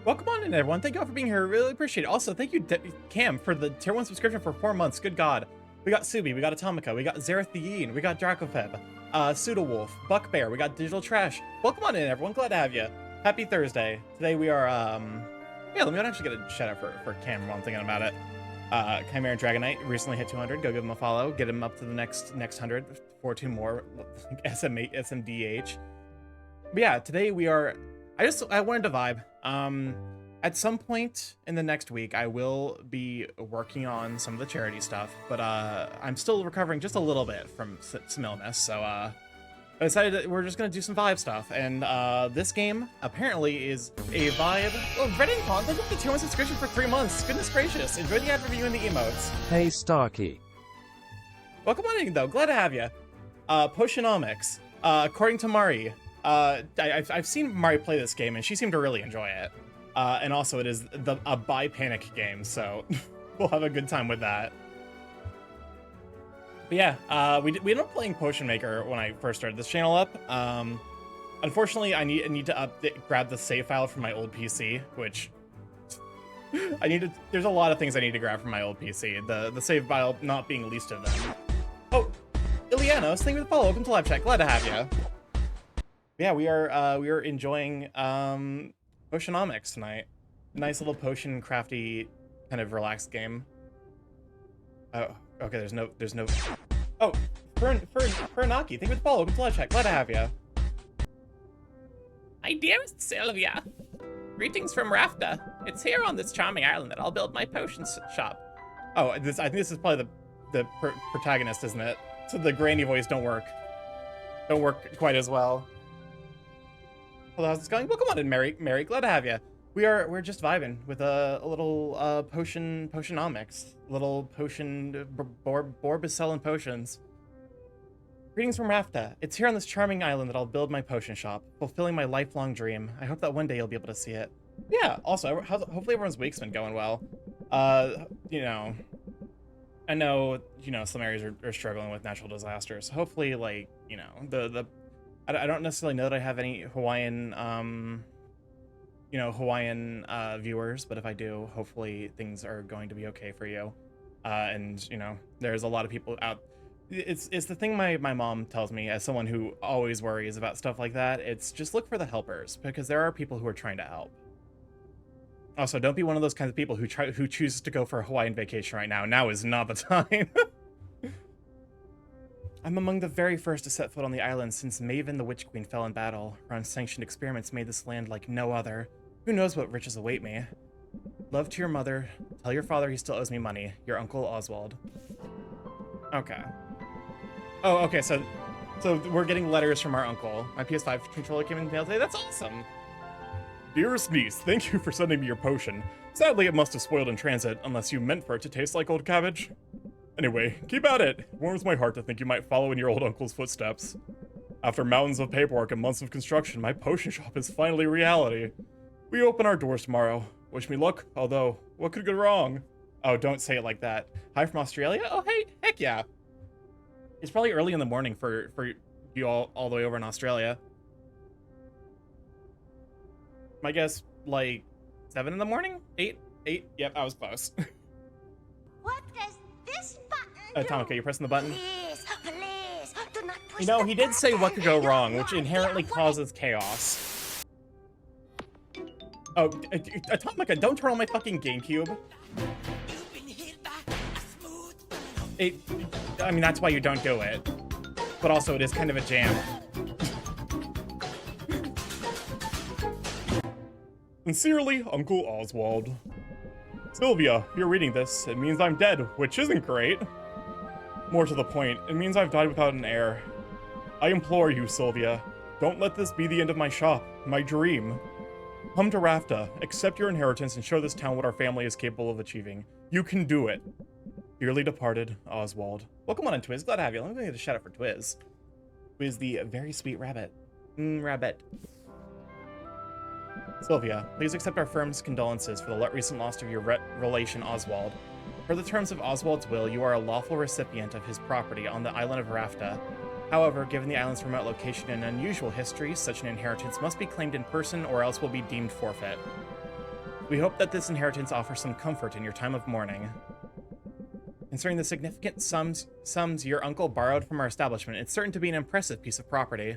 Welcome on in, everyone. Thank you all for being here. Really appreciate it. Also, thank you, Cam, for the tier 1 subscription for 4 months. Good God. We got Subi, we got Atomica, we got Zareth the Yeen, we got Dracofeb, Pseudowolf, Buckbear, we got Digital Trash. Welcome on in, everyone. Glad to have you. Happy Thursday. Today we are, yeah, let me actually get a shout out for Cam while I'm thinking about it. Chimera and Dragonite recently hit 200. Go give him a follow. Get him up to the next 100. 14 more. SMDH. But yeah, today we are... I wanted to vibe. At some point in the next week, I will be working on some of the charity stuff, but I'm still recovering just a little bit from some illness, so I decided that we're just gonna do some vibe stuff, and this game apparently is a vibe. Oh, Redding Con, thank you for the tier 1 subscription for 3 months. Goodness gracious, enjoy the ad review and the emotes. Hey Starky. Welcome on in, though. Glad to have you. Potionomics. According to Mari, I've seen Mari play this game, and she seemed to really enjoy it. And also, it is a buy panic game, so we'll have a good time with that. But yeah, we ended up playing Potion Maker when I first started this channel up. Unfortunately, I need to grab the save file from my old PC, which there's a lot of things I need to grab from my old PC. The save file not being least of them. Oh, Ilianos, thank you for the follow. Welcome to live chat. Glad to have you. Yeah, we are enjoying Potionomics tonight. Nice little potion crafty kind of relaxed game. Oh, okay, there's no Oh, Furanaki, thank you for the follow. Welcome to live chat. Glad to have you. My dearest Sylvia, greetings from Rafta. It's here on this charming island that I'll build my potion shop. Oh, I think this is probably the protagonist, isn't it? So the granny voice don't work quite as well. Hello, how's it going? Welcome on in, Mary. Glad to have you. We're just vibing with a little Potionomics, little potion Borb is selling potions. Greetings from Rafta. It's here on this charming island that I'll build my potion shop, fulfilling my lifelong dream. I hope that one day you'll be able to see it. Yeah. Also, hopefully everyone's week's been going well. You know, I know some areas are struggling with natural disasters. Hopefully, like I don't necessarily know that I have any Hawaiian, Hawaiian viewers, but if I do, hopefully things are going to be okay for you. And there's a lot of people out. It's the thing my mom tells me as someone who always worries about stuff like that. It's just look for the helpers, because there are people who are trying to help. Also, don't be one of those kinds of people who chooses to go for a Hawaiian vacation right now. Now is not the time. I'm among the very first to set foot on the island since Maven the Witch Queen fell in battle. Her unsanctioned experiments made this land like no other. Who knows what riches await me? Love to your mother. Tell your father he still owes me money. Your Uncle Oswald. Okay. Oh, okay, so we're getting letters from our uncle. My PS5 controller came in the mail today. That's awesome. Dearest niece, thank you for sending me your potion. Sadly, it must have spoiled in transit, unless you meant for it to taste like old cabbage. Anyway, keep at it. It warms my heart to think you might follow in your old uncle's footsteps. After mountains of paperwork and months of construction, my potion shop is finally reality. We open our doors tomorrow. Wish me luck, although, what could go wrong? Oh, don't say it like that. Hi from Australia? Oh, hey, heck yeah. It's probably early in the morning for you all the way over in Australia. My guess, like, 7 in the morning? 8? Yep, I was close. What does this button do? Tomika, you're pressing the button? Please, do not push You know, the he did say what could go button. wrong, which No, inherently yeah, causes chaos. Oh, Atomica, don't turn on my fucking GameCube. I mean, that's why you don't do it. But also, it is kind of a jam. Sincerely, Uncle Oswald. Sylvia, you're reading this. It means I'm dead, which isn't great. More to the point, it means I've died without an heir. I implore you, Sylvia, don't let this be the end of my shop, my dream. Come to Rafta, accept your inheritance, and show this town what our family is capable of achieving. You can do it. Dearly departed, Oswald. Welcome on in, Twiz. Glad to have you. Let me get a shout out for Twiz. Twiz, the very sweet rabbit. Rabbit. Sylvia, please accept our firm's condolences for the recent loss of your relation Oswald. Per the terms of Oswald's will, you are a lawful recipient of his property on the island of Rafta. However, given the island's remote location and unusual history, such an inheritance must be claimed in person or else will be deemed forfeit. We hope that this inheritance offers some comfort in your time of mourning. Considering the significant sums your uncle borrowed from our establishment, it's certain to be an impressive piece of property.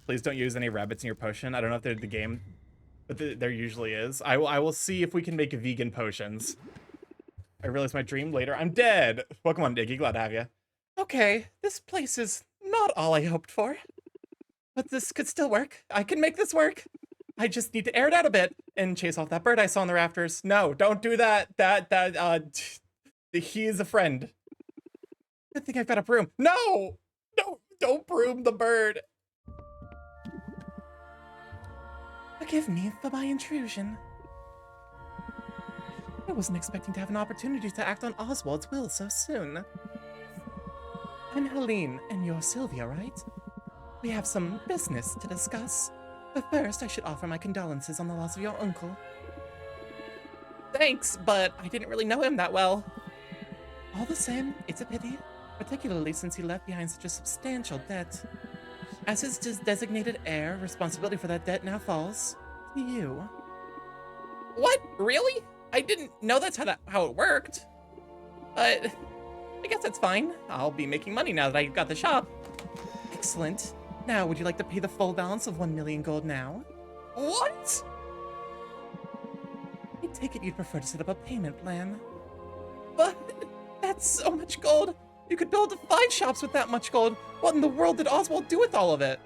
Please don't use any rabbits in your potion. I don't know if they're the game, but there usually is. I will see if we can make vegan potions. I realize my dream later. I'm dead. Welcome on, Diggy. Glad to have you. Okay, this place is not all I hoped for, but this could still work. I can make this work. I just need to air it out a bit and chase off that bird I saw in the rafters. No, don't do that. He is a friend. Good thing I've got a broom. No, don't broom the bird. Forgive me for my intrusion. I wasn't expecting to have an opportunity to act on Oswald's will so soon. I'm Helene, and you're Sylvia, right? We have some business to discuss. But first, I should offer my condolences on the loss of your uncle. Thanks, but I didn't really know him that well. All the same, it's a pity, particularly since he left behind such a substantial debt. As his designated heir, responsibility for that debt now falls to you. What? Really? I didn't know that's how it worked. But I guess that's fine. I'll be making money now that I got the shop. Excellent. Now, would you like to pay the full balance of 1 million gold now? What? I take it you'd prefer to set up a payment plan. But that's so much gold. You could build 5 shops with that much gold. What in the world did Oswald do with all of it?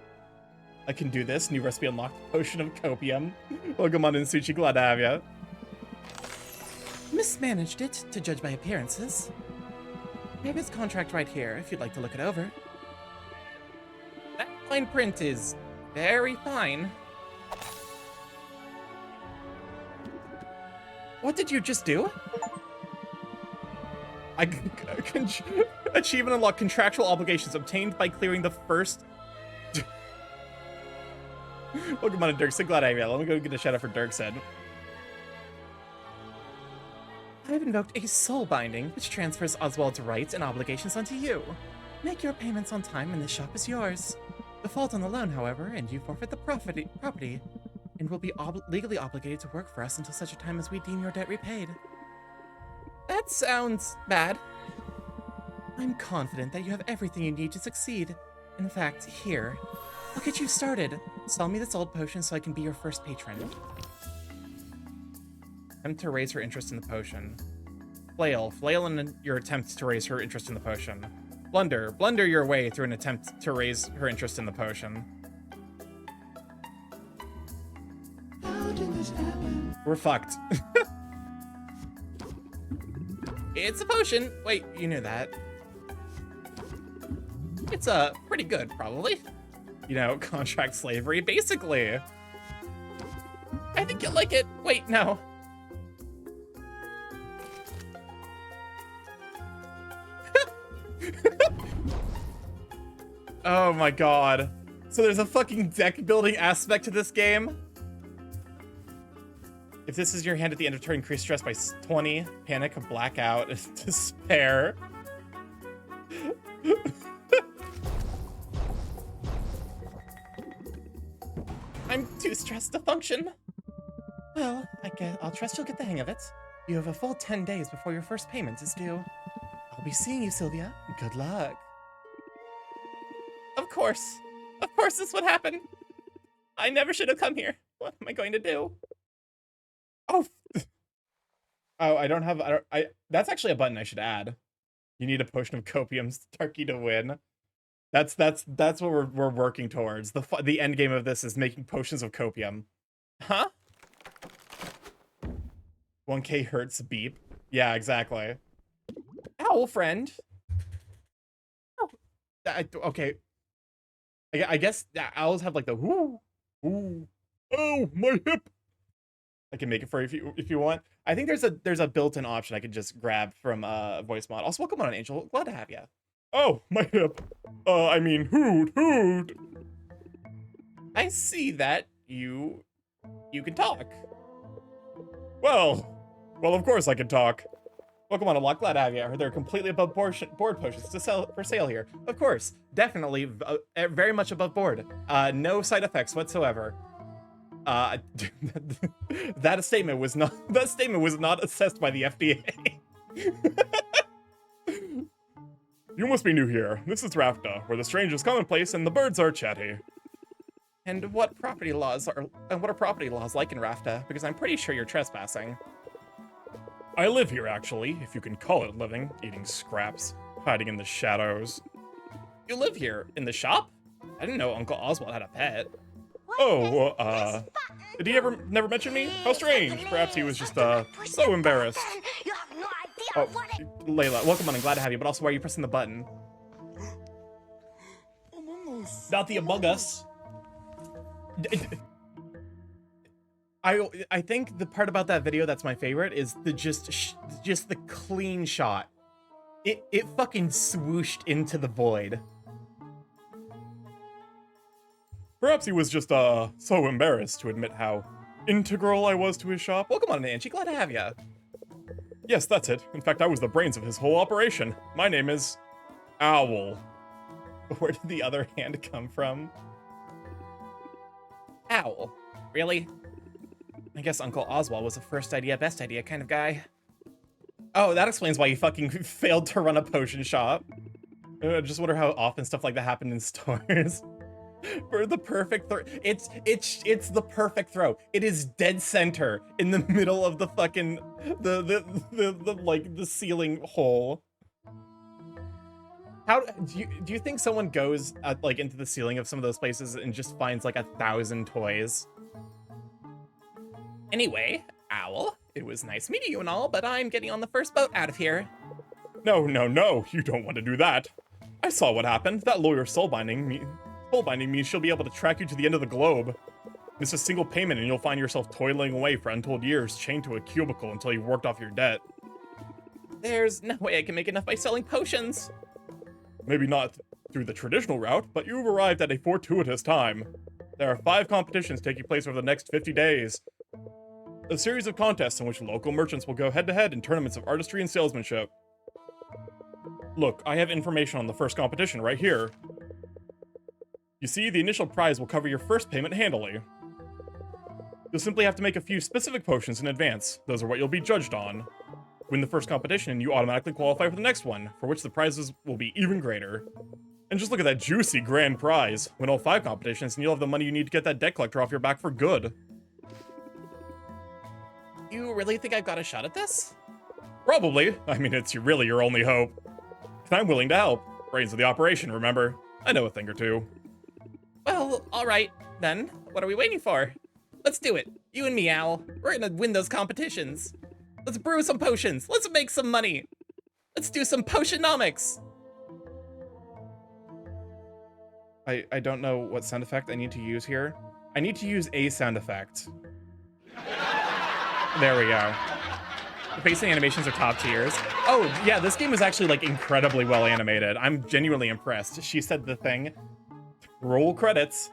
I can do this. New recipe unlocked. Potion of copium. Welcome on in, Sushi. Glad to have you. Mismanaged it, to judge by appearances. I have his contract right here, if you'd like to look it over. That fine print is very fine. What did you just do? Achieve and unlock contractual obligations obtained by clearing the first... Welcome on to Dirk. So glad I have you. Let me go get a shout out for Dirk said. I've invoked a soul binding, which transfers Oswald's rights and obligations onto you. Make your payments on time and the shop is yours. Default on the loan, however, and you forfeit the property and will be legally obligated to work for us until such a time as we deem your debt repaid. That sounds bad. I'm confident that you have everything you need to succeed. In fact, here, I'll get you started. Sell me this old potion so I can be your first patron. Attempt to raise her interest in the potion. Flail in your attempt to raise her interest in the potion. Blunder your way through an attempt to raise her interest in the potion. How did this happen? We're fucked. It's a potion. Wait, you knew that. It's pretty good, probably. You know, contract slavery, basically. I think you'll like it. Wait, no. Oh my god. So there's a fucking deck building aspect to this game? If this is your hand at the end of turn, increase stress by 20, panic, blackout, despair. I'm too stressed to function. Well, I guess I'll trust you'll get the hang of it. You have a full 10 days before your first payment is due. I'll be seeing you, Sylvia. Good luck. Of course this would happen. I never should have come here. What am I going to do? Oh, that's actually a button I should add. You need a potion of copium, Starky, to win. That's what we're working towards. The end game of this is making potions of copium. Huh? 1k hertz beep. Yeah, exactly. Owl friend. Oh, okay. I guess owls have like the whoo, ooh, oh my hip. I can make it for you if you want. I think there's a built-in option I could just grab from voice mod. Also, welcome on, Angel. Glad to have you. Oh, my hip. I mean, hoot. I see that you can talk. Well, of course I can talk. Welcome on a lot. Glad to have you. I heard they're completely above board potions for sale here. Of course, definitely, very much above board. No side effects whatsoever. That statement was not assessed by the FDA. You must be new here. This is Rafta, where the strange is commonplace and the birds are chatty. And what are property laws like in Rafta? Because I'm pretty sure you're trespassing. I live here, actually, if you can call it living, eating scraps, hiding in the shadows. You live here, in the shop? I didn't know Uncle Oswald had a pet. Did he never mention me? How strange. Perhaps he was just, so embarrassed. You have no Oh, idea what it... Layla, welcome on and glad to have you, but also why are you pressing the button? Not the Among Us. I think the part about that video that's my favorite is the just the clean shot. It fucking swooshed into the void. Perhaps he was just so embarrassed to admit how integral I was to his shop. Welcome on, Angie. Glad to have you. Yes, that's it. In fact, I was the brains of his whole operation. My name is Owl. Where did the other hand come from? Owl. Really? I guess Uncle Oswald was a first idea, best idea kind of guy. Oh, that explains why you fucking failed to run a potion shop. I just wonder how often stuff like that happened in stores. For the perfect throw. It's the perfect throw. It is dead center in the middle of the fucking the ceiling hole. How do you think someone goes like into the ceiling of some of those places and just finds like 1,000 toys? Anyway, Owl, it was nice meeting you and all, but I'm getting on the first boat out of here. No, you don't want to do that. I saw what happened. That lawyer soulbinding means she'll be able to track you to the end of the globe. It's a single payment and you'll find yourself toiling away for untold years, chained to a cubicle until you've worked off your debt. There's no way I can make enough by selling potions. Maybe not through the traditional route, but you've arrived at a fortuitous time. There are 5 competitions taking place over the next 50 days. A series of contests in which local merchants will go head-to-head in tournaments of artistry and salesmanship. Look, I have information on the first competition right here. You see, the initial prize will cover your first payment handily. You'll simply have to make a few specific potions in advance. Those are what you'll be judged on. Win the first competition and you automatically qualify for the next one, for which the prizes will be even greater. And just look at that juicy grand prize. Win all 5 competitions and you'll have the money you need to get that debt collector off your back for good. You really think I've got a shot at this? Probably. I mean, it's really your only hope. And I'm willing to help. Brains of the operation, remember? I know a thing or two. Well, alright, then. What are we waiting for? Let's do it. You and me, Owl. We're gonna win those competitions. Let's brew some potions. Let's make some money. Let's do some Potionomics. I don't know what sound effect I need to use here. I need to use a sound effect. There we go. The facing animations are top tiers. Oh, yeah, this game is actually, like, incredibly well animated. I'm genuinely impressed. She said the thing. Roll credits.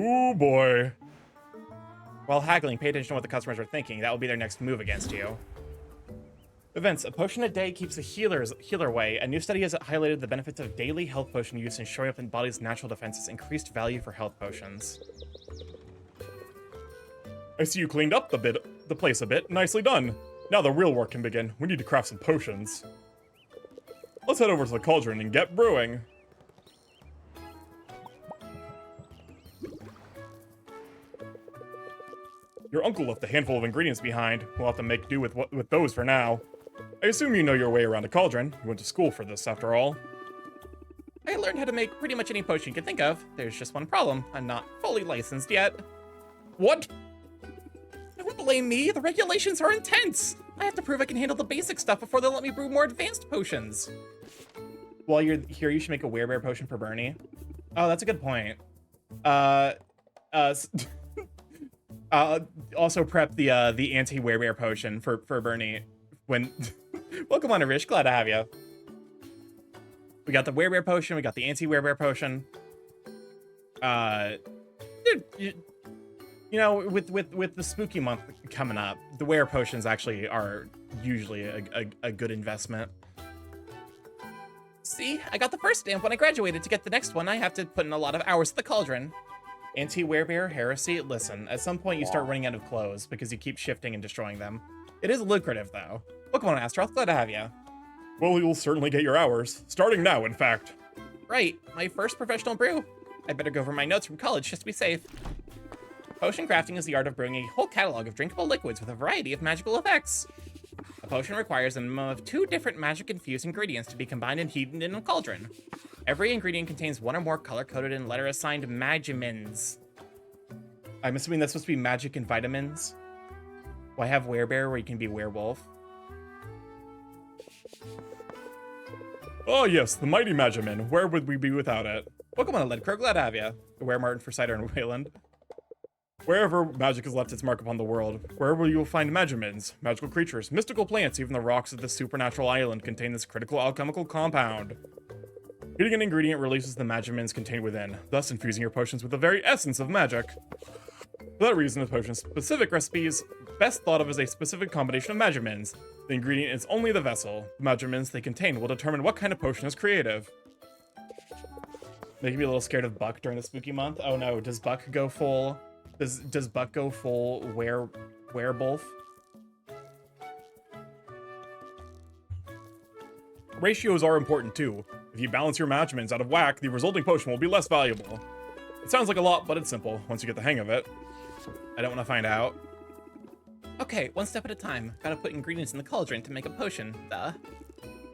Ooh, boy. While haggling, pay attention to what the customers are thinking. That will be their next move against you. Events. A potion a day keeps the healer away. A new study has highlighted the benefits of daily health potion use in shoring up the body's natural defenses. Increased value for health potions. I see you cleaned up the place a bit. Nicely done. Now the real work can begin. We need to craft some potions. Let's head over to the cauldron and get brewing. Your uncle left a handful of ingredients behind. We'll have to make do with those for now. I assume you know your way around a cauldron. You went to school for this, after all. I learned how to make pretty much any potion you can think of. There's just one problem. I'm not fully licensed yet. What? Don't blame me. The regulations are intense. I have to prove I can handle the basic stuff before they'll let me brew more advanced potions. While you're here, you should make a werebear potion for Bernie. Oh, that's a good point. Also prep the anti-werebear potion for Bernie when... Welcome on, Arish. Glad to have you. We got the werebear potion. We got the anti-werebear potion. Dude, You know, with the spooky month coming up, the wear potions actually are usually a good investment. See, I got the first stamp when I graduated. To get the next one, I have to put in a lot of hours at the cauldron. Anti-werebear heresy? Listen, at some point you start running out of clothes because you keep shifting and destroying them. It is lucrative, though. Pokemon Astaroth, glad to have you. Well, you'll certainly get your hours. Starting now, in fact. Right, my first professional brew. I better go over my notes from college just to be safe. Potion crafting is the art of brewing a whole catalog of drinkable liquids with a variety of magical effects. A potion requires a minimum of 2 different magic-infused ingredients to be combined and heated in a cauldron. Every ingredient contains 1 or more color-coded and letter-assigned magimins. I'm assuming that's supposed to be magic and vitamins. Why have werebear where you can be werewolf? Oh yes, the mighty Magimin. Where would we be without it? Pokemon Leadcrow, glad to have you. Weremartin for Cider and Wayland. Wherever magic has left its mark upon the world, wherever you will find Magimins, magical creatures, mystical plants, even the rocks of this supernatural island contain this critical alchemical compound. Heating an ingredient releases the Magimins contained within, thus infusing your potions with the very essence of magic. For that reason, a potion's specific recipes best thought of as a specific combination of Magimins. The ingredient is only the vessel. The Magimins they contain will determine what kind of potion is creative. Making me a little scared of Buck during the spooky month. Oh no, does Buck go full? Does Buck go full werewolf? Ratios are important too. If you balance your Magimins out of whack, the resulting potion will be less valuable. It sounds like a lot, but it's simple once you get the hang of it. I don't want to find out. Okay, 1 step at a time. Gotta put ingredients in the cauldron to make a potion, duh.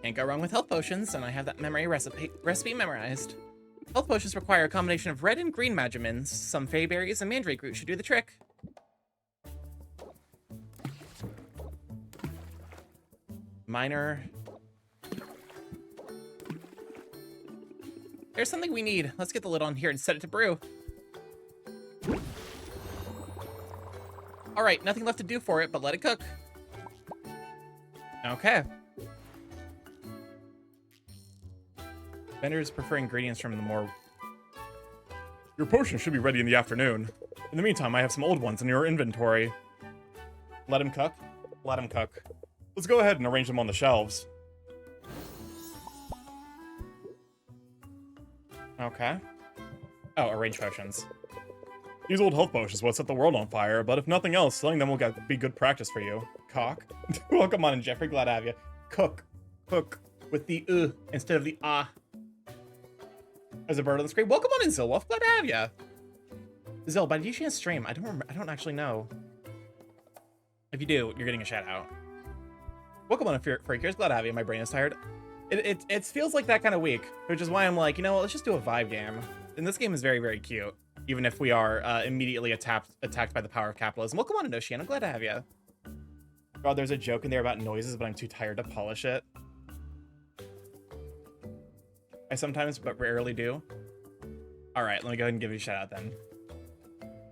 Can't go wrong with health potions, and I have that recipe memorized. Health potions require a combination of red and green Magimins. Some fayberries and mandrake root should do the trick. Minor. There's something we need. Let's get the lid on here and set it to brew. Alright, nothing left to do for it, but let it cook. Okay. Vendors prefer ingredients from the more... Your potion should be ready in the afternoon. In the meantime, I have some old ones in your inventory. Let him cook? Let him cook. Let's go ahead and arrange them on the shelves. Okay. Oh, arrange potions. These old health potions will set the world on fire, but if nothing else, selling them will be good practice for you. Cock. Welcome on in, Jeffrey. Glad to have you. Cook. Cook. With the instead of the ah. As a bird on the screen. Welcome on in, Zilwolf. Glad to have you. Zil, by did you chance stream? I don't remember. I don't actually know. If you do, you're getting a shout out. Welcome on in, Freakers. Glad to have you. My brain is tired. It feels like that kind of week, which is why I'm like, you know what, let's just do a vibe game. And this game is very, very cute, even if we are immediately attacked by the power of capitalism. Welcome on in, Ocean. I'm glad to have you. God, there's a joke in there about noises, but I'm too tired to polish it. I sometimes, but rarely do. All right, let me go ahead and give you a shout out then.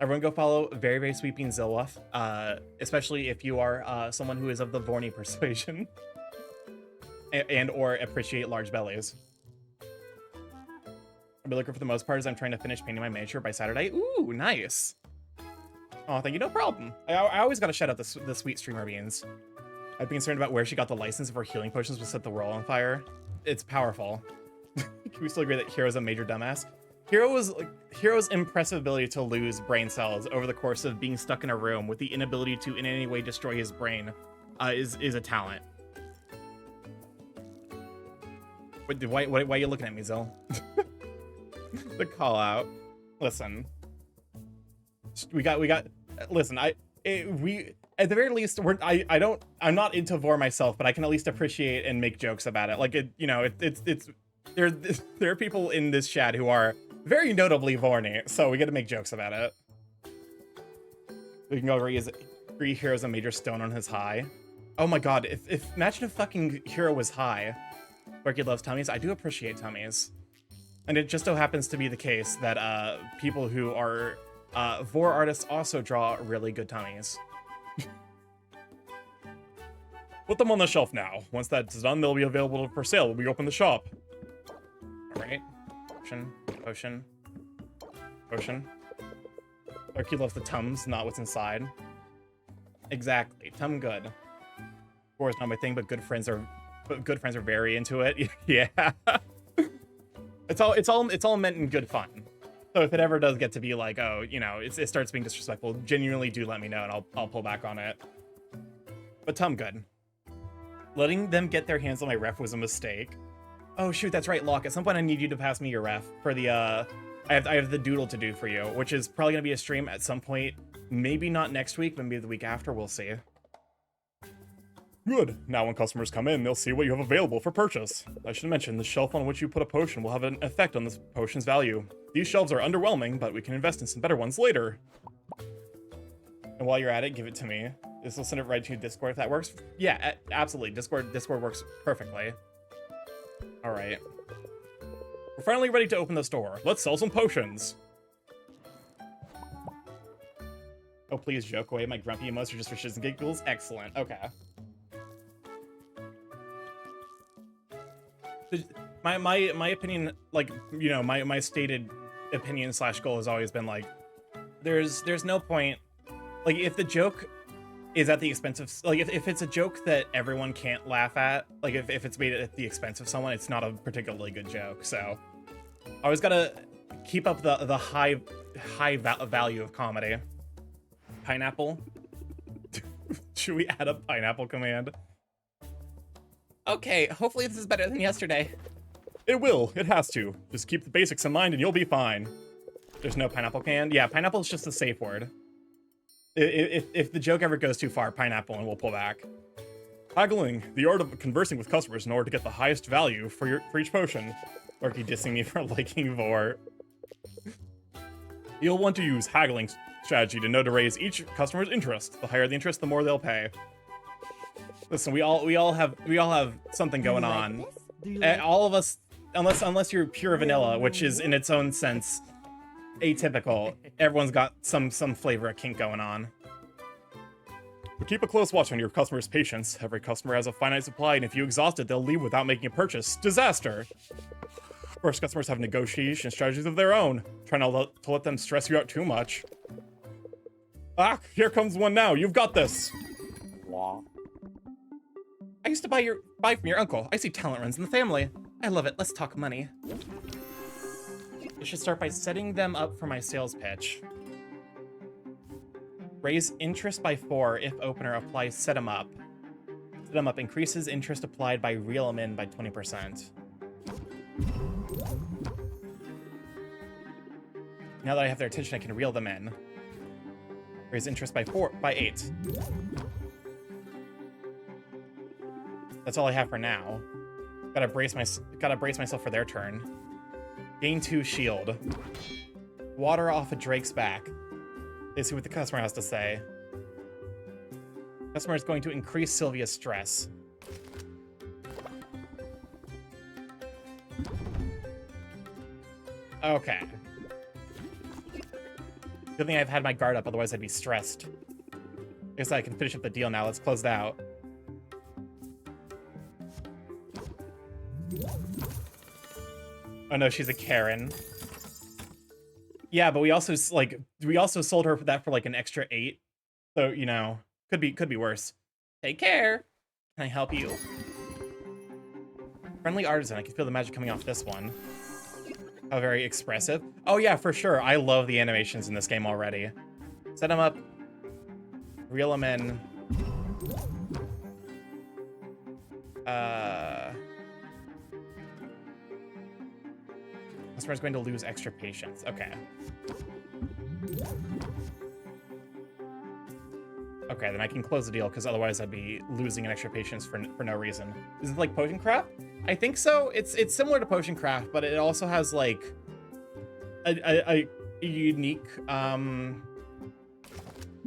Everyone go follow Very, Very Sweeping Zilwolf, especially if you are someone who is of the Vorny persuasion and or appreciate large bellies. I'll be looking for the most part as I'm trying to finish painting my miniature by Saturday. Ooh, nice. Oh, thank you, no problem. I always gotta shout out the sweet streamer beans. I've been concerned about where she got the license of her healing potions to set the world on fire. It's powerful. Can we still agree that Hero's a major dumbass? Hero's impressive ability to lose brain cells over the course of being stuck in a room with the inability to in any way destroy his brain is a talent. Why are you looking at me, Zil? The call out. Listen. We got listen, we at the very least I'm not into Vor myself, but I can at least appreciate and make jokes about it. Like there are people in this chat who are very notably Vorny, so we get to make jokes about it. We can go agree Hero's a major stone on his high. Oh my god, if imagine if fucking Hero was high. Berkey loves tummies. I do appreciate tummies. And it just so happens to be the case that people who are Vor artists also draw really good tummies. Put them on the shelf now. Once that's done, they'll be available for sale when we open the shop. Alright. Potion. Potion. Potion. Arky loves the Tums, not what's inside. Exactly. Tum good. War is not my thing, but good friends are very into it. Yeah. It's all meant in good fun. So if it ever does get to be like, oh, you know, it starts being disrespectful, genuinely do let me know and I'll pull back on it. But Tum good. Letting them get their hands on my ref was a mistake. Oh shoot, that's right, Locke. At some point I need you to pass me your ref for the I have the doodle to do for you, which is probably gonna be a stream at some point. Maybe not next week, but maybe the week after, we'll see. Good. Now when customers come in, they'll see what you have available for purchase. I should mention, the shelf on which you put a potion will have an effect on this potion's value. These shelves are underwhelming, but we can invest in some better ones later. And while you're at it, give it to me. This will send it right to Discord if that works. Yeah, absolutely. Discord works perfectly. All right. We're finally ready to open the store. Let's sell some potions. Oh, please joke away my grumpy emotes are just for shits and giggles. Excellent. Okay. My opinion, like, you know, my stated opinion / goal has always been like, there's no point, like, if the joke is at the expense of, like, if it's a joke that everyone can't laugh at, like, if it's made at the expense of someone, it's not a particularly good joke. So I always gotta keep up the high value of comedy. Pineapple. Should we add a pineapple command? Okay, hopefully this is better than yesterday. It will. It has to. Just keep the basics in mind and you'll be fine. There's no pineapple command? Yeah, pineapple is just a safe word. If the joke ever goes too far, pineapple, and we'll pull back. Haggling, the art of conversing with customers in order to get the highest value for each potion. Orky dissing me for liking Vor. You'll want to use haggling strategy to know to raise each customer's interest. The higher the interest, the more they'll pay. Listen, we all have something going on. All of us, unless you're pure vanilla, which is in its own sense atypical. Everyone's got some flavor of kink going on. But keep a close watch on your customers' patience. Every customer has a finite supply, and if you exhaust it, they'll leave without making a purchase. Disaster! Of course, customers have negotiation strategies of their own. Try not to let them stress you out too much. Ah, here comes one now. You've got this. I used to buy from your uncle. I see talent runs in the family. I love it. Let's talk money. You should start by setting them up for my sales pitch. Raise interest by 4 if opener applies set 'em up. Set 'em up increases interest applied by reel 'em in by 20%. Now that I have their attention, I can reel them in. Raise interest by 8. That's all I have for now. Gotta brace myself for their turn. Gain 2 shield. Water off a Drake's back. Let's see what the customer has to say. Customer is going to increase Sylvia's stress. Okay. Good thing I've had my guard up, otherwise I'd be stressed. I guess I can finish up the deal now. Let's close it out. Oh no, she's a Karen. Yeah, but we also sold her for that for like an extra 8. So, you know, could be worse. Take care. Can I help you? Friendly artisan. I can feel the magic coming off this one. How very expressive. Oh yeah, for sure. I love the animations in this game already. Set them up. Reel them in. Customer's going to lose extra patience. Okay. Okay, then I can close the deal, because otherwise I'd be losing an extra patience for no reason. Is it like Potion Craft? I think so. It's similar to Potion Craft, but it also has like a unique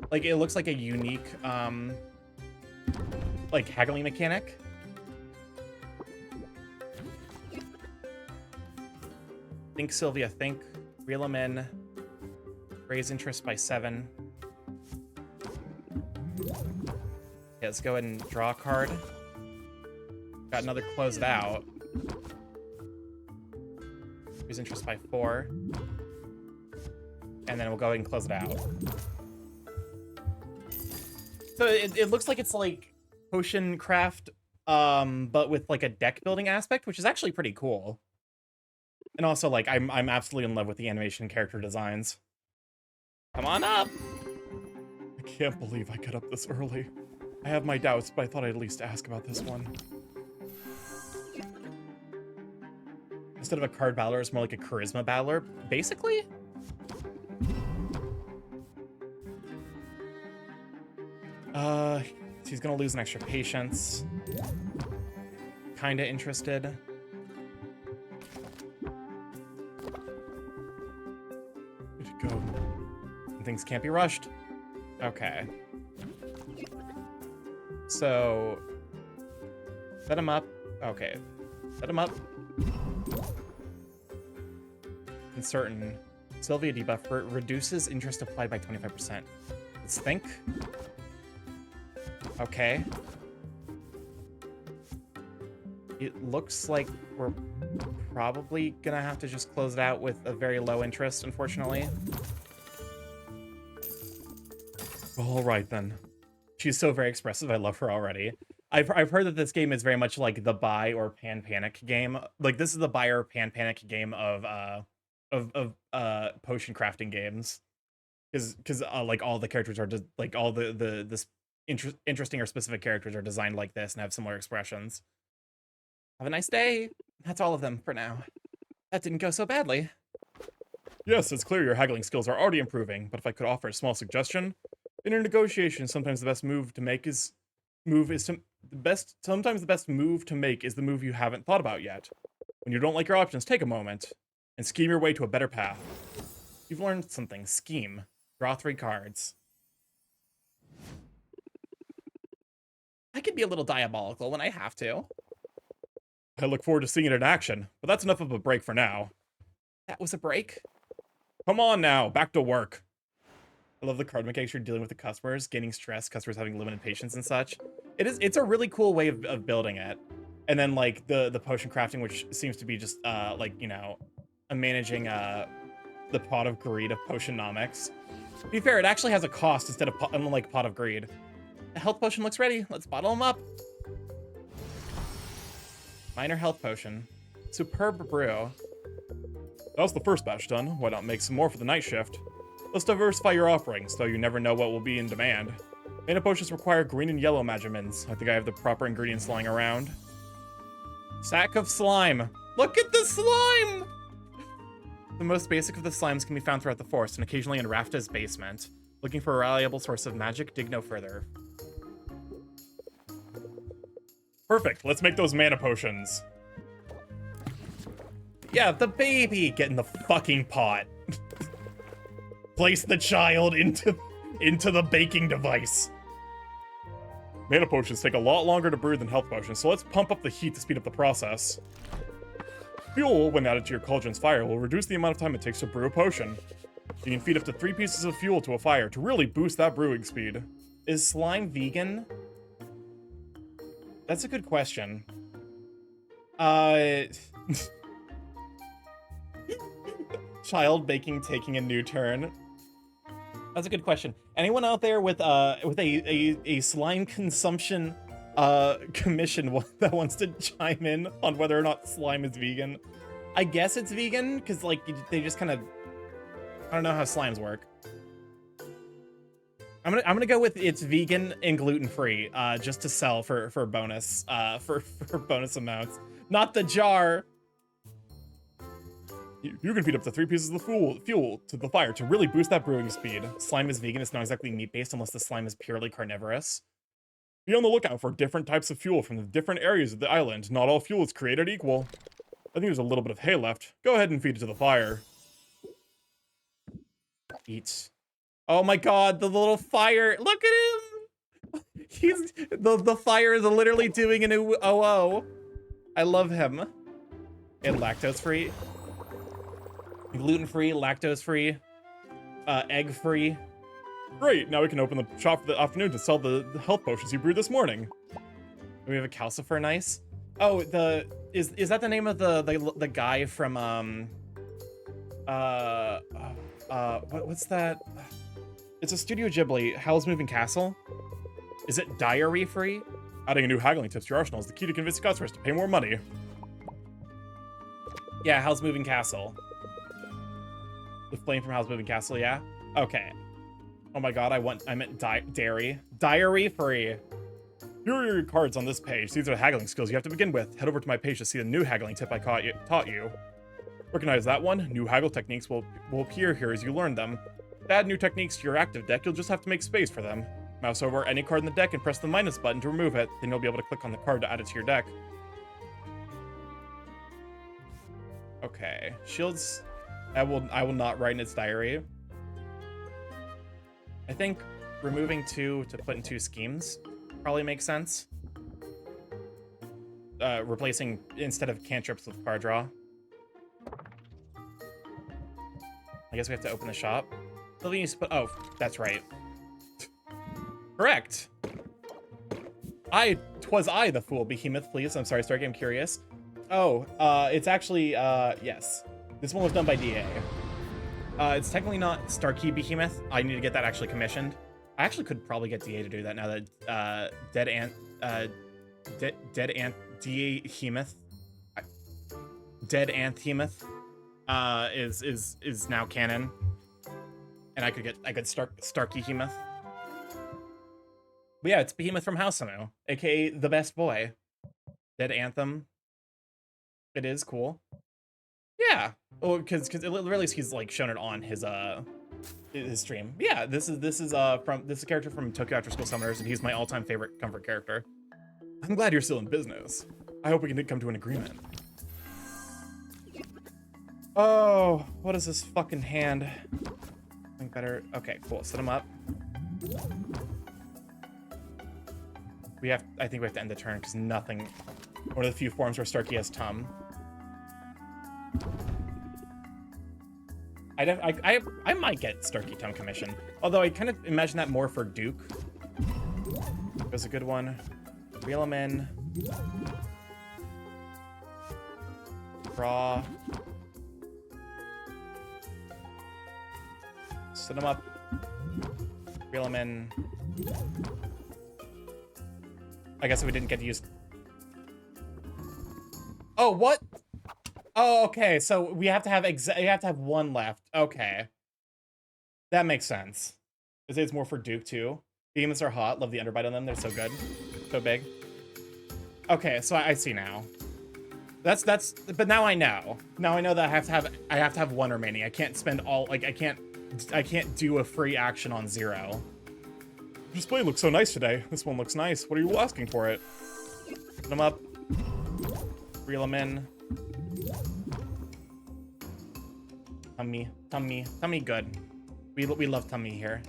like it looks like a unique like haggling mechanic. Think Sylvia, think. Reel them in. Raise interest by 7. Yeah, let's go ahead and draw a card. Got another closed out. Raise interest by 4. and then we'll go ahead and close it out. So it looks like it's like potion craft, but with like a deck building aspect, which is actually pretty cool. And also, like, I'm absolutely in love with the animation and character designs. Come on up. I can't believe I got up this early. I have my doubts, but I thought I'd at least ask about this one. Instead of a card battler, it's more like a charisma battler, basically. So he's gonna lose an extra patience. Kinda interested. Way to go. Things can't be rushed. Okay. So, set him up. Okay. Set him up. Uncertain. Sylvia debuff reduces interest applied by 25%. Let's think. Okay. It looks like we're probably gonna have to just close it out with a very low interest, unfortunately. All right, then. She's so very expressive. I love her already. I've heard that this game is very much like the buy or pan panic game. Like, this is the buy or pan panic game of potion crafting games, because like all the characters are just like all the interesting or specific characters are designed like this and have similar expressions. Have a nice day. That's all of them for now. That didn't go so badly. Yes, it's clear your haggling skills are already improving, but if I could offer a small suggestion, in a negotiation, sometimes the best move to make is the best move to make is the move you haven't thought about yet. When you don't like your options, take a moment and scheme your way to a better path. You've learned something. Scheme. Draw 3 cards. I could be a little diabolical when I have to. I look forward to seeing it in action, but that's enough of a break for now. That was a break. Come on now, back to work. I love the card mechanics. You're dealing with the customers, gaining stress, customers having limited patience and such. It's a really cool way of building it. And then like the potion crafting, which seems to be just like, you know, managing the pot of greed of Potionomics. To be fair, it actually has a cost instead of unlike pot of greed. The health potion looks ready. Let's bottle them up. Minor health potion. Superb brew. That was the first batch done. Why not make some more for the night shift? Let's diversify your offerings, though you never know what will be in demand. Mana potions require green and yellow magimins. I think I have the proper ingredients lying around. Sack of slime. Look at the slime! The most basic of the slimes can be found throughout the forest and occasionally in Rafta's basement. Looking for a reliable source of magic? Dig no further. Perfect, let's make those mana potions. Yeah, the baby! Get in the fucking pot. Place the child into the baking device. Mana potions take a lot longer to brew than health potions, so let's pump up the heat to speed up the process. Fuel, when added to your cauldron's fire, will reduce the amount of time it takes to brew a potion. You can feed up to 3 pieces of fuel to a fire to really boost that brewing speed. Is slime vegan? That's a good question. Child baking taking a new turn. That's a good question. Anyone out there with a slime consumption commission that wants to chime in on whether or not slime is vegan? I guess it's vegan because like they just kind of, I don't know how slimes work. I'm gonna go with it's vegan and gluten free, just to sell for bonus for bonus amounts. Not the jar. You can feed up to 3 pieces of fuel to the fire to really boost that brewing speed. Slime is vegan. It's not exactly meat-based unless the slime is purely carnivorous. Be on the lookout for different types of fuel from the different areas of the island. Not all fuel is created equal. I think there's a little bit of hay left. Go ahead and feed it to the fire. Eat. Oh my god, the little fire. Look at him! He's the fire is literally doing an OO. I love him. And lactose-free. Gluten-free, lactose-free, egg-free. Great, now we can open the shop for the afternoon to sell the health potions you brewed this morning. We have a calcifer nice. Oh, is that the name of the guy from what's that? It's a Studio Ghibli, Howl's Moving Castle. Is it diary free? Adding a new haggling tip to your arsenal is the key to convince customers to pay more money. Yeah, Howl's Moving Castle. The flame from Howl's Moving Castle, yeah? Okay. Oh my god, I meant dairy. Diary free. Here are your cards on this page. These are the haggling skills you have to begin with. Head over to my page to see the new haggling tip I taught you. Recognize that one? New haggle techniques will appear here as you learn them. To add new techniques to your active deck, you'll just have to make space for them. Mouse over any card in the deck and press the minus button to remove it. Then you'll be able to click on the card to add it to your deck. Okay. Shields, I will not write in its diary. I think removing 2 to put in 2 schemes probably makes sense. Replacing, instead of cantrips, with card draw. I guess we have to open the shop. Sylvie needs to put, oh, that's right. Correct. Twas I the fool. Behemoth, please. I'm sorry, Starky, I'm curious. Oh, it's actually, yes. This one was done by DA. It's technically not Starky Behemoth. I need to get that actually commissioned. I actually could probably get DA to do that now that, Dead Ant is now canon. And I could Starky Behemoth. But yeah, it's Behemoth from Housanu, aka the best boy. Dead Anthem. It is cool. Yeah. Oh, because at least he's like shown it on his stream. Yeah, this is a character from Tokyo After School Summoners, and he's my all-time favorite comfort character. I'm glad you're still in business. I hope we can come to an agreement. Oh, what is this fucking hand? Something better. Okay, cool. Set him up. I think we have to end the turn because nothing. One of the few forms where Starky has Tum. I might get Starky Tum commission. Although I kind of imagine that more for Duke. Was a good one. Reel him in. Draw. Set him up. Reel him in. I guess we didn't get to use... Oh, what? Oh, okay. So we have to have you have to have 1 left. Okay. That makes sense. It's more for Duke too. Behemoths are hot. Love the underbite on them. They're so good. So big. Okay, so I see now. But now I know. Now I know that I have to have 1 remaining. I can't spend all, like, I can't do a free action on 0. The display looks so nice today. This one looks nice. What are you asking for it? Put them up. Reel them in. Tummy good. We love tummy here.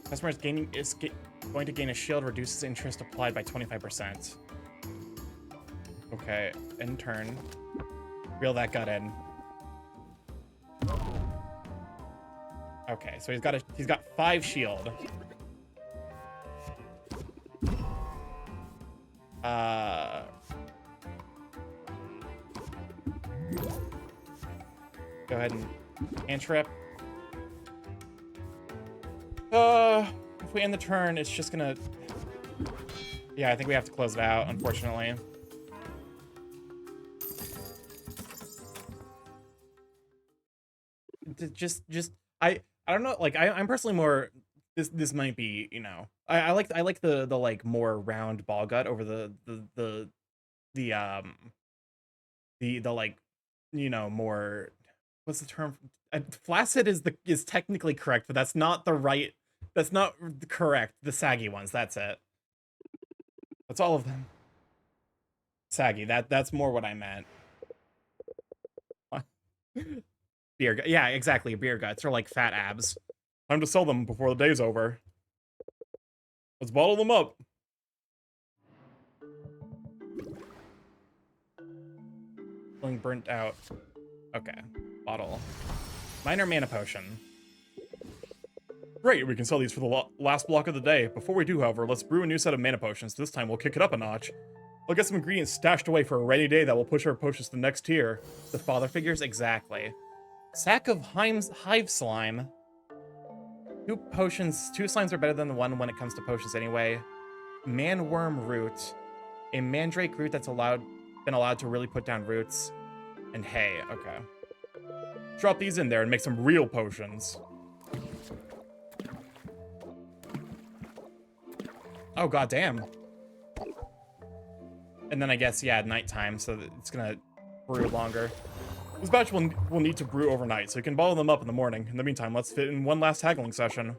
Customer is going to gain a shield, reduces interest applied by 25%. Okay, end turn. Reel that gut in. Okay, so he's got 5 shield. Go ahead and cantrip. If we end the turn, it's just gonna... Yeah, I think we have to close it out, unfortunately. I don't know, like, I'm personally more... This might be, you know... I like the like more round ball gut over the like, you know, more... What's the term? Flaccid is technically correct, but that's not the right... That's not correct. The saggy ones, that's it. That's all of them. Saggy, that's more what I meant. Beer gut. Yeah, exactly. Beer guts are like fat abs. Time to sell them before the day's over. Let's bottle them up. Feeling burnt out. Okay. Bottle. Minor mana potion. Great, we can sell these for the last block of the day. Before we do, however, let's brew a new set of mana potions. This time we'll kick it up a notch. I'll get some ingredients stashed away for a rainy day that will push our potions to the next tier. The father figures? Exactly. Sack of hive slime. 2 potions. 2 slimes are better than the one when it comes to potions anyway. Manworm root. A mandrake root that's been allowed to really put down roots. And hay. Okay. Drop these in there and make some real potions. Oh, goddamn. And then I guess, yeah, nighttime, so it's gonna brew longer. This batch will need to brew overnight, so you can bottle them up in the morning. In the meantime, let's fit in one last haggling session.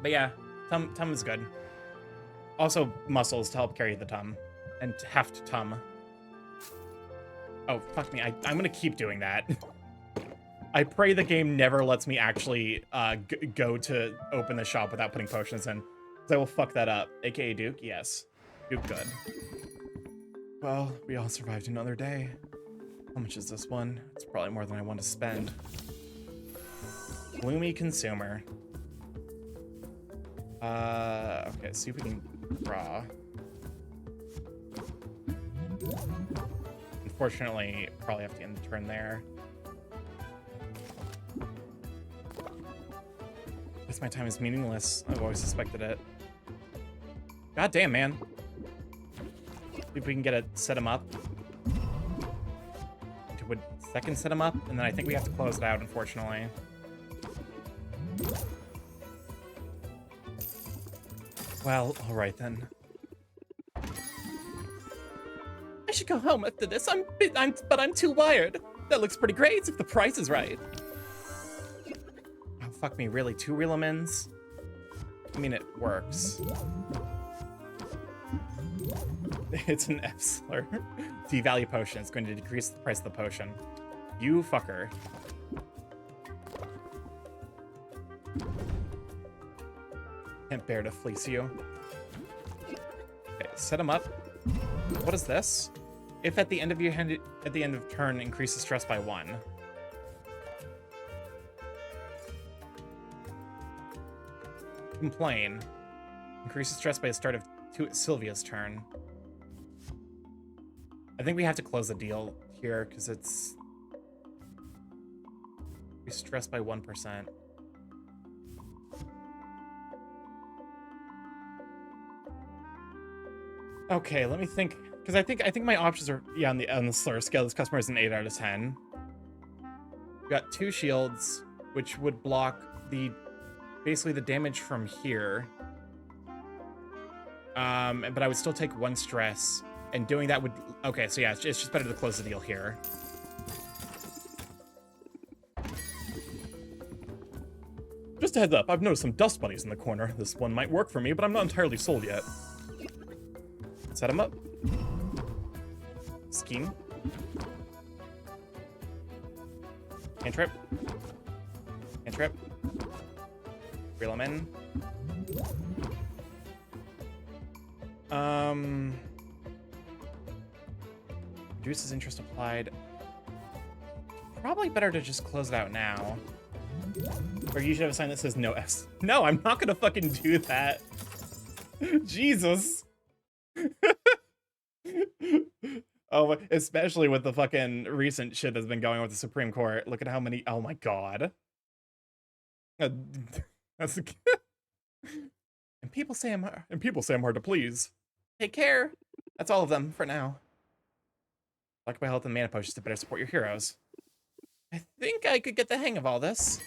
But yeah, tum is good. Also, muscles to help carry the tum. And heft tum. Oh, fuck me. I'm gonna keep doing that. I pray the game never lets me actually go to open the shop without putting potions in. Because I will fuck that up. AKA Duke? Yes. Duke good. Well, we all survived another day. How much is this one? It's probably more than I want to spend. Gloomy consumer. Okay, see if we can draw. Unfortunately, probably have to end the turn there. Guess my time is meaningless. I've always suspected it. God damn, man. See if we can set him up. Would second set him up, and then I think we have to close it out, unfortunately. Well, alright then. I should go home after this. But I'm too wired. That looks pretty great if the price is right. Oh, fuck me, really? 2 Reelemans? I mean, it works. It's an F slur. Devalue potion. It's going to decrease the price of the potion. You fucker. Can't bear to fleece you. Okay, set him up. What is this? If at the end of your hand, at the end of turn, increases stress by 1. Complain. Increases stress by the start of Sylvia's turn. I think we have to close the deal here because it's stressed by 1%. Okay, let me think, because I think my options are on the slur scale. This customer is an 8 out of 10. We got 2 shields, which would block basically the damage from here. But I would still take 1 stress. And doing that would... Okay, so yeah, it's just better to close the deal here. Just a heads up, I've noticed some dust bunnies in the corner. This one might work for me, but I'm not entirely sold yet. Set him up. Scheme. Cantrip. Cantrip. Reel him in. Reduces interest applied. Probably better to just close it out now. Or you should have a sign that says no Fs. No, I'm not gonna fucking do that. Jesus. Oh, especially with the fucking recent shit that's been going with the Supreme Court. Look at how many. Oh my god. That's. And people say I'm hard to please. Take care. That's all of them for now. Like my health and mana potions to better support your heroes. I think I could get the hang of all this.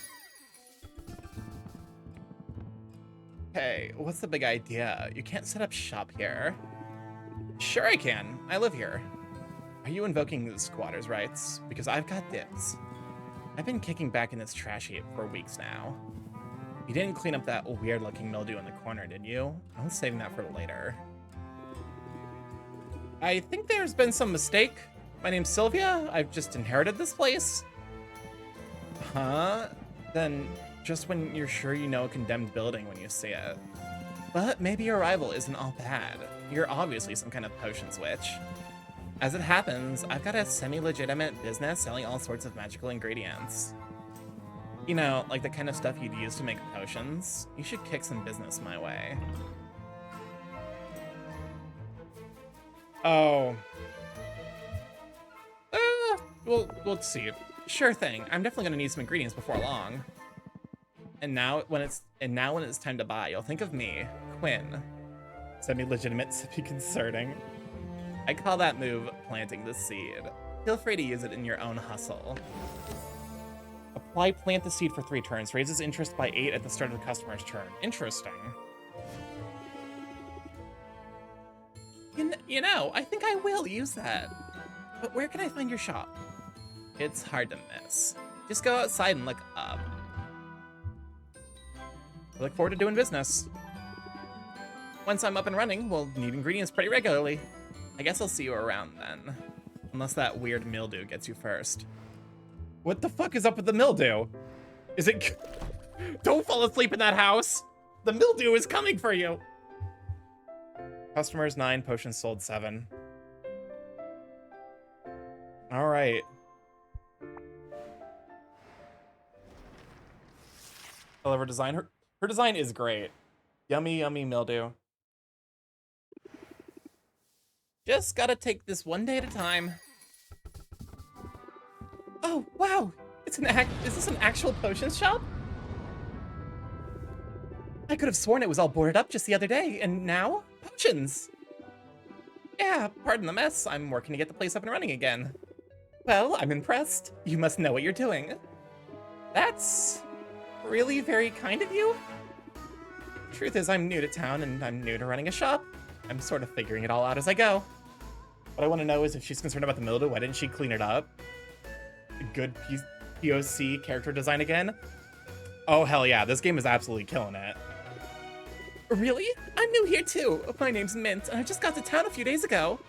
Hey, what's the big idea? You can't set up shop here. Sure I can. I live here. Are you invoking the squatter's rights? Because I've got dibs. I've been kicking back in this trash heap for weeks now. You didn't clean up that weird-looking mildew in the corner, did you? I was saving that for later. I think there's been some mistake. My name's Sylvia. I've just inherited this place. Huh? Then just when you're sure you know a condemned building when you see it. But maybe your rival isn't all bad. You're obviously some kind of potion switch. As it happens, I've got a semi-legitimate business selling all sorts of magical ingredients. You know, like the kind of stuff you'd use to make potions. You should kick some business my way. Oh. we'll see. Sure thing. I'm definitely gonna need some ingredients before long. And now when it's time to buy, you'll think of me, Quinn. Semi-legitimate, semi-concerning. I call that move planting the seed. Feel free to use it in your own hustle. Apply plant the seed for 3 turns. Raises interest by 8 at the start of the customer's turn. Interesting. You know, I think I will use that. But where can I find your shop? It's hard to miss. Just go outside and look up. I look forward to doing business. Once I'm up and running, we'll need ingredients pretty regularly. I guess I'll see you around then. Unless that weird mildew gets you first. What the fuck is up with the mildew? Is it... Don't fall asleep in that house! The mildew is coming for you! Customers 9, potions sold 7. All right. I love her design. Her design is great. Yummy, yummy mildew. Just gotta take this one day at a time. Oh, wow! Is this an actual potions shop? I could have sworn it was all boarded up just the other day, and now, potions! Yeah, pardon the mess. I'm working to get the place up and running again. Well, I'm impressed. You must know what you're doing. That's really very kind of you. Truth is, I'm new to town, and I'm new to running a shop. I'm sort of figuring it all out as I go. What I want to know is if she's concerned about the mildew, why didn't she clean it up? Good POC character design again? Oh, hell yeah. This game is absolutely killing it. Really? I'm new here too. My name's Mint, and I just got to town a few days ago.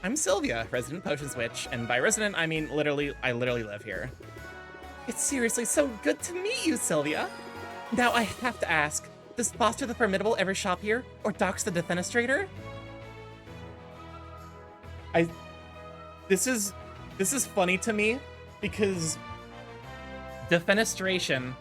I'm Sylvia, resident potions witch, and by resident, I mean I literally live here. It's seriously so good to meet you, Sylvia. Now I have to ask, does Foster the Formidable ever shop here, or Dox the Defenestrator? This is funny to me because defenestration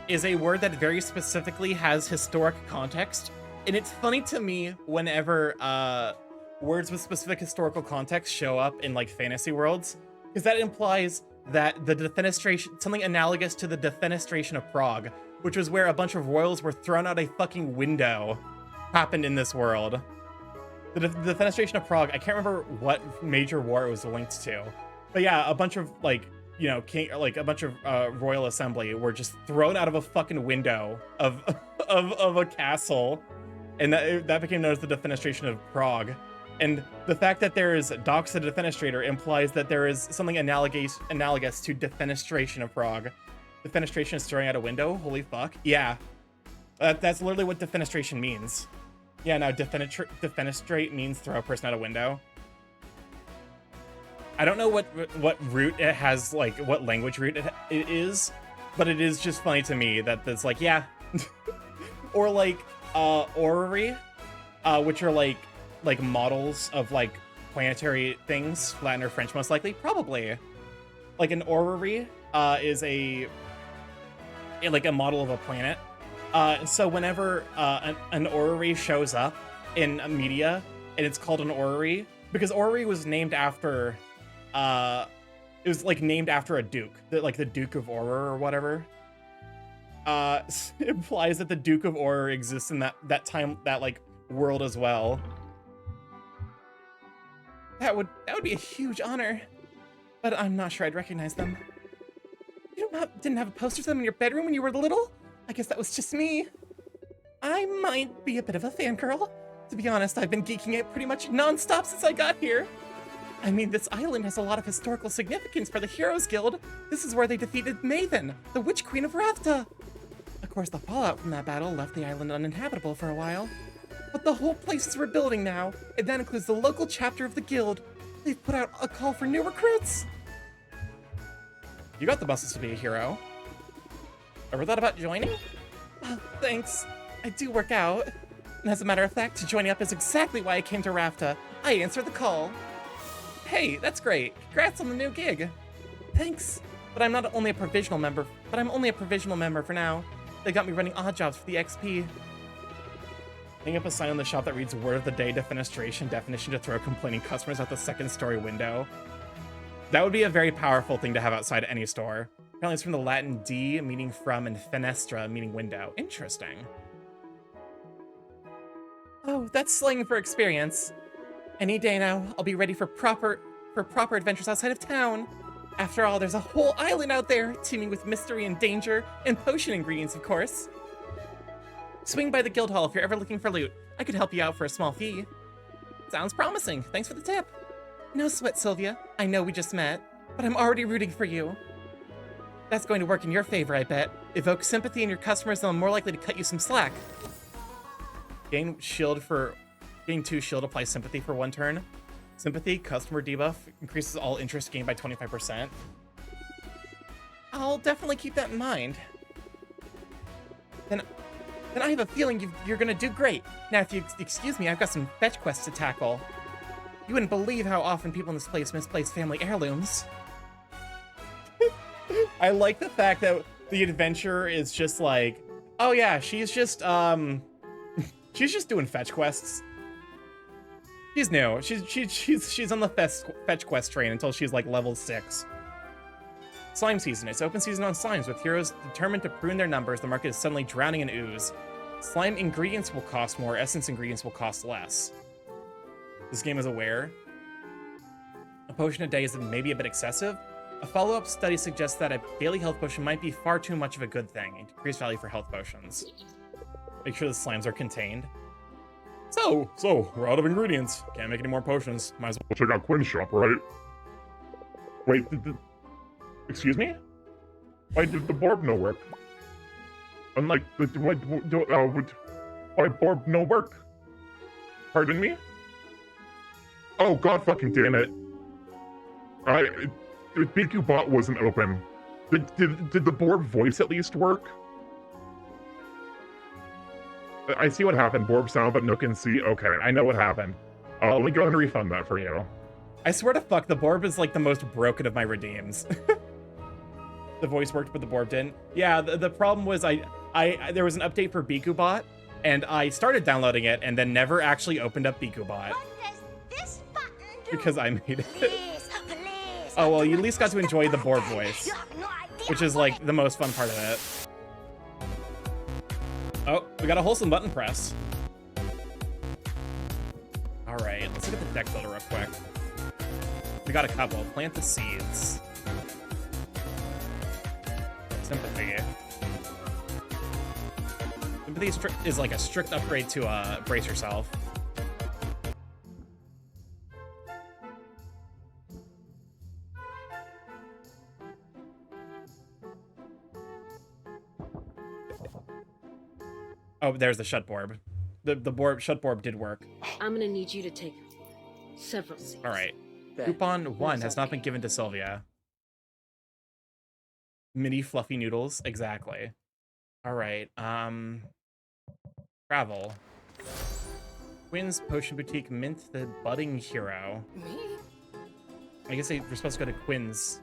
is a word that very specifically has historic context, and it's funny to me whenever words with specific historical context show up in like fantasy worlds, because that implies that the defenestration, something analogous to the defenestration of Prague, which was where a bunch of royals were thrown out a fucking window, happened in this world. The defenestration of Prague, I can't remember what major war it was linked to, but yeah, a bunch of like, you know, a bunch of royal assembly were just thrown out of a fucking window of a castle, and that became known as the defenestration of Prague. And the fact that there is Dox the Defenestrator implies that there is something analogous to defenestration of Prague. Defenestration is throwing out a window? Holy fuck. Yeah. That's literally what defenestration means. Yeah, now defenestrate means throw a person out a window. I don't know what root it has, like, what language root it is, but it is just funny to me that it's like, yeah. Or like, orrery, which are like models of like planetary things, Latin or French most likely, probably. Like an orrery is like a model of a planet. So whenever an orrery shows up in media and it's called an orrery, because orrery was named after, it was like named after a duke, like the Duke of Orr or whatever. It implies that the Duke of Orr exists in that time, that like world as well. That would be a huge honor, but I'm not sure I'd recognize them. You didn't have a poster of them in your bedroom when you were little? I guess that was just me. I might be a bit of a fangirl. To be honest, I've been geeking it pretty much non-stop since I got here. I mean, this island has a lot of historical significance for the Heroes Guild. This is where they defeated Maven, the Witch Queen of Ravta. Of course, the fallout from that battle left the island uninhabitable for a while. But the whole place is rebuilding now, and that includes the local chapter of the guild. They've put out a call for new recruits. You got the muscles to be a hero. Ever thought about joining? Oh, thanks. I do work out. And as a matter of fact, joining up is exactly why I came to Ravta. I answered the call. Hey, that's great. Congrats on the new gig. Thanks. But I'm only a provisional member for now. They got me running odd jobs for the XP. Hang up a sign on the shop that reads word of the day defenestration definition to throw complaining customers out the second story window. That would be a very powerful thing to have outside any store. Apparently it's from the Latin di, meaning from, and fenestra, meaning window. Interesting. Oh, that's slang for experience. Any day now, I'll be ready for proper adventures outside of town. After all, there's a whole island out there, teeming with mystery and danger, and potion ingredients, of course. Swing by the guild hall if you're ever looking for loot. I could help you out for a small fee. Sounds promising. Thanks for the tip. No sweat, Sylvia. I know we just met, but I'm already rooting for you. That's going to work in your favor, I bet. Evoke sympathy in your customers, and I'm more likely to cut you some slack. Gain 2 shield, apply sympathy for 1 turn. Sympathy, customer debuff, increases all interest gained by 25%. I'll definitely keep that in mind. Then I have a feeling you're gonna do great. Now, if you excuse me, I've got some fetch quests to tackle. You wouldn't believe how often people in this place misplace family heirlooms. I like the fact that the adventurer is just like, oh yeah, she's just she's just doing fetch quests. She's new. She's on the fetch quest train until she's like level 6. Slime season. It's open season on slimes. With heroes determined to prune their numbers, the market is suddenly drowning in ooze. Slime ingredients will cost more, essence ingredients will cost less. This game is aware. A potion a day is maybe a bit excessive. A follow-up study suggests that a daily health potion might be far too much of a good thing. Increased value for health potions. Make sure the slimes are contained. So, we're out of ingredients. Can't make any more potions. Might as well check out Quinn's shop, right? Wait, excuse me? Why did the Borb no work? Unlike why Borb no work? Pardon me? Oh, god fucking damn it. The BQ bot wasn't open. Did the Borb voice at least work? I see what happened. Borb sound, but Nook and see. Okay, I know what happened. Let me go ahead and refund that for you. I swear to fuck, the Borb is like the most broken of my redeems. The voice worked, but the Borb didn't. Yeah, the problem was there was an update for BikuBot, and I started downloading it and then never actually opened up BikuBot. What does this button do? Because I made it. Please. Oh, well, you at least got to enjoy the Borb voice, You have no idea which is like the most fun part of it. Oh, we got a wholesome button press. All right, let's look at the deck builder real quick. We got a couple. Plant the seeds. Sympathy. Sympathy is like a strict upgrade to Brace Yourself. Oh, there's the Shut Borb. The Shut Borb did work. I'm gonna need you to take several seats. All right. Coupon 1 has not been given to Sylvia. Mini fluffy noodles, exactly. All right. Travel. Quinn's Potion Boutique mint the budding hero. Me? I guess we're supposed to go to Quinn's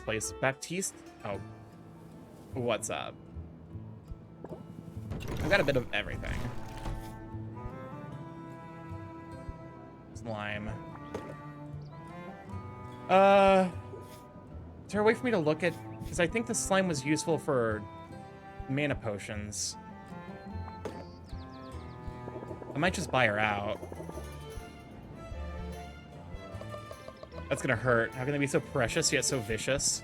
place. Baptiste. Oh, what's up? I've got a bit of everything. Slime. Is there a way for me to look at... Because I think the slime was useful for mana potions. I might just buy her out. That's gonna hurt. How can they be so precious yet so vicious?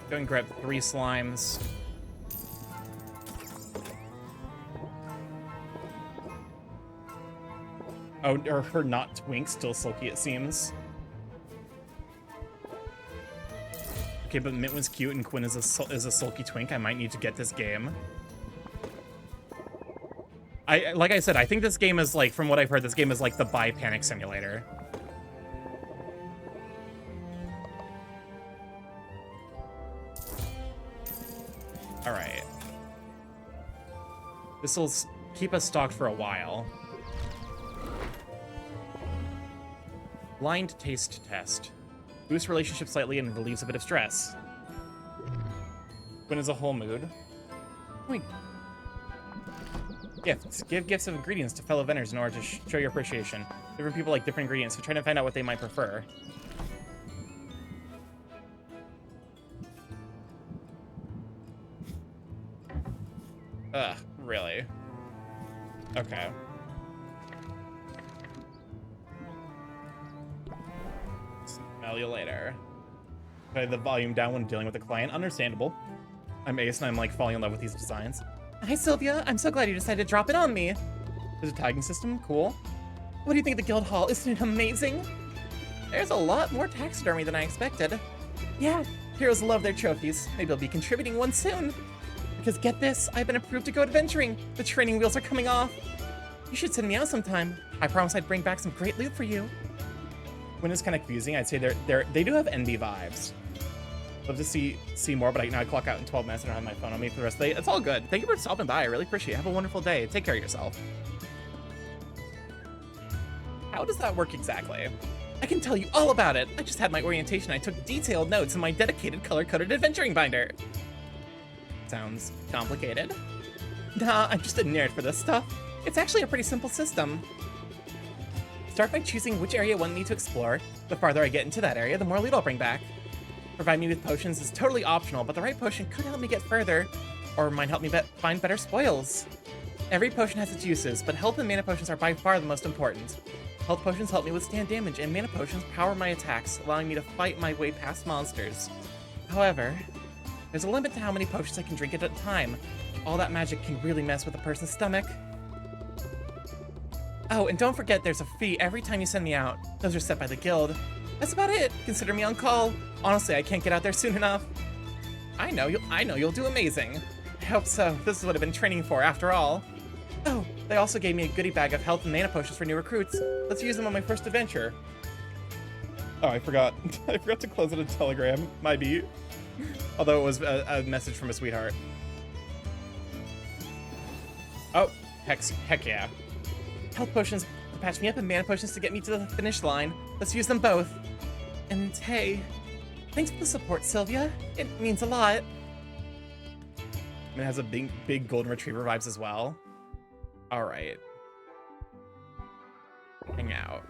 Go and grab 3 slimes. Oh, or her not twink, still sulky it seems. Okay, but Mint was cute and Quinn is a sulky twink. I might need to get this game. Like I said, I think this game is like, from what I've heard, this game is like the buy panic simulator. All right. This will keep us stocked for a while. Blind taste test. Boosts relationship slightly and relieves a bit of stress. Quinn is a whole mood. Wait. Gifts. Give gifts of ingredients to fellow vendors in order to show your appreciation. Different people like different ingredients, so try to find out what they might prefer. Ugh, really? Okay. Smell you later. Play the volume down when dealing with a client. Understandable. I'm Ace and I'm like falling in love with these designs. Hi Sylvia, I'm so glad you decided to drop it on me. There's a tagging system, cool. What do you think of the guild hall? Isn't it amazing? There's a lot more taxidermy than I expected. Yeah, heroes love their trophies. Maybe I'll be contributing one soon. Because get this, I've been approved to go adventuring. The training wheels are coming off. You should send me out sometime. I promise I'd bring back some great loot for you. When it's kind of confusing, I'd say they do have NB vibes. Love to see more, but I now clock out in 12 minutes and I don't have my phone on me for the rest of the day. It's all good. Thank you for stopping by. I really appreciate it. Have a wonderful day. Take care of yourself. How does that work exactly? I can tell you all about it. I just had my orientation. I took detailed notes in my dedicated color-coded adventuring binder. Sounds complicated. Nah, I'm just a nerd for this stuff. It's actually a pretty simple system. Start by choosing which area you want me to explore. The farther I get into that area, the more loot I'll bring back. Provide me with potions is totally optional, but the right potion could help me get further, or might help me find better spoils. Every potion has its uses, but health and mana potions are by far the most important. Health potions help me withstand damage, and mana potions power my attacks, allowing me to fight my way past monsters. However, there's a limit to how many potions I can drink at a time. All that magic can really mess with a person's stomach. Oh, and don't forget there's a fee every time you send me out. Those are set by the guild. That's about it. Consider me on call. Honestly, I can't get out there soon enough. I know you'll do amazing. I hope so. This is what I've been training for after all. Oh, they also gave me a goodie bag of health and mana potions for new recruits. Let's use them on my first adventure. Oh, I forgot. I forgot to close it a telegram. My beat. Although it was a message from a sweetheart. Oh, heck yeah. Health potions to patch me up and mana potions to get me to the finish line. Let's use them both. And hey, thanks for the support, Sylvia. It means a lot. And it has a big golden retriever vibes as well. All right. Hang out.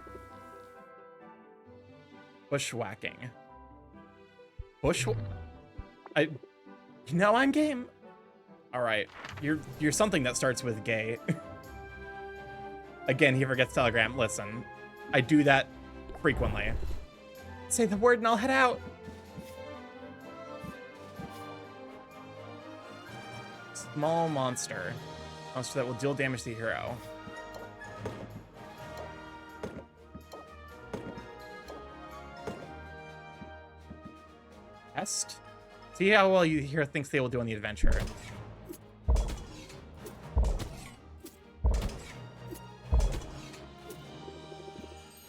Bushwhacking. I'm game. All right, you're something that starts with gay. Again, he forgets telegram. Listen, I do that frequently. Say the word and I'll head out. Small monster. Monster that will deal damage to the hero. Test? See how well your hero thinks they will do on the adventure.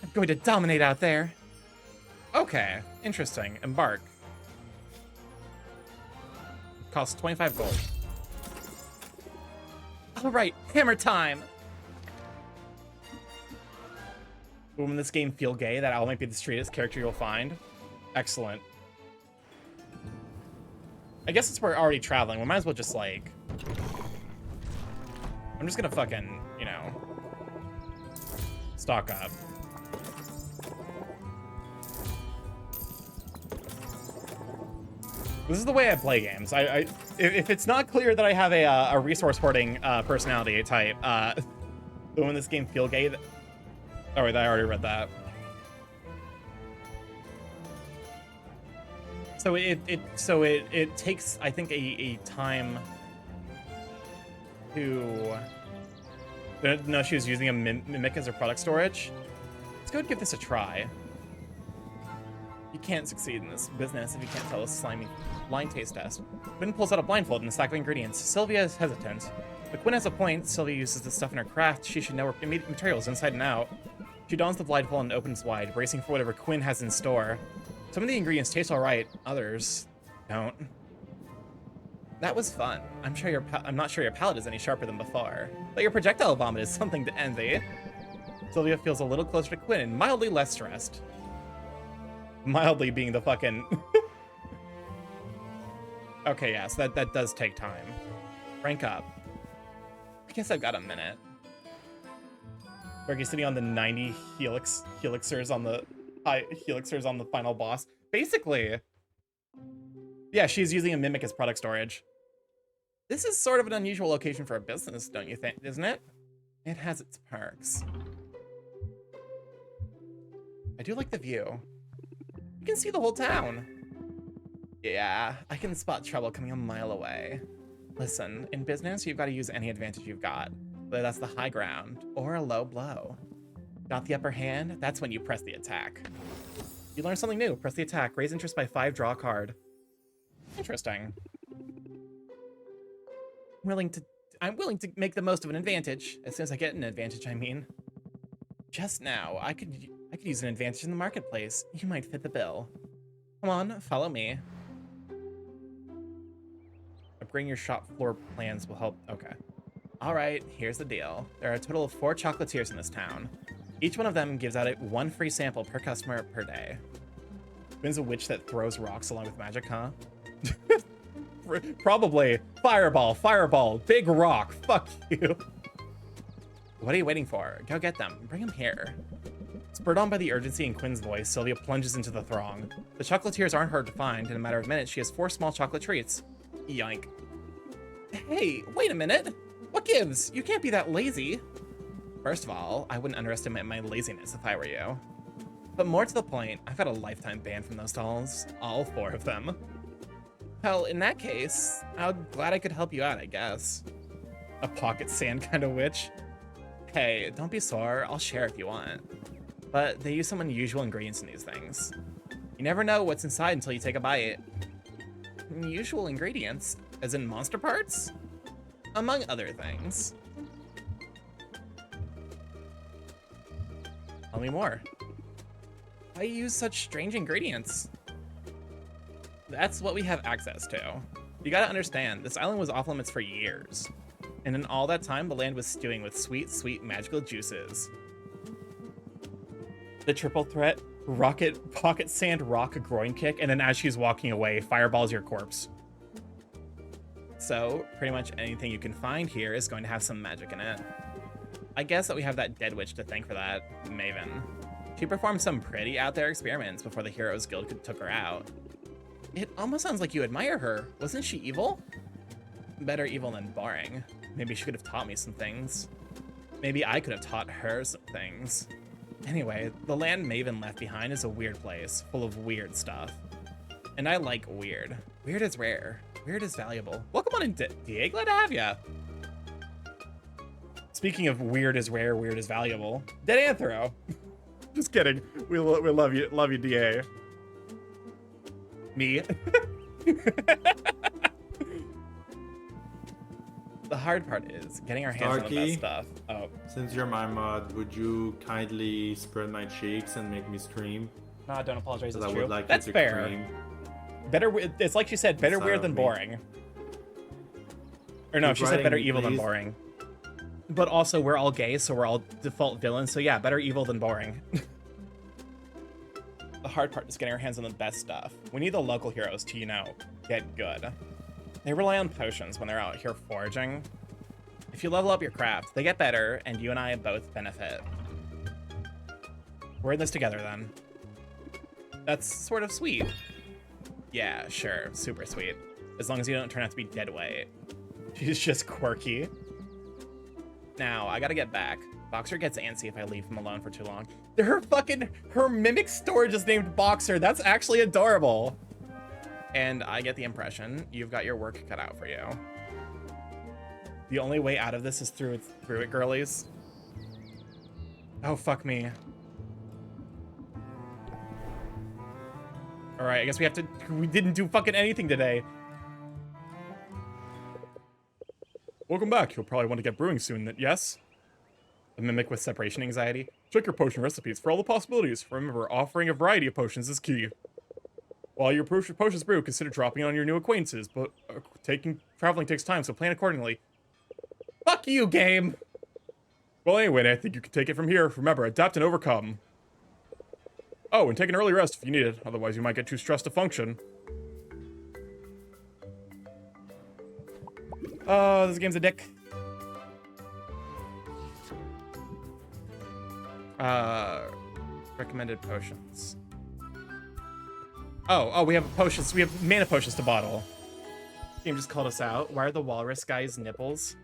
I'm going to dominate out there. Okay, interesting. Embark. Costs 25 gold. All right, hammer time. Will in this game feel gay? That owl might be the straightest character you'll find. Excellent. I guess since we're already traveling, we might as well just, like... I'm just gonna fucking, you know... stock up. This is the way I play games. If it's not clear that I have a resource hoarding personality type, will in this game feel gay? Oh wait, I already read that. So it takes, I think, a time to... No, she was using a mimic as her product storage. Let's go and give this a try. You can't succeed in this business if you can't tell a slimy blind taste test. Quinn pulls out a blindfold and a stack of ingredients. Sylvia is hesitant. But Quinn has a point. Sylvia uses this stuff in her craft. She should know her materials inside and out. She dons the blindfold and opens wide, bracing for whatever Quinn has in store. Some of the ingredients taste alright, others don't. That was fun. I'm not sure your palate is any sharper than before, but your projectile vomit is something to envy. Sylvia feels a little closer to Quinn and mildly less stressed. Mildly being the fucking... Okay, yes, that does take time. Rank up. I guess I've got a minute. Berkey's sitting on the 90 helixers on the helixers on the final boss. Basically, yeah, she's using a mimic as product storage. This is sort of an unusual location for a business, don't you think, isn't it? It has its perks. I do like the view. You can see the whole town. Yeah, I can spot trouble coming a mile away. Listen, in business, you've got to use any advantage you've got, whether that's the high ground or a low blow. Got the upper hand? That's when you press the attack. You learn something new. Press the attack. Raise interest by 5, draw a card. Interesting. I'm willing to make the most of an advantage. As soon as I get an advantage, I mean. Just now, I could use an advantage in the marketplace. You might fit the bill. Come on, follow me. Upgrading your shop floor plans will help. Okay. All right, here's the deal. There are a total of 4 chocolatiers in this town. Each one of them gives out 1 free sample per customer per day. When's a witch that throws rocks along with magic, huh? Probably. Fireball, big rock, fuck you. What are you waiting for? Go get them, bring them here. Spurred on by the urgency in Quinn's voice, Sylvia plunges into the throng. The chocolatiers aren't hard to find. In a matter of minutes, she has 4 small chocolate treats. Yoink. Hey, wait a minute. What gives? You can't be that lazy. First of all, I wouldn't underestimate my laziness if I were you. But more to the point, I've got a lifetime ban from those dolls. All 4 of them. Well, in that case, I'm glad I could help you out, I guess. A pocket sand kind of witch? Hey, don't be sore. I'll share if you want. But they use some unusual ingredients in these things. You never know what's inside until you take a bite. Unusual ingredients? As in monster parts? Among other things. Tell me more. Why use such strange ingredients? That's what we have access to. You gotta understand, this island was off limits for years. And in all that time, the land was stewing with sweet, sweet magical juices. The triple threat, rocket, pocket sand, rock, groin kick, and then as she's walking away, fireballs your corpse. So, pretty much anything you can find here is going to have some magic in it. I guess that we have that dead witch to thank for that, Maven. She performed some pretty out there experiments before the Heroes Guild took her out. It almost sounds like you admire her. Wasn't she evil? Better evil than boring. Maybe she could have taught me some things. Maybe I could have taught her some things. Anyway, the land Maven left behind is a weird place, full of weird stuff. And I like weird. Weird is rare. Weird is valuable. Welcome on in, DA. Glad to have ya. Speaking of weird is rare, weird is valuable. Dead Anthro. Just kidding. We love you, DA. Me. The hard part is getting our hands on that stuff. Oh. Since you're my mod, would you kindly spread my cheeks and make me scream? No, don't apologize. Because It's I true. would like That's you to fair. scream. Better. It's like she said, better Inside weird of than me. boring. Or no, Keep she said writing better me, evil than please. boring. But also, we're all gay, so we're all default villains. So yeah, better evil than boring. The hard part is getting our hands on the best stuff. We need the local heroes to, get good. They rely on potions when they're out here foraging. If you level up your craft, they get better, and you and I both benefit. We're in this together, then. That's sort of sweet. Yeah, sure, super sweet. As long as you don't turn out to be dead weight. She's just quirky. Now, I gotta get back. Boxer gets antsy if I leave him alone for too long. Her mimic storage is named Boxer. That's actually adorable. And I get the impression you've got your work cut out for you. The only way out of this is through it, girlies. Oh, fuck me. All right, I guess we didn't do fucking anything today. Welcome back. You'll probably want to get brewing soon, yes? A mimic with separation anxiety. Check your potion recipes for all the possibilities. Remember, offering a variety of potions is key. While your potions brew, consider dropping on your new acquaintances, but traveling takes time, so plan accordingly. Fuck you, game! Well, anyway, I think you can take it from here. Remember, adapt and overcome. Oh, and take an early rest if you need it, otherwise you might get too stressed to function. Oh, this game's a dick. Recommended potions. Oh, we have potions. We have mana potions to bottle. Game just called us out. Why are the walrus guy's nipples?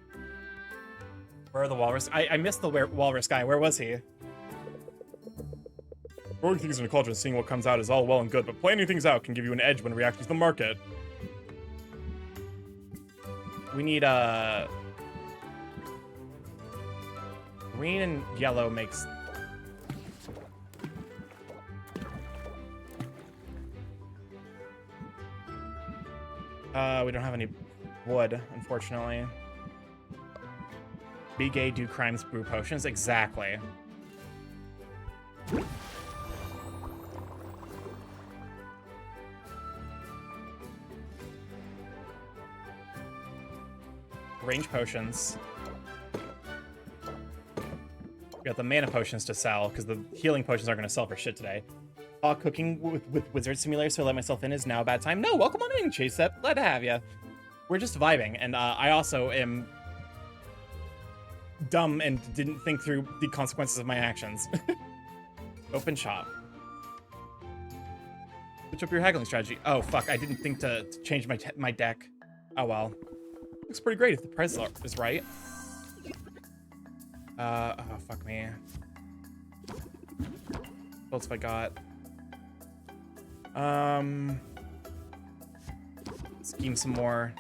Where are the walrus? I missed the walrus guy. Where was he? Throwing things in a cauldron and seeing what comes out is all well and good, but planning things out can give you an edge when reacting to the market. We need green and yellow makes. We don't have any wood, unfortunately. Be gay, do crimes, brew potions. Exactly. Range potions. We got the mana potions to sell, because the healing potions aren't going to sell for shit today. Cooking with Wizard Simulator, so I let myself in is now a bad time. No, welcome on in, Chase Up. Glad to have you. We're just vibing, and I also am dumb and didn't think through the consequences of my actions. Open shop. Switch up your haggling strategy. Oh, fuck, I didn't think to change my deck. Oh, well. Looks pretty great if the price is right. Oh, fuck me. What else have I got? Scheme some more.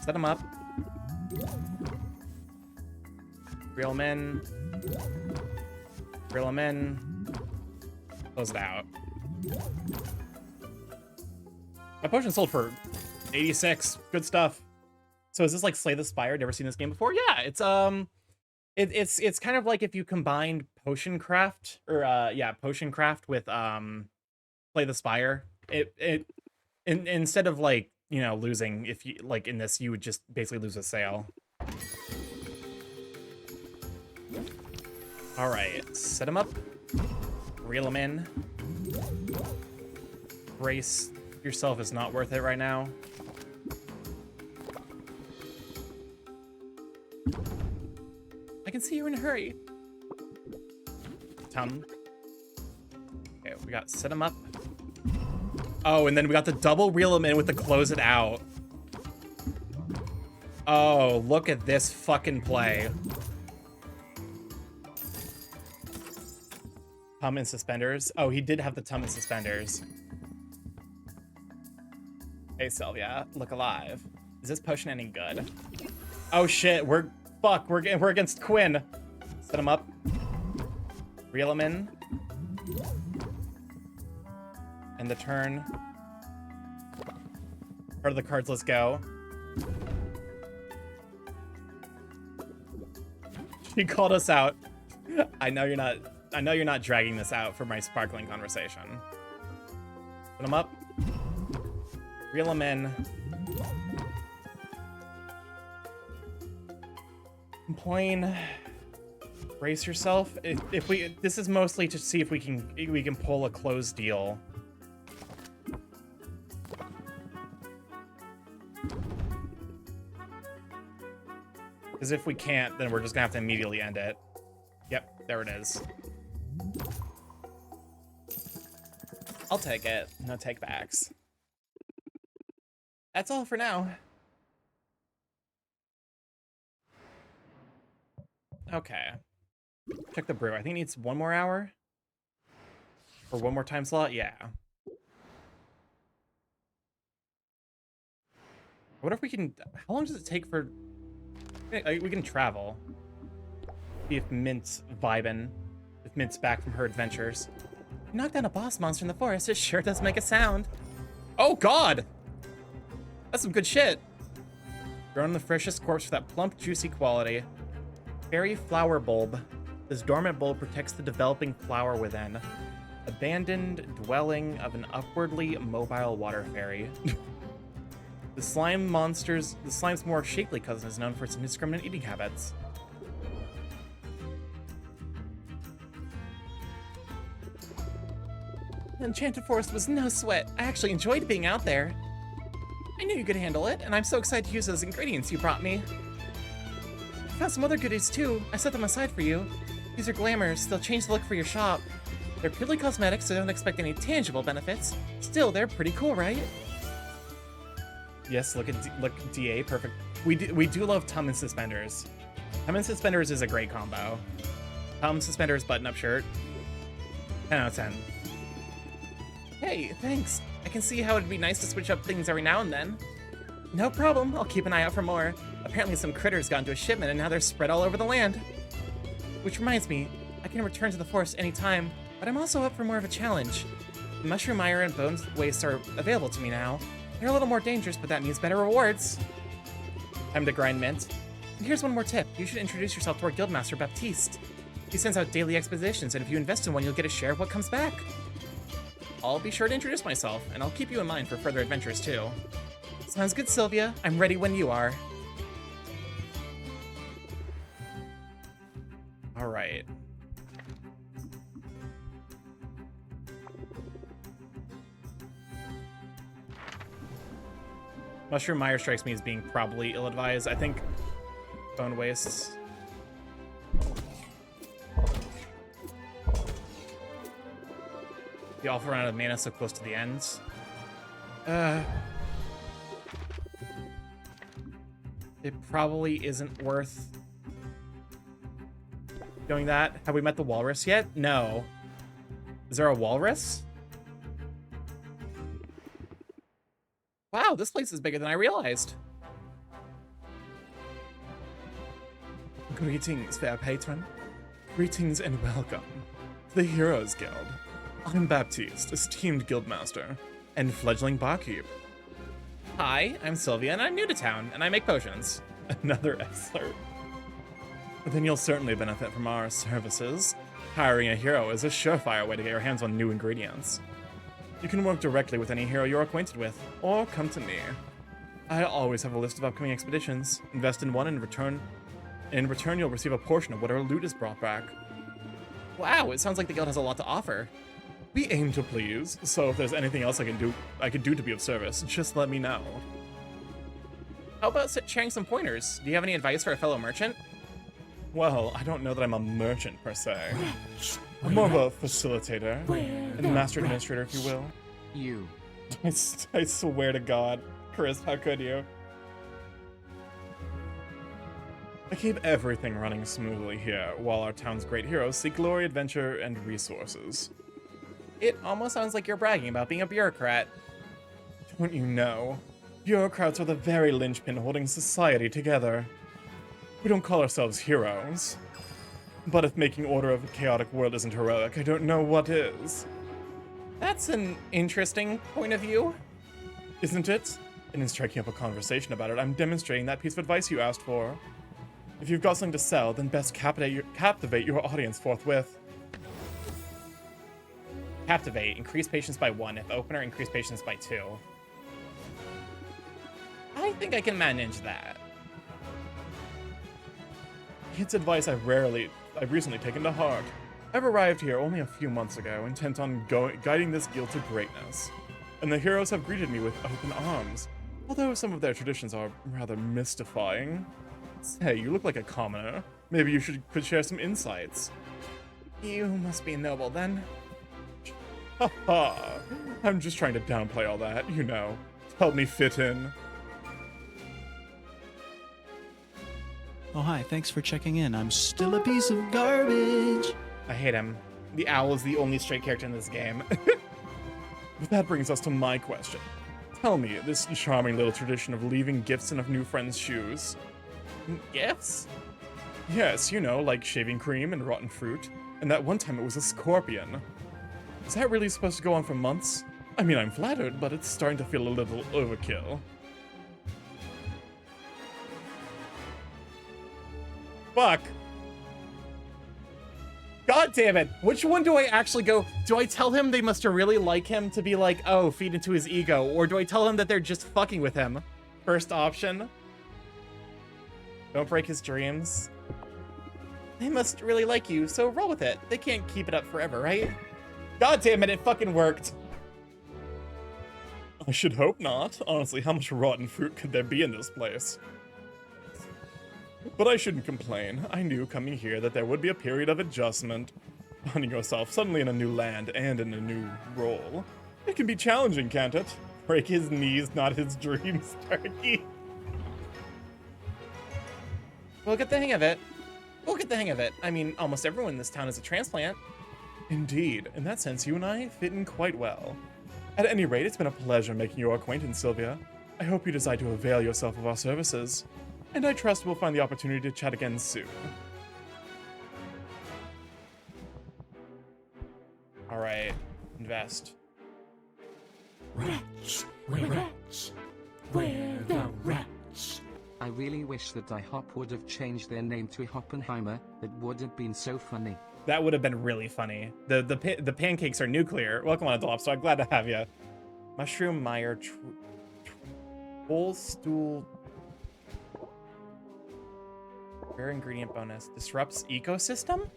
Set them up. Reel them in. Reel them in. Close it out. My potion sold for 86. Good stuff. So is this like Slay the Spire? Never seen this game before? Yeah, it's kind of like if you combined potion craft potion craft with Slay the Spire. Instead of like, you know, losing, if you like in this, you would just basically lose a sale. All right, set them up, reel them in. Brace yourself is not worth it right now. I can see you're in a hurry. Okay, we got set them up. Oh, and then we got the double reel them in with the close it out. Oh, look at this fucking play. Tum and suspenders. Oh, he did have the tum and suspenders. Hey, Sylvia, look alive. Is this potion any good? Oh shit, we're against Quinn. Set him up. Reel him in. End the turn. Part of the cards, let's go. She called us out. I know you're not dragging this out for my sparkling conversation. Put him up. Reel him in. Complain. Brace yourself. This is mostly to see if we can pull a closed deal. Because if we can't, then we're just gonna have to immediately end it. Yep, there it is. I'll take it. No take-backs. That's all for now. Okay. Check the brew. I think it needs one more hour. Or one more time slot? Yeah. I wonder if we can... How long does it take for... We can travel. See if Mint's vibing. If Mint's back from her adventures. You knocked down a boss monster in the forest. It sure does make a sound. Oh, God! That's some good shit. Grown the freshest corpse for that plump, juicy quality. Fairy flower bulb. This dormant bulb protects the developing flower within. Abandoned dwelling of an upwardly mobile water fairy. The slime's more shapely cousin is known for its indiscriminate eating habits. The Enchanted Forest was no sweat. I actually enjoyed being out there. I knew you could handle it, and I'm so excited to use those ingredients you brought me. I found some other goodies too. I set them aside for you. These are glamours. They'll change the look for your shop. They're purely cosmetic, so don't expect any tangible benefits. Still, they're pretty cool, right? Yes, look at DA, perfect. We do love Tum and Suspenders. Tum and Suspenders is a great combo. Tum, Suspenders, button-up shirt. 10 out of 10. Hey, thanks. I can see how it'd be nice to switch up things every now and then. No problem, I'll keep an eye out for more. Apparently some critters got into a shipment and now they're spread all over the land. Which reminds me, I can return to the forest anytime, but I'm also up for more of a challenge. The mushroom iron and bone waste are available to me now. They're a little more dangerous, but that means better rewards. Time to grind mint. And here's one more tip. You should introduce yourself to our guildmaster, Baptiste. He sends out daily expeditions, and if you invest in one, you'll get a share of what comes back. I'll be sure to introduce myself, and I'll keep you in mind for further adventures, too. Sounds good, Sylvia. I'm ready when you are. All right. Mushroom Mire strikes me as being probably ill-advised. I think bone wastes. The awful round of mana so close to the end. It probably isn't worth doing that. Have we met the walrus yet? No. Is there a walrus? Wow, this place is bigger than I realized. Greetings, fair patron. Greetings and welcome to the Heroes Guild. I'm Baptiste, esteemed guildmaster and fledgling barkeep. Hi, I'm Sylvia, and I'm new to town, and I make potions. Another expert. Then you'll certainly benefit from our services. Hiring a hero is a surefire way to get your hands on new ingredients. You can work directly with any hero you're acquainted with, or come to me. I always have a list of upcoming expeditions. Invest in one and in return you'll receive a portion of whatever loot is brought back. Wow, it sounds like the guild has a lot to offer. We aim to please, so if there's anything else I can do to be of service, just let me know. How about sharing some pointers? Do you have any advice for a fellow merchant? Well, I don't know that I'm a merchant per se. I'm more of a facilitator, and master administrator, if you will. You. I swear to God, Chris, how could you? I keep everything running smoothly here, while our town's great heroes seek glory, adventure, and resources. It almost sounds like you're bragging about being a bureaucrat. Don't you know? Bureaucrats are the very linchpin holding society together. We don't call ourselves heroes. But if making order of a chaotic world isn't heroic, I don't know what is. That's an interesting point of view. Isn't it? And in striking up a conversation about it, I'm demonstrating that piece of advice you asked for. If you've got something to sell, then best captivate your audience forthwith. Captivate. Increase patience by 1. If opener, increase patience by 2. I think I can manage that. It's advice I've recently taken to heart. I've arrived here only a few months ago, intent on guiding this guild to greatness. And the heroes have greeted me with open arms, although some of their traditions are rather mystifying. Hey, you look like a commoner. Maybe you could share some insights. You must be noble, then. Haha, I'm just trying to downplay all that, you know, to help me fit in. Oh, hi. Thanks for checking in. I'm still a piece of garbage. I hate him. The owl is the only straight character in this game. But that brings us to my question. Tell me, this charming little tradition of leaving gifts in a new friend's shoes. Gifts? Yes, you know, like shaving cream and rotten fruit. And that one time it was a scorpion. Is that really supposed to go on for months? I mean, I'm flattered, but it's starting to feel a little overkill. Fuck. God damn it. Which one do I actually go? Do I tell him they must really like him to be like, oh, feed into his ego? Or do I tell him that they're just fucking with him? First option. Don't break his dreams. They must really like you, so roll with it. They can't keep it up forever, right? God damn it, it fucking worked. I should hope not. Honestly, how much rotten fruit could there be in this place? But I shouldn't complain. I knew coming here that there would be a period of adjustment. Finding yourself suddenly in a new land and in a new role. It can be challenging, can't it? Break his knees, not his dreams, Starky. We'll get the hang of it. We'll get the hang of it. I mean, almost everyone in this town is a transplant. Indeed. In that sense, you and I fit in quite well. At any rate, it's been a pleasure making your acquaintance, Sylvia. I hope you decide to avail yourself of our services. And I trust we'll find the opportunity to chat again soon. Alright, invest. Rats, rats, where the rats? I really wish that IHOP would have changed their name to Hoppenheimer. It would have been so funny. That would have been really funny. The pancakes are nuclear. Welcome on, Adolph. Glad to have you. Mushroom Meyer whole stool. Rare ingredient bonus. Disrupts ecosystem?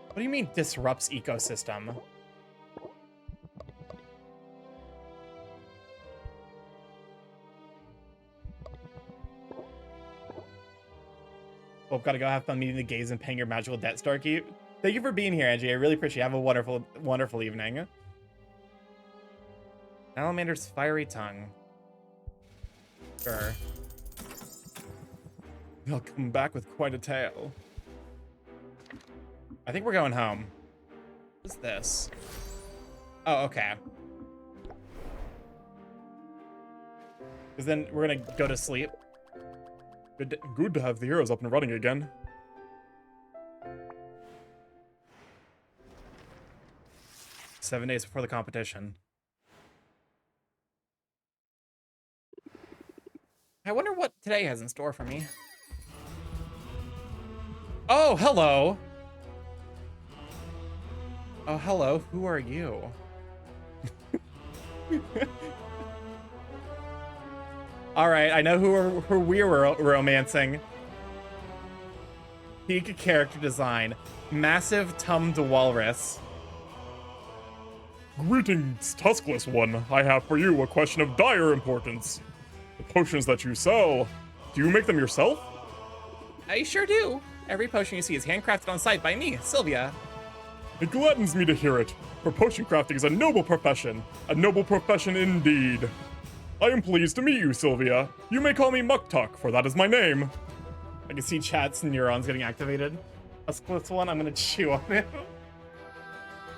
What do you mean disrupts ecosystem? Well, gotta go have fun meeting the gays and paying your magical debt, Starky. Thank you for being here, Angie. I really appreciate it. Have a wonderful, wonderful evening. Salamander's fiery tongue. Sure. They'll come back with quite a tale. I think we're going home. What's this? Oh, okay. Because then we're gonna go to sleep. Good to have the heroes up and running again. Seven days before the competition. I wonder what today has in store for me. Oh, hello. Oh, hello. Who are you? All right, I know who we were romancing. Peak character design. Massive Tum de Walrus. Greetings, Tuskless One. I have for you a question of dire importance. The potions that you sell, do you make them yourself? I sure do. Every potion you see is handcrafted on site by me, Sylvia. It gladdens me to hear it, for potion crafting is a noble profession indeed. I am pleased to meet you, Sylvia. You may call me Muktuk, for that is my name. I can see chat's neurons getting activated. A split one, I'm gonna chew on it.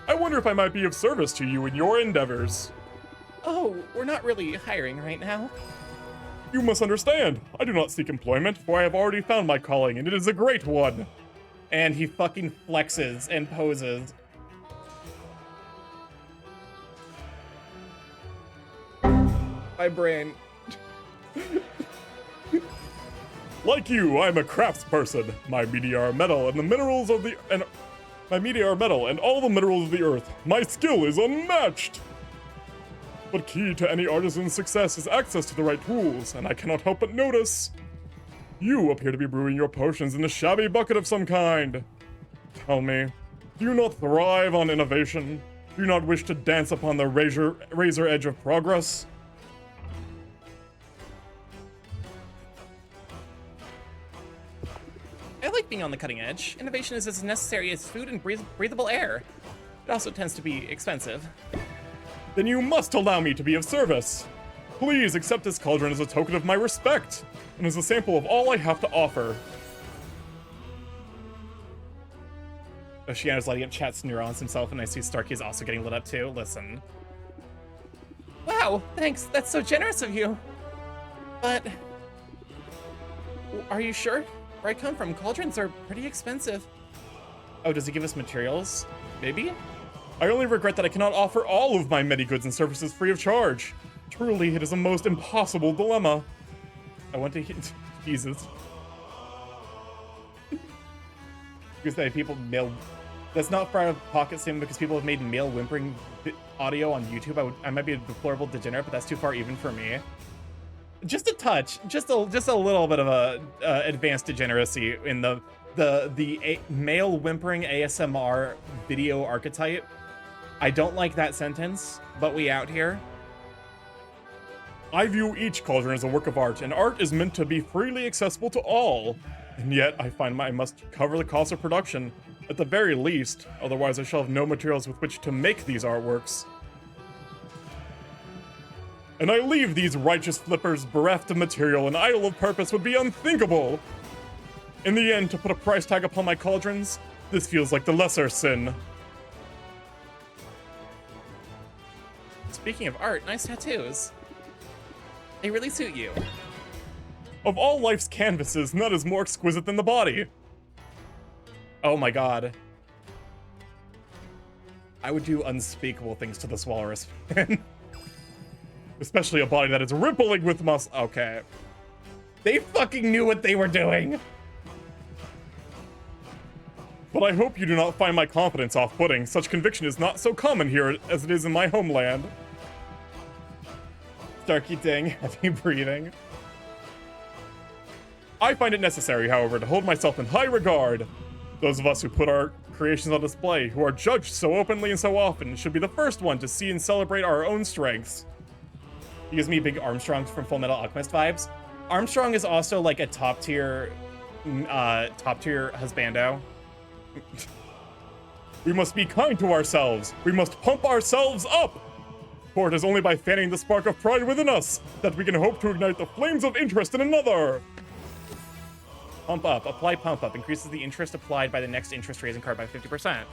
I wonder if I might be of service to you in your endeavors. Oh, we're not really hiring right now. You must understand, I do not seek employment, for I have already found my calling, and it is a great one. And he fucking flexes and poses. My brain. Like you, I am a craftsperson. My media are metal and the minerals of the my media are metal and all the minerals of the earth. My skill is unmatched. But key to any artisan's success is access to the right tools, and I cannot help but notice you appear to be brewing your potions in a shabby bucket of some kind. Tell me, do you not thrive on innovation? Do you not wish to dance upon the razor edge of progress? I like being on the cutting edge. Innovation is as necessary as food and breathable air. It also tends to be expensive. Then you must allow me to be of service. Please accept this cauldron as a token of my respect, and as a sample of all I have to offer. Oceana's lighting up chat's neurons himself, and I see Starky's also getting lit up too. Listen. Wow, thanks. That's so generous of you. But are you sure? Where I come from, cauldrons are pretty expensive. Oh, does he give us materials? Maybe? I only regret that I cannot offer all of my many goods and services free of charge. Truly, it is a most impossible dilemma. I want to Jesus. Because that people mail. That's not far out of pocket sim because people have made male whimpering audio on YouTube. I might be a deplorable degenerate, but that's too far even for me. Just a touch, just a little bit of a advanced degeneracy in the male whimpering ASMR video archetype. I don't like that sentence, but we out here. I view each cauldron as a work of art, and art is meant to be freely accessible to all. And yet, I find I must cover the cost of production, at the very least, otherwise I shall have no materials with which to make these artworks. And I leave these righteous flippers bereft of material and idle of purpose would be unthinkable. In the end, to put a price tag upon my cauldrons, this feels like the lesser sin. Speaking of art, nice tattoos. They really suit you. Of all life's canvases, none is more exquisite than the body. Oh my god. I would do unspeakable things to this walrus. Especially a body that is rippling with muscle. Okay. They fucking knew what they were doing. But I hope you do not find my confidence off-putting. Such conviction is not so common here as it is in my homeland. Starky dang, heavy breathing. I find it necessary, however, to hold myself in high regard. Those of us who put our creations on display, who are judged so openly and so often, should be the first one to see and celebrate our own strengths. He gives me big Armstrong from Full Metal Alchemist vibes. Armstrong is also like a top tier husbando. We must be kind to ourselves. We must pump ourselves up. For it is only by fanning the spark of pride within us that we can hope to ignite the flames of interest in another. Pump up. Apply pump up. Increases the interest applied by the next interest raising card by 50%.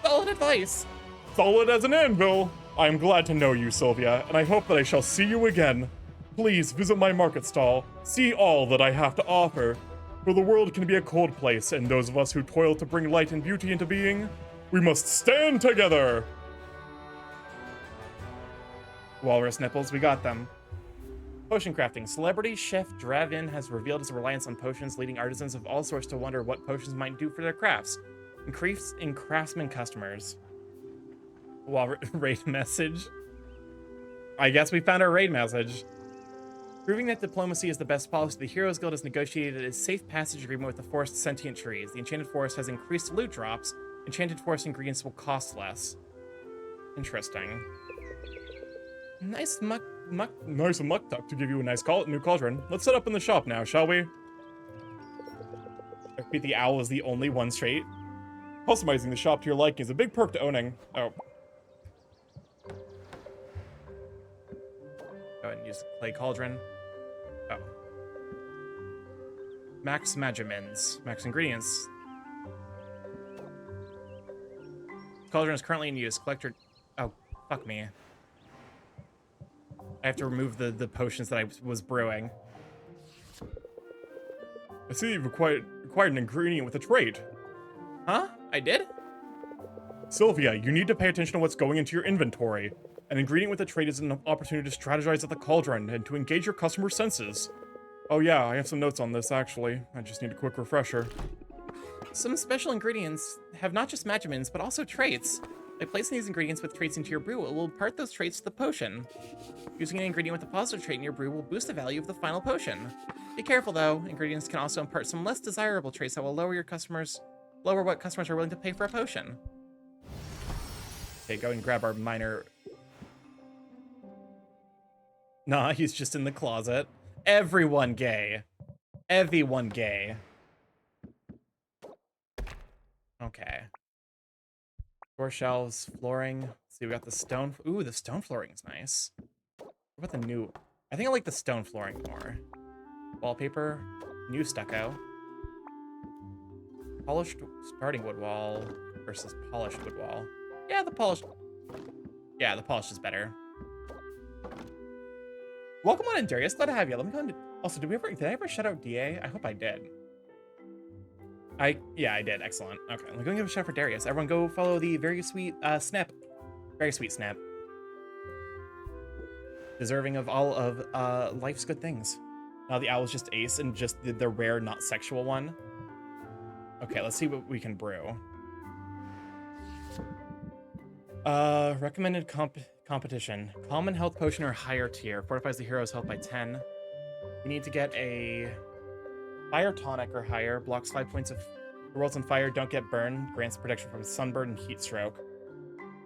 Solid advice. Solid as an anvil. I am glad to know you, Sylvia, and I hope that I shall see you again. Please visit my market stall. See all that I have to offer. For the world can be a cold place, and those of us who toil to bring light and beauty into being, we must stand together. Walrus nipples, we got them. Potion crafting. Celebrity chef Dravin has revealed his reliance on potions, leading artisans of all sorts to wonder what potions might do for their crafts. Increase in craftsman customers. Raid message. I guess we found our raid message. Proving that diplomacy is the best policy, the Heroes Guild has negotiated a safe passage agreement with the forest sentient trees. The enchanted forest has increased loot drops. Enchanted forest ingredients will cost less. Interesting. Nice muck tuck to give you a nice new cauldron. Let's set up in the shop now, shall we? I repeat, the owl is the only one straight. Customizing the shop to your liking is a big perk to owning. Oh. Go ahead and use the clay cauldron. Oh. Max measurements. Max ingredients. Cauldron is currently in use. Collector. Oh, fuck me. I have to remove the potions that I was brewing. I see you've acquired an ingredient with a trait. Huh? I did? Sylvia, you need to pay attention to what's going into your inventory. An ingredient with a trait is an opportunity to strategize at the cauldron and to engage your customer senses. Oh yeah, I have some notes on this actually. I just need a quick refresher. Some special ingredients have not just measurements, but also traits. By placing these ingredients with traits into your brew, it will impart those traits to the potion. Using an ingredient with a positive trait in your brew will boost the value of the final potion. Be careful though, ingredients can also impart some less desirable traits that will lower what customers are willing to pay for a potion. Okay, go and grab our minor. Nah, he's just in the closet. Everyone gay. Everyone gay. Okay. Door shelves, flooring. Let's see, we got the stone. Ooh, the stone flooring is nice. What about the new? I think I like the stone flooring more. Wallpaper, new stucco. Polished starting wood wall versus polished wood wall. Yeah, the polished. Yeah, the polished is better. Welcome on in, Darius. Glad to have you. Let me go into. Also, did I ever shout out DA? I hope I did. Yeah, I did. Excellent. Okay, I'm going to give a shout out for Darius. Everyone go follow the very sweet Snap. Very sweet Snap. Deserving of all of life's good things. Now the owl is just ace and just the rare, not sexual one. Okay, let's see what we can brew. Recommended competition. Common health potion or higher tier. Fortifies the hero's health by 10. We need to get a fire tonic or higher. Blocks 5 points of the world's on fire. Don't get burned. Grants protection from sunburn and heat stroke.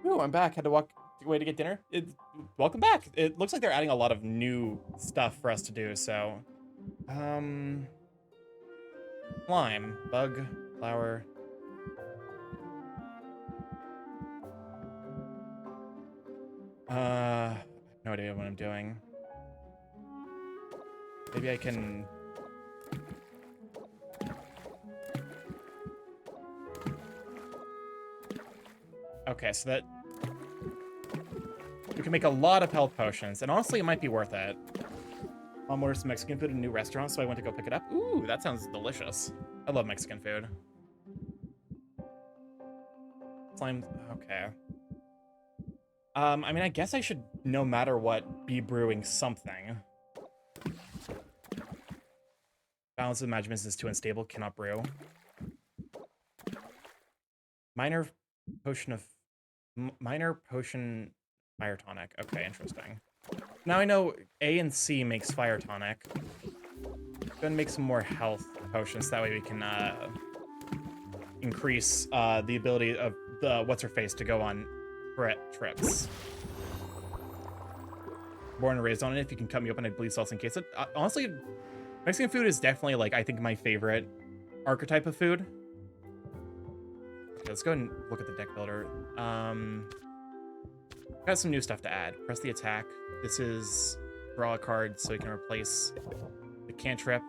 Ooh, I'm back. Had to walk way to get dinner. Welcome back. It looks like they're adding a lot of new stuff for us to do, so... Lime, bug, flower... no idea what I'm doing. Maybe I can... Okay, so that... We can make a lot of health potions, and honestly, it might be worth it. Mom ordered some Mexican food at a new restaurant, so I went to go pick it up. Ooh, that sounds delicious. I love Mexican food. Slime... Okay. I mean, I guess I should, no matter what, be brewing something. Balance of Imaginings is too unstable, cannot brew. Minor potion fire tonic. Okay, interesting. Now I know A and C makes fire tonic. Gonna make some more health potions, that way we can increase the ability of the what's-her-face to go on trips. Born and raised on it. If you can cut me open, I'd bleed salsa in case. Honestly, Mexican food is definitely, like, I think my favorite archetype of food. Okay, let's go and look at the deck builder. Got some new stuff to add. Press the attack. This is draw a card so we can replace the cantrip.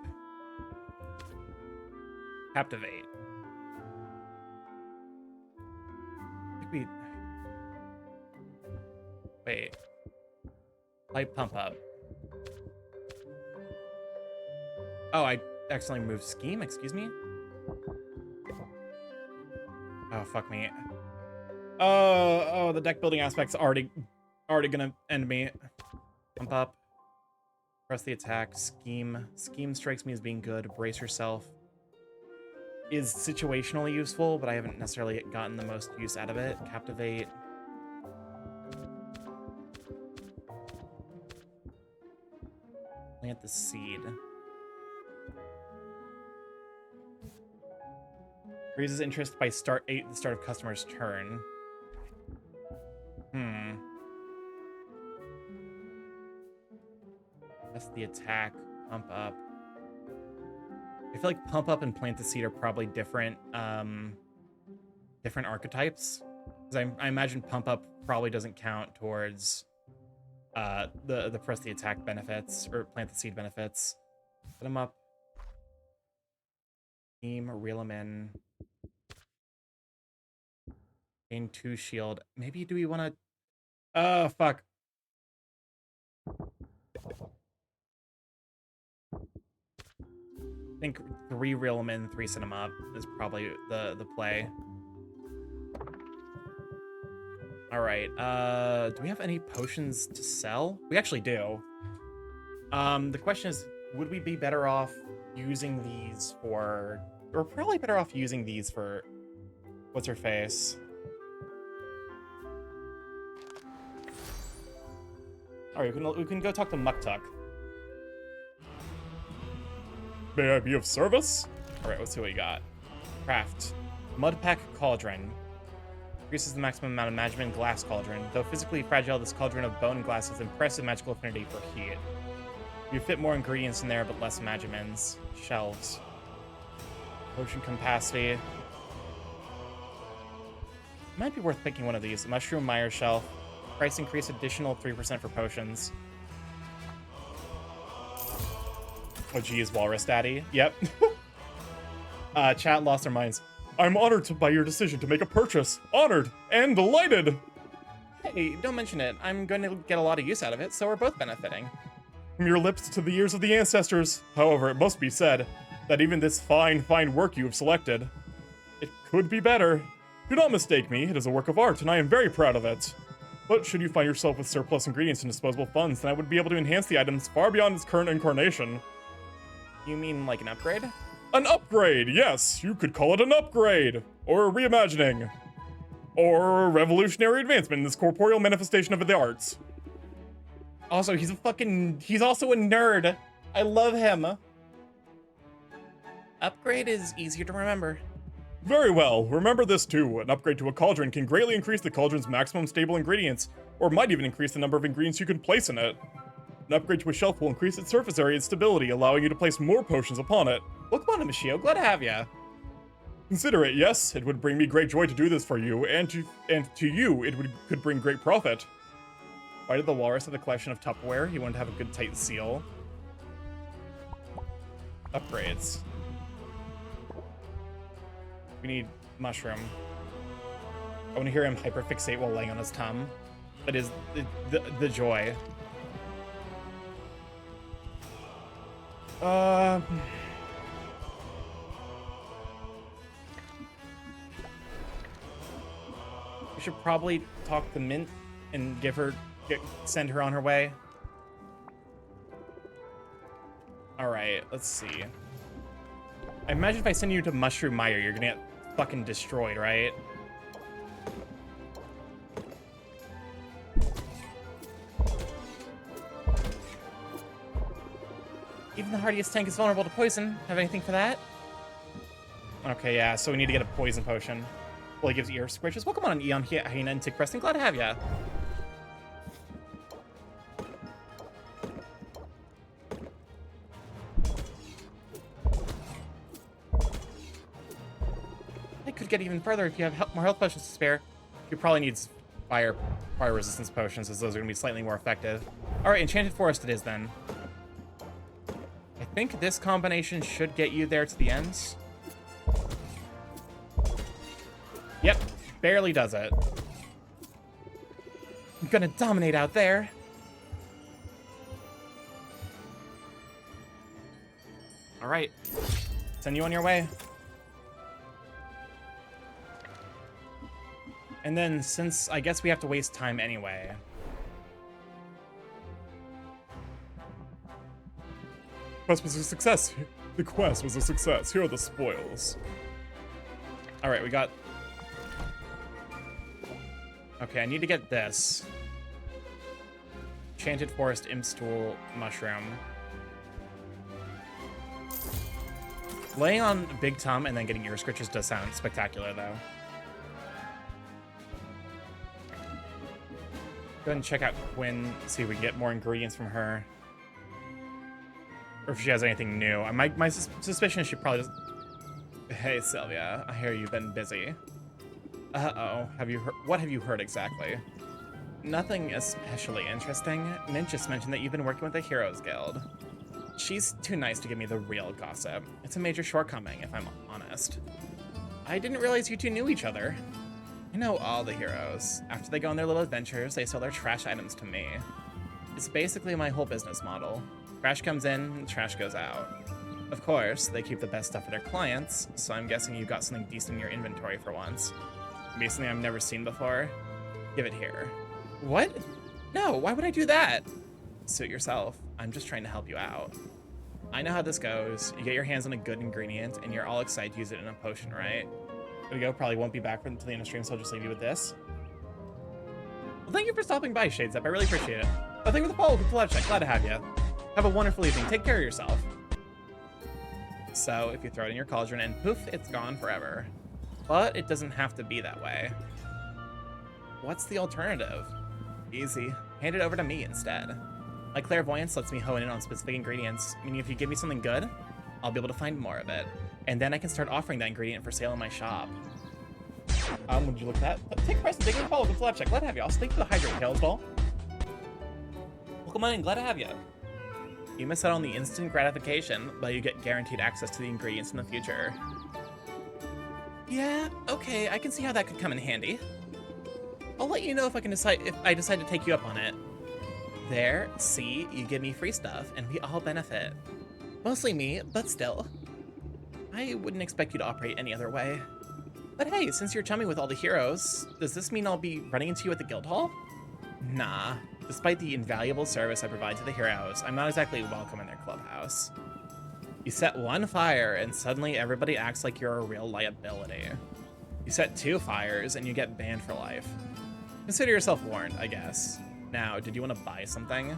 Captivate. I think we... Wait. Light pump up. Oh, I accidentally moved scheme, excuse me? Oh, fuck me. Oh, the deck building aspect's already gonna end me. Pump up. Press the attack. Scheme. Scheme strikes me as being good. Brace yourself is situationally useful, but I haven't necessarily gotten the most use out of it. Captivate. Plant the seed. Raises interest by the start of customer's turn. That's the attack. Pump up. I feel like pump up and plant the seed are probably different different archetypes. Because I imagine pump up probably doesn't count towards the press the attack benefits or plant the seed benefits. Put them up. Team, reel them in. Gain 2 shield. Maybe do we want to... Oh, fuck. I think 3 reel them in, 3 send them up is probably the play. All right. Do we have any potions to sell? We actually do. The question is, would we be better off using these for... We're probably better off using these for... What's her face? All right, we can go talk to Muktuk. May I be of service? All right, let's see what we got. Craft. Mudpack Cauldron. Increases the maximum amount of magic in glass cauldron. Though physically fragile, this cauldron of bone and glass has impressive magical affinity for heat. You fit more ingredients in there, but less magimins. Shelves. Potion capacity. Might be worth picking one of these. Mushroom Mire Shelf. Price increase additional 3% for potions. Oh, geez, Walrus Daddy. Yep. Chat lost their minds. I'm honored by your decision to make a purchase. Honored and delighted. Hey, don't mention it. I'm going to get a lot of use out of it, so we're both benefiting. From your lips to the ears of the ancestors. However, it must be said that even this fine work you have selected, it could be better. Do not mistake me, it is a work of art, and I am very proud of it. But should you find yourself with surplus ingredients and disposable funds, then I would be able to enhance the items far beyond its current incarnation. You mean like an upgrade? An upgrade, yes! You could call it an upgrade! Or a reimagining. Or a revolutionary advancement in this corporeal manifestation of the arts. Also, he's also a nerd. I love him. Upgrade is easier to remember. Very well, remember this too. An upgrade to a cauldron can greatly increase the cauldron's maximum stable ingredients, or it might even increase the number of ingredients you can place in it. An upgrade to a shelf will increase its surface area and stability, allowing you to place more potions upon it. Welcome on, Michio. Glad to have ya. Consider it, yes. It would bring me great joy to do this for you, and to you, could bring great profit. Why did the walrus have a collection of Tupperware? He wanted to have a good tight seal. Upgrades. We need mushroom. I want to hear him hyperfixate while laying on his tum. That is the joy. We should probably talk to Mint and send her on her way. All right, let's see. I imagine if I send you to Mushroom Mire, you're gonna get fucking destroyed, right? Even the hardiest tank is vulnerable to poison. Have anything for that? Okay, yeah, so we need to get a poison potion. Well, he gives ear squishes. Welcome on, Eon Hyena and Tick Preston. Glad to have ya. I could get even further if you have more health potions to spare. You probably needs fire resistance potions, as those are going to be slightly more effective. All right, Enchanted Forest it is then. I think this combination should get you there to the ends. Yep, barely does it. I'm gonna dominate out there. All right, send you on your way. And then, since I guess we have to waste time anyway. Quest was a success. The quest was a success. Here are the spoils. All right, we got... Okay, I need to get this. Enchanted Forest Impstool Mushroom. Laying on Big Tum and then getting ear scritches does sound spectacular, though. Go ahead and check out Quinn, see if we can get more ingredients from her. Or if she has anything new. My suspicion is she probably doesn't... Hey, Sylvia, I hear you've been busy. Uh-oh, what have you heard exactly? Nothing especially interesting. Mint just mentioned that you've been working with the Heroes Guild. She's too nice to give me the real gossip. It's a major shortcoming, if I'm honest. I didn't realize you two knew each other. I know all the heroes. After they go on their little adventures, they sell their trash items to me. It's basically my whole business model. Trash comes in, and trash goes out. Of course, they keep the best stuff for their clients, so I'm guessing you've got something decent in your inventory for once. Maybe something I've never seen before. Give it here. What? No, why would I do that? Suit yourself. I'm just trying to help you out. I know how this goes. You get your hands on a good ingredient, and you're all excited to use it in a potion, right? There we go. Probably won't be back until the end of stream, so I'll just leave you with this. Well, thank you for stopping by, Shades Up. I really appreciate it. Oh, thank you for the follow with the live chat. Glad to have you. Have a wonderful evening. Take care of yourself. So, if you throw it in your cauldron and poof, it's gone forever. But it doesn't have to be that way. What's the alternative? Easy. Hand it over to me instead. My clairvoyance lets me hone in on specific ingredients, meaning if you give me something good, I'll be able to find more of it. And then I can start offering that ingredient for sale in my shop. Would you look at that? Take Preston, take a follow with the lab check. Glad to have you. Also, thank you for the hydrate tails ball. Welcome on in, glad to have you. You miss out on the instant gratification, but you get guaranteed access to the ingredients in the future. Yeah, okay, I can see how that could come in handy. I'll let you know if I decide to take you up on it. There, see, you give me free stuff, and we all benefit. Mostly me, but still. I wouldn't expect you to operate any other way. But hey, since you're chummy with all the heroes, does this mean I'll be running into you at the guild hall? Nah. Despite the invaluable service I provide to the heroes, I'm not exactly welcome in their clubhouse. You set one fire, and suddenly everybody acts like you're a real liability. You set 2 fires, and you get banned for life. Consider yourself warned, I guess. Now, did you want to buy something?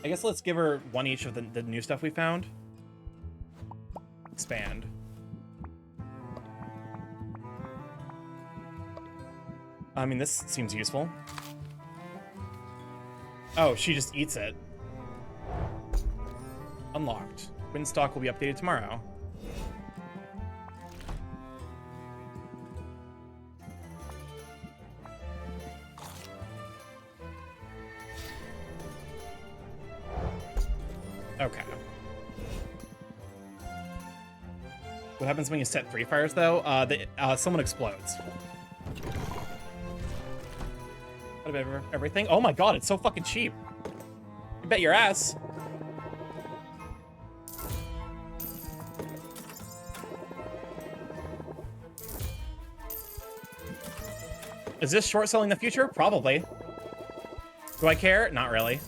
I guess let's give her one each of the new stuff we found. Expand. I mean, this seems useful. Oh, she just eats it. Unlocked. Windstock will be updated tomorrow. Okay. What happens when you set 3 fires, though? Someone explodes. Out of everything? Oh my god, it's so fucking cheap. You bet your ass. Is this short selling the future? Probably. Do I care? Not really.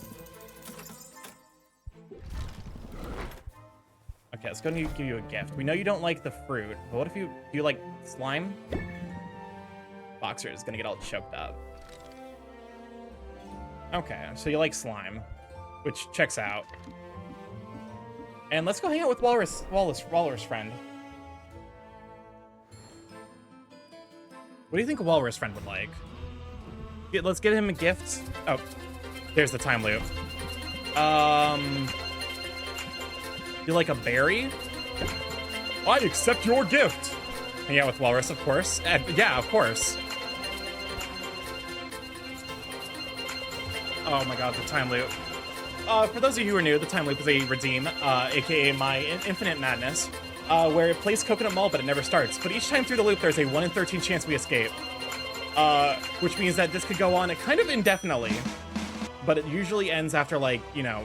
Okay, let's go and give you a gift. We know you don't like the fruit, but what if do you like slime? Boxer is gonna get all choked up. Okay, so you like slime, which checks out. And let's go hang out with Walrus friend. What do you think a Walrus friend would like? Let's get him a gift. Oh, there's the time loop. You like a berry? I accept your gift. Hang out with Walrus, of course. Yeah, of course. Oh my god, the time loop. For those of you who are new, the time loop is a redeem, aka my infinite madness, where it plays Coconut Mall, but it never starts. But each time through the loop, there's a 1 in 13 chance we escape. Which means that this could go on kind of indefinitely, but it usually ends after, like, you know,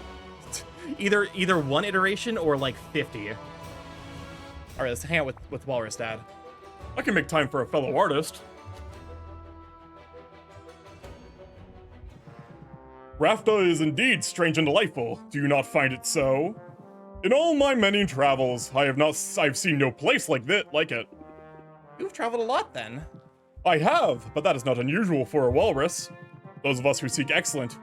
either one iteration or like 50. All right, let's hang out with Walrus Dad. I can make time for a fellow artist. Rafta is indeed strange and delightful. Do you not find it so? In all my many travels, I've seen no place like it. You've traveled a lot then. I have, but that is not unusual for a walrus. Those of us who seek excellence,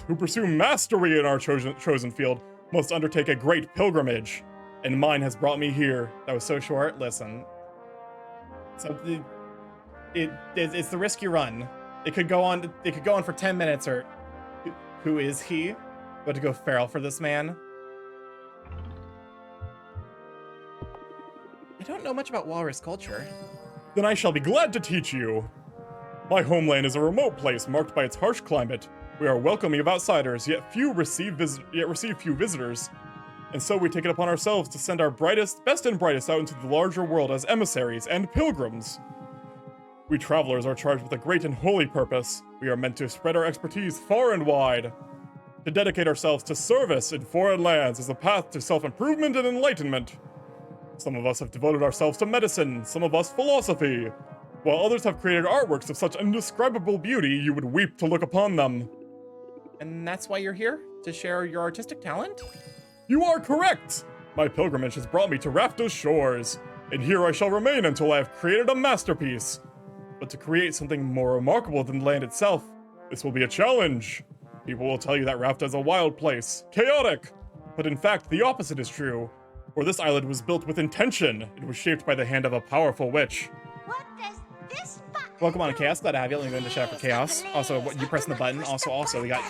who pursue mastery in our chosen field, must undertake a great pilgrimage. And mine has brought me here. That was so short. Listen. So it's the risk you run. It could go on for 10 minutes, or who is he? About to go feral for this man. I don't know much about walrus culture. Then I shall be glad to teach you. My homeland is a remote place marked by its harsh climate. We are welcoming of outsiders, yet receive few visitors. And so we take it upon ourselves to send our best and brightest out into the larger world as emissaries and pilgrims. We travelers are charged with a great and holy purpose. We are meant to spread our expertise far and wide. To dedicate ourselves to service in foreign lands is a path to self-improvement and enlightenment. Some of us have devoted ourselves to medicine, some of us philosophy, while others have created artworks of such indescribable beauty you would weep to look upon them. And that's why you're here? To share your artistic talent? You are correct! My pilgrimage has brought me to Rafta's shores, and here I shall remain until I have created a masterpiece. But to create something more remarkable than the land itself, this will be a challenge. People will tell you that Rafta is a wild place, chaotic, but in fact the opposite is true. For this island was built with intention. It was shaped by the hand of a powerful witch. What does this button Welcome on do? Chaos, glad to have you. Let me go into chat for Chaos. Also, you pressing the button. Also, we got...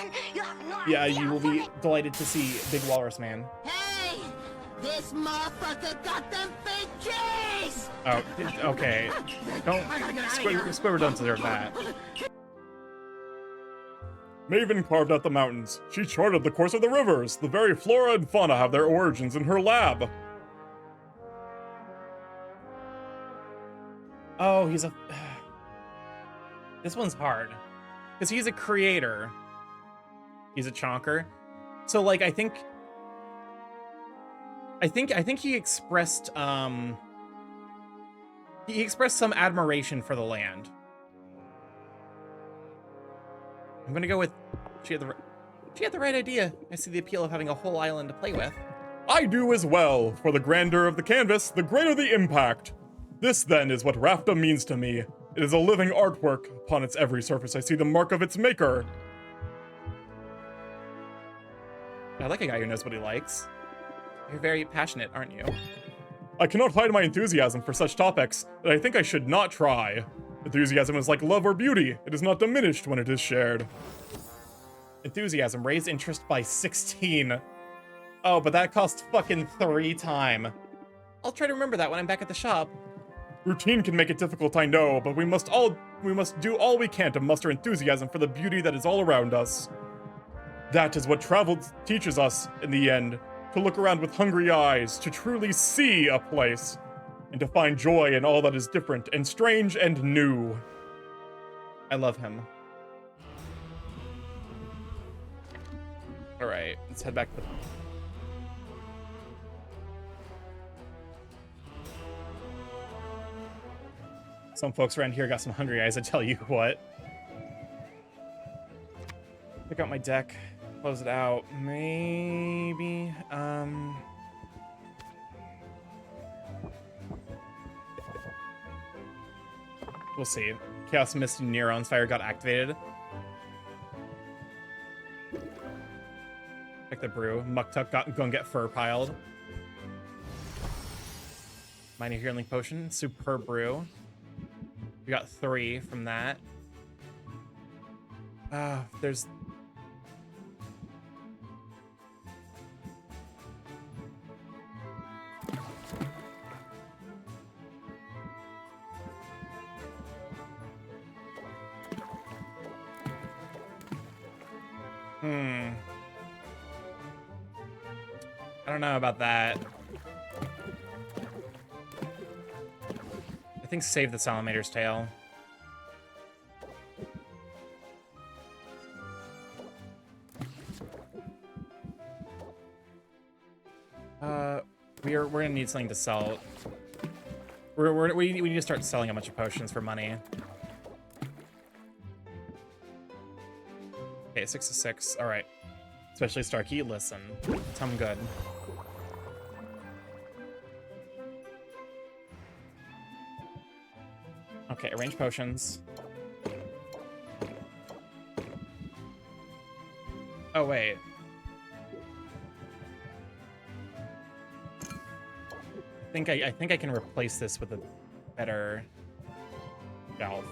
Yeah, you will be delighted to see Big Walrus Man. Hey! This motherfucker got them fake keys! Oh, okay. Don't... Squidward don't deserve that. Maven carved out the mountains. She charted the course of the rivers. The very flora and fauna have their origins in her lab. Oh, he's a... This one's hard. Because he's a creator. He's a chonker. So, like, I think he expressed, he expressed some admiration for the land. I'm gonna go with, she had the right idea. I see the appeal of having a whole island to play with. I do as well. For the grandeur of the canvas, the greater the impact. This, then, is what Rafta means to me. It is a living artwork. Upon its every surface, I see the mark of its maker. I like a guy who knows what he likes. You're very passionate, aren't you? I cannot hide my enthusiasm for such topics, and I think I should not try. Enthusiasm is like love or beauty. It is not diminished when it is shared. Enthusiasm, raise interest by 16. Oh, but that costs fucking 3 time. I'll try to remember that when I'm back at the shop. Routine can make it difficult, I know, but we must do all we can to muster enthusiasm for the beauty that is all around us. That is what travel teaches us in the end, to look around with hungry eyes, to truly see a place, and to find joy in all that is different and strange and new. I love him. All right, let's head back to the... Some folks around here got some hungry eyes, I tell you what. Pick out my deck, close it out. Maybe, we'll see. Chaos Mist and Neuron's Fire got activated. Check the brew. Muktuk got go and get fur piled. Minor Healing Potion, superb brew. We got 3 from that. There's... I don't know about that. I think save the Salamader's Tail. We're gonna need something to sell. We need to start selling a bunch of potions for money. Okay, 6 to 6. All right. Especially Starky, listen. Tell him good. Okay, arrange potions. Oh, wait. I think I can replace this with a better shelf.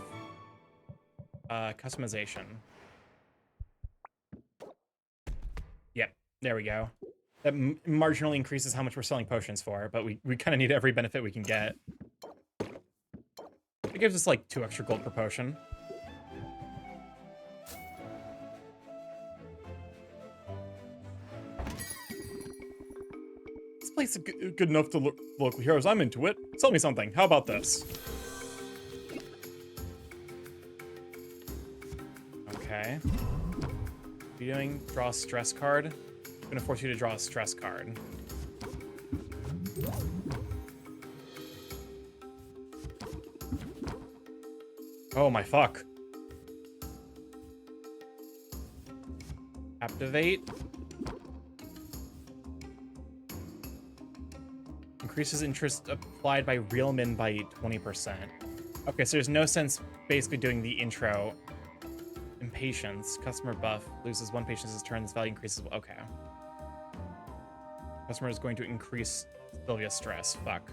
Customization. Yep, there we go. That marginally increases how much we're selling potions for, but we kind of need every benefit we can get. It gives us like 2 extra gold per potion. This place is good enough to look local heroes. I'm into it. Sell me something. How about this? Okay. What are you doing? Draw a stress card. I'm gonna force you to draw a stress card. Oh my fuck. Activate. Increases interest applied by real min by 20%. Okay, so there's no sense basically doing the intro. Impatience. Customer buff. Loses 1 patience his turn. This value increases. Okay. Customer is going to increase Sylvia's stress. Fuck.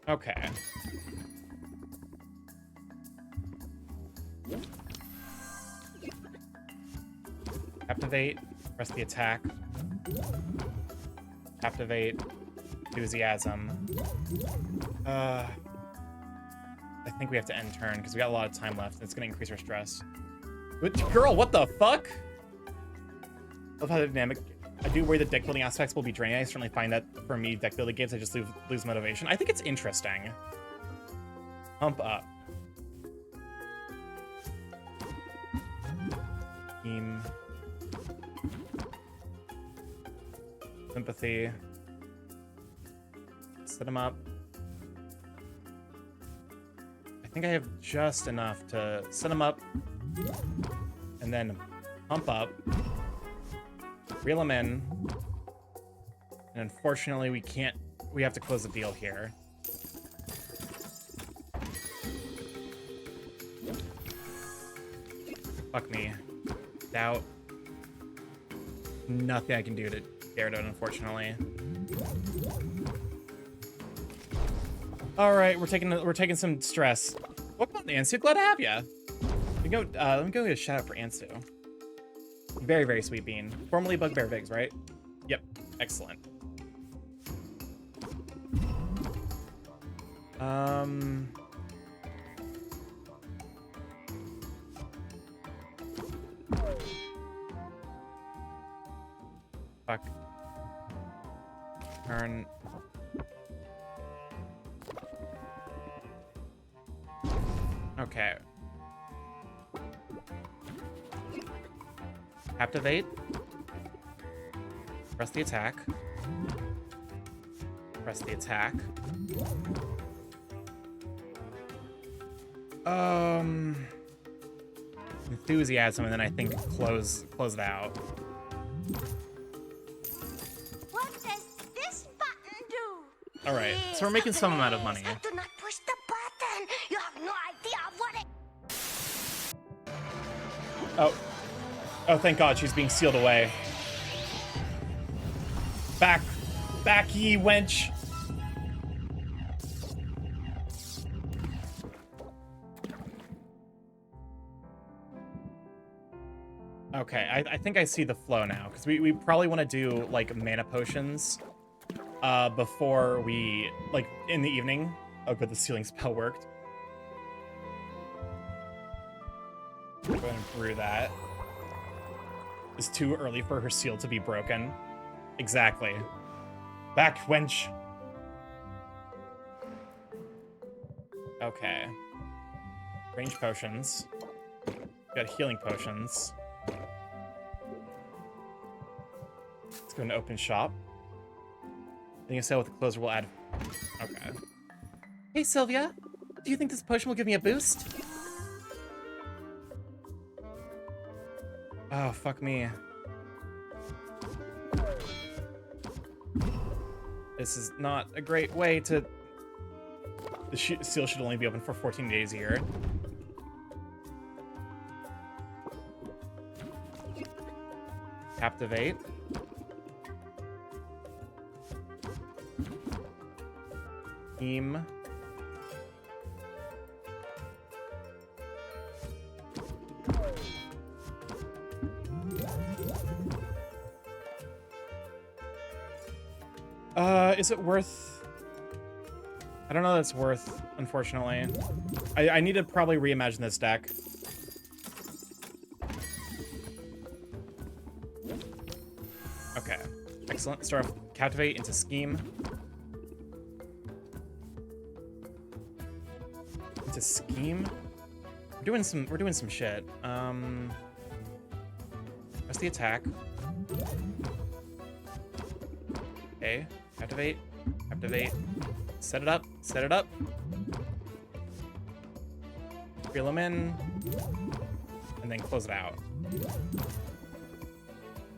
Okay. Captivate, press the attack. Captivate, enthusiasm. I think we have to end turn because we got a lot of time left. It's gonna increase our stress. Girl, what the fuck? Love how the dynamic. I do worry the deck building aspects will be draining. I certainly find that for me, deck building games, I just lose motivation. I think it's interesting. Pump up. Team. Sympathy. Set them up. I think I have just enough to set them up. And then pump up. Reel them in. And unfortunately, we can't... We have to close the deal here. Fuck me. Doubt. Nothing I can do to Gyarados, unfortunately. All right, we're taking some stress. Welcome on, Ansu. Glad to have ya. Let me go get a shout out for Ansu. Very, very sweet bean. Formerly Bugbear Vigs, right? Yep. Excellent. Fuck. Turn. Okay. Captivate. Press the attack. Press the attack. Enthusiasm, and then I think close it out. What does this button do? All right, so we're making some amount of money. Do not push the button. You have no idea what it. Oh, thank God, she's being sealed away. Back, ye wench. Okay, I think I see the flow now, because we probably want to do, like, mana potions before we, like, in the evening. Oh, good, the sealing spell worked. Go ahead and brew that. It's too early for her seal to be broken. Exactly. Back, wench! Okay. Range potions. Got healing potions. Let's go into open shop. Then you sell with the closer will add... Okay. Hey, Sylvia. Do you think this potion will give me a boost? Oh, fuck me. This is not a great way to... The seal should only be open for 14 days a year. Captivate. Team. Is it worth... I don't know that it's worth, unfortunately. I need to probably reimagine this deck. Okay. Excellent. Start off Captivate into Scheme. Into Scheme? We're doing some shit. Press the attack. Okay. Captivate. Captivate. Set it up. Set it up. Reel them in. And then close it out.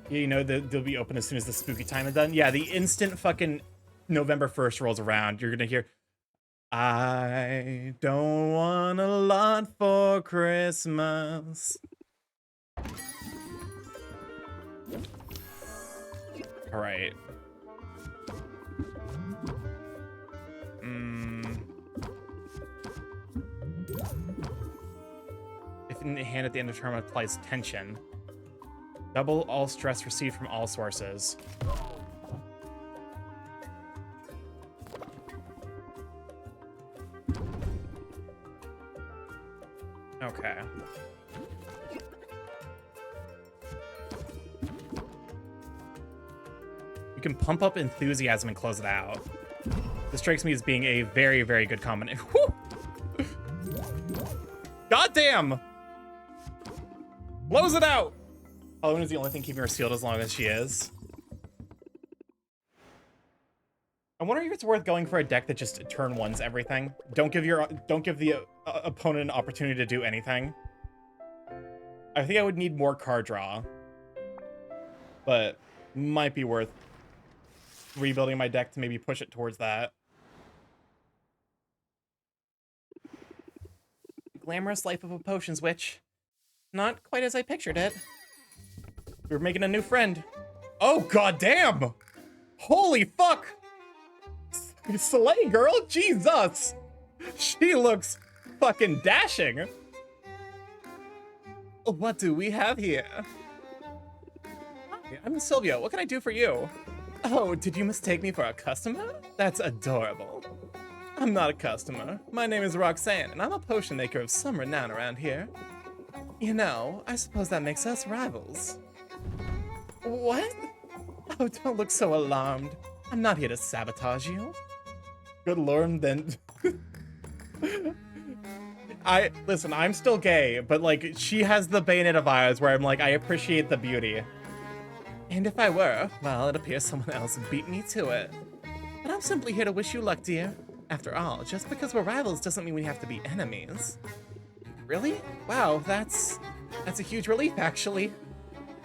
Yeah, you know, they'll be open as soon as the spooky time is done. Yeah, the instant fucking November 1st rolls around, you're gonna hear, I don't want a lot for Christmas. All right. If in the hand at the end of turn applies tension. Double all stress received from all sources. Okay. You can pump up enthusiasm and close it out. This strikes me as being a very, very good combination. Goddamn! Close it out! Halloween is the only thing keeping her sealed as long as she is. I'm wondering if it's worth going for a deck that just turn ones everything. Don't give the opponent an opportunity to do anything. I think I would need more card draw, but might be worth rebuilding my deck to maybe push it towards that. Glamorous life of a potions witch. Not quite as I pictured it. We're making a new friend. Oh, goddamn! Holy fuck! Slay, girl! Jesus! She looks fucking dashing. What do we have here? Hi, I'm Sylvia. What can I do for you? Oh, did you mistake me for a customer? That's adorable. I'm not a customer. My name is Roxanne, and I'm a potion maker of some renown around here. You know, I suppose that makes us rivals. What? Oh, don't look so alarmed. I'm not here to sabotage you. Good lord, then. Listen, I'm still gay, but like, she has the bayonet of eyes where I'm like, I appreciate the beauty. And if I were, well, it appears someone else beat me to it. But I'm simply here to wish you luck, dear. After all, just because we're rivals doesn't mean we have to be enemies. Really? Wow, that's a huge relief, actually.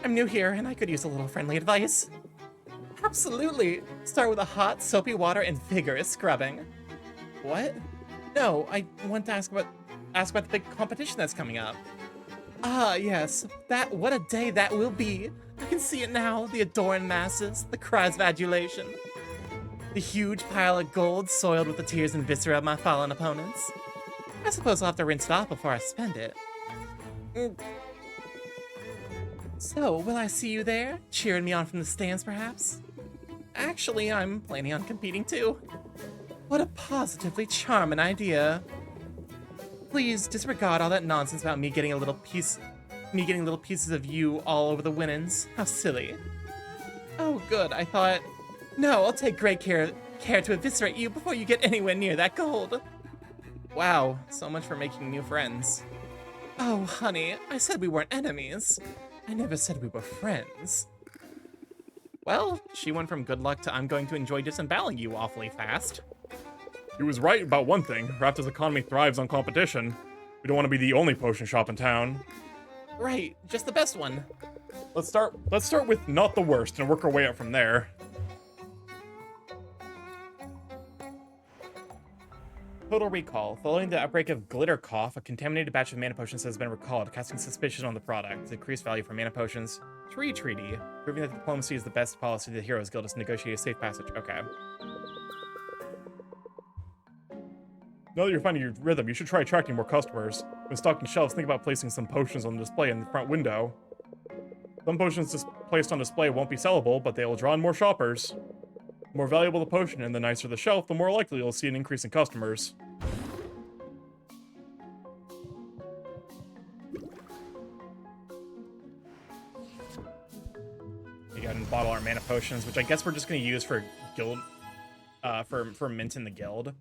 I'm new here, and I could use a little friendly advice. Absolutely! Start with a hot, soapy water and vigorous scrubbing. What? No, I want to ask about the big competition that's coming up. Ah, yes. What a day that will be. I can see it now, the adoring masses, the cries of adulation. The huge pile of gold soiled with the tears and viscera of my fallen opponents. I suppose I'll have to rinse it off before I spend it. So, will I see you there? Cheering me on from the stands, perhaps? Actually, I'm planning on competing too. What a positively charming idea. Please disregard all that nonsense about me getting little pieces of you all over the winnings. How silly. Oh, good. I thought, no, I'll take great care to eviscerate you before you get anywhere near that gold. Wow, so much for making new friends. Oh, honey, I said we weren't enemies. I never said we were friends. Well, she went from good luck to I'm going to enjoy disemboweling you awfully fast. He was right about one thing. Raptor's economy thrives on competition. We don't want to be the only potion shop in town. Right, just the best one. Let's start with not the worst and work our way up from there. Total recall. Following the outbreak of Glitter Cough, a contaminated batch of mana potions has been recalled, casting suspicion on the product. Decreased value for mana potions. Tree Treaty. Proving that diplomacy is the best policy the Heroes Guild is to negotiate a safe passage. Okay. Now that you're finding your rhythm, you should try attracting more customers. When stocking shelves, think about placing some potions on display in the front window. Some potions placed on display won't be sellable, but they will draw in more shoppers. The more valuable the potion and the nicer the shelf, the more likely you'll see an increase in customers. We got to bottle our mana potions, which I guess we're just going to use for guild, for mint in the guild.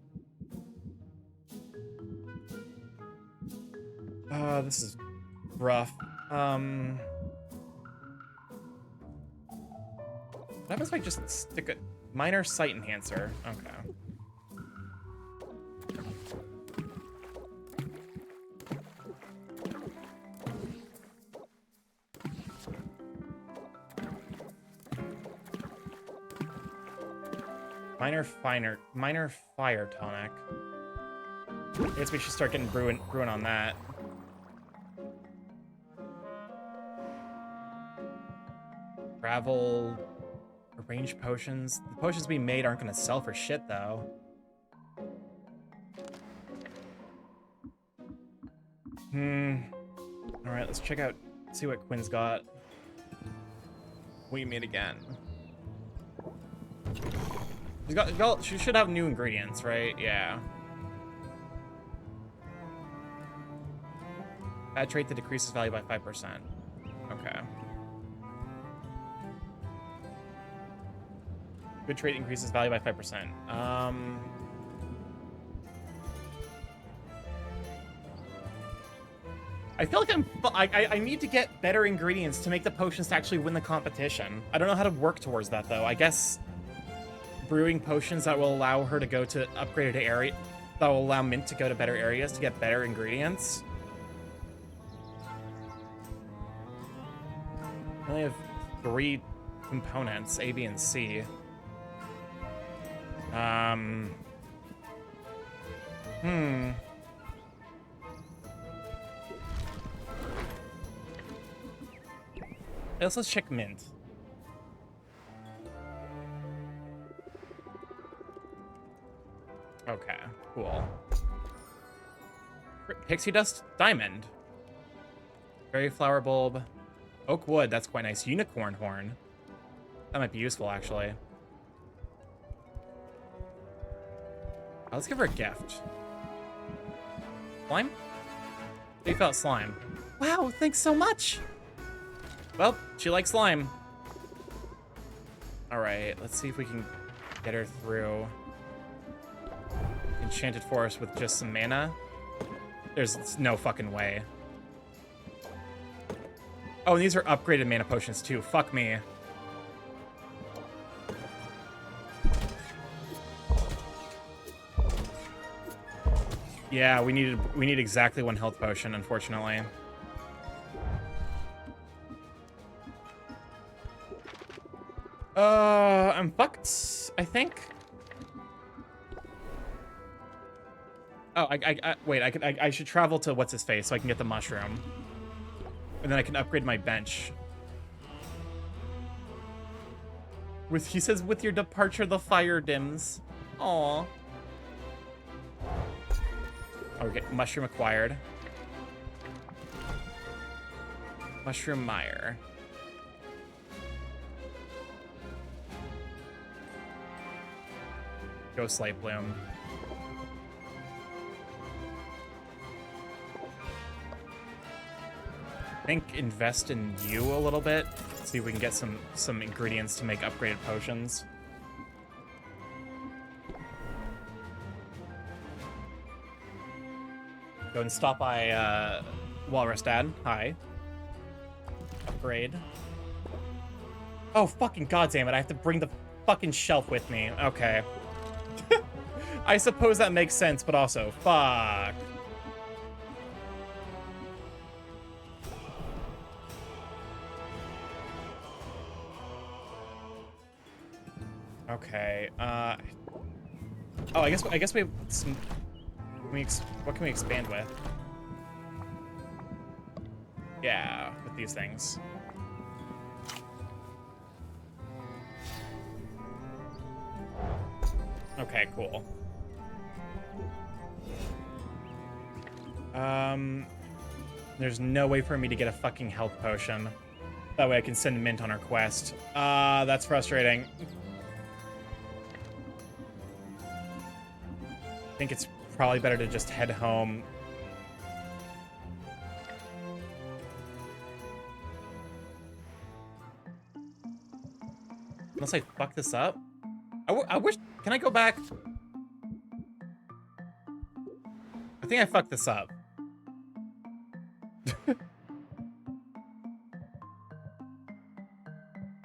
This is rough. What happens if I just stick a minor sight enhancer? Okay. Minor fire tonic. I guess we should start getting brewing on that. Travel, arrange potions. The potions we made aren't gonna sell for shit though. Alright, let's check out, see what Quinn's got. We meet again. She should have new ingredients, right? Yeah. Add trait that decreases value by 5%. Okay. Good trait increases value by 5%. I feel like I need to get better ingredients to make the potions to actually win the competition. I don't know how to work towards that though. I guess brewing potions that will allow her to go to upgraded area, that will allow Mint to go to better areas to get better ingredients. I only have 3 components, A, B, and C. Let's check mint. Okay, cool. Pixie dust diamond. Berry flower bulb. Oak wood, that's quite nice. Unicorn horn. That might be useful, actually. Let's give her a gift. Slime? Leaf out slime. Wow, thanks so much! Well, she likes slime. Alright, let's see if we can get her through Enchanted Forest with just some mana. There's no fucking way. Oh, and these are upgraded mana potions too. Fuck me. Yeah, we need exactly one health potion, unfortunately. I'm fucked, I think. Oh, wait, I should travel to what's his face so I can get the mushroom. And then I can upgrade my bench. He says, with your departure, the fire dims. Aww. Okay, mushroom acquired. Mushroom mire. Ghost light bloom. I think invest in you a little bit. See if we can get some ingredients to make upgraded potions. Go and stop by Walrus Dad. Hi. Upgrade. Oh, fucking goddamn it. I have to bring the fucking shelf with me. Okay. I suppose that makes sense, but also, fuck. Okay. Oh, I guess we have some. What can we expand with? Yeah, with these things. Okay, cool. There's no way for me to get a fucking health potion. That way I can send Mint on her quest. That's frustrating. I think it's probably better to just head home. Unless I fuck this up. I wish... Can I go back? I think I fucked this up.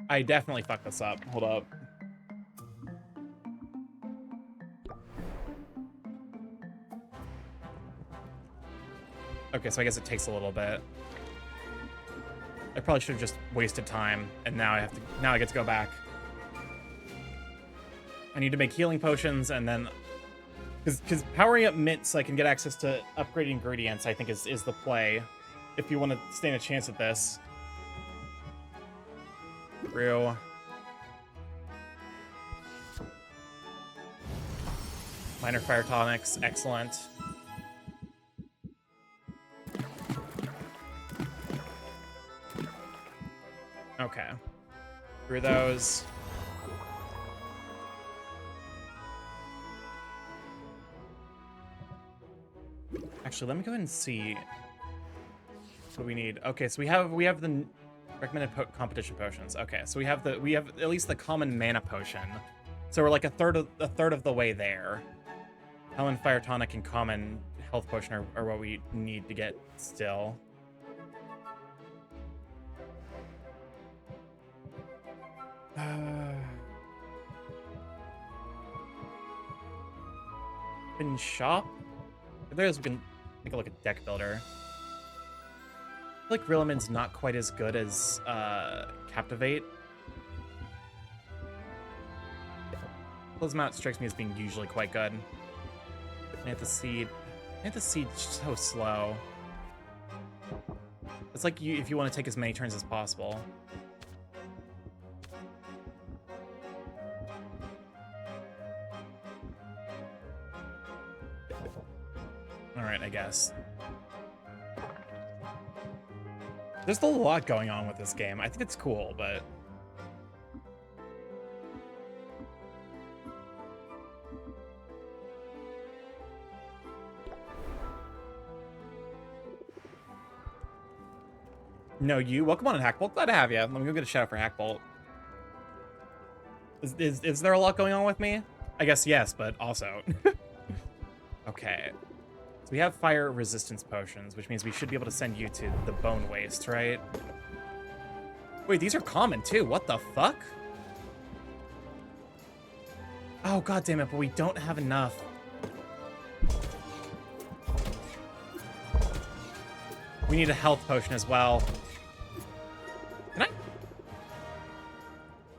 I definitely fucked this up. Hold up. Okay, so I guess it takes a little bit. I probably should have just wasted time, and now I get to go back. I need to make healing potions, and then... Because powering up Mint so I can get access to upgraded ingredients, I think is the play. If you want to stand a chance at this. Through. Minor fire tonics, excellent. Okay. Through those. Actually, let me go ahead and see what we need. Okay, so we have the recommended competition potions. Okay, so we have at least the common mana potion. So we're like a third of the way there. Helen Fire Tonic and common health potion are what we need to get still. In shop? There's we can take a look at deck builder. I feel like Rillaman's not quite as good as Captivate. Plasmount strikes me as being usually quite good. Seed's so slow. It's like if you want to take as many turns as possible. Alright, I guess. There's a lot going on with this game. I think it's cool, but... No, you. Welcome on in, Hackbolt. Glad to have you. Let me go get a shout out for Hackbolt. Is there a lot going on with me? I guess yes, but also. Okay. So we have fire resistance potions, which means we should be able to send you to the bone waste, right? Wait, these are common too. What the fuck? Oh, god damn it, but we don't have enough. We need a health potion as well. Can I?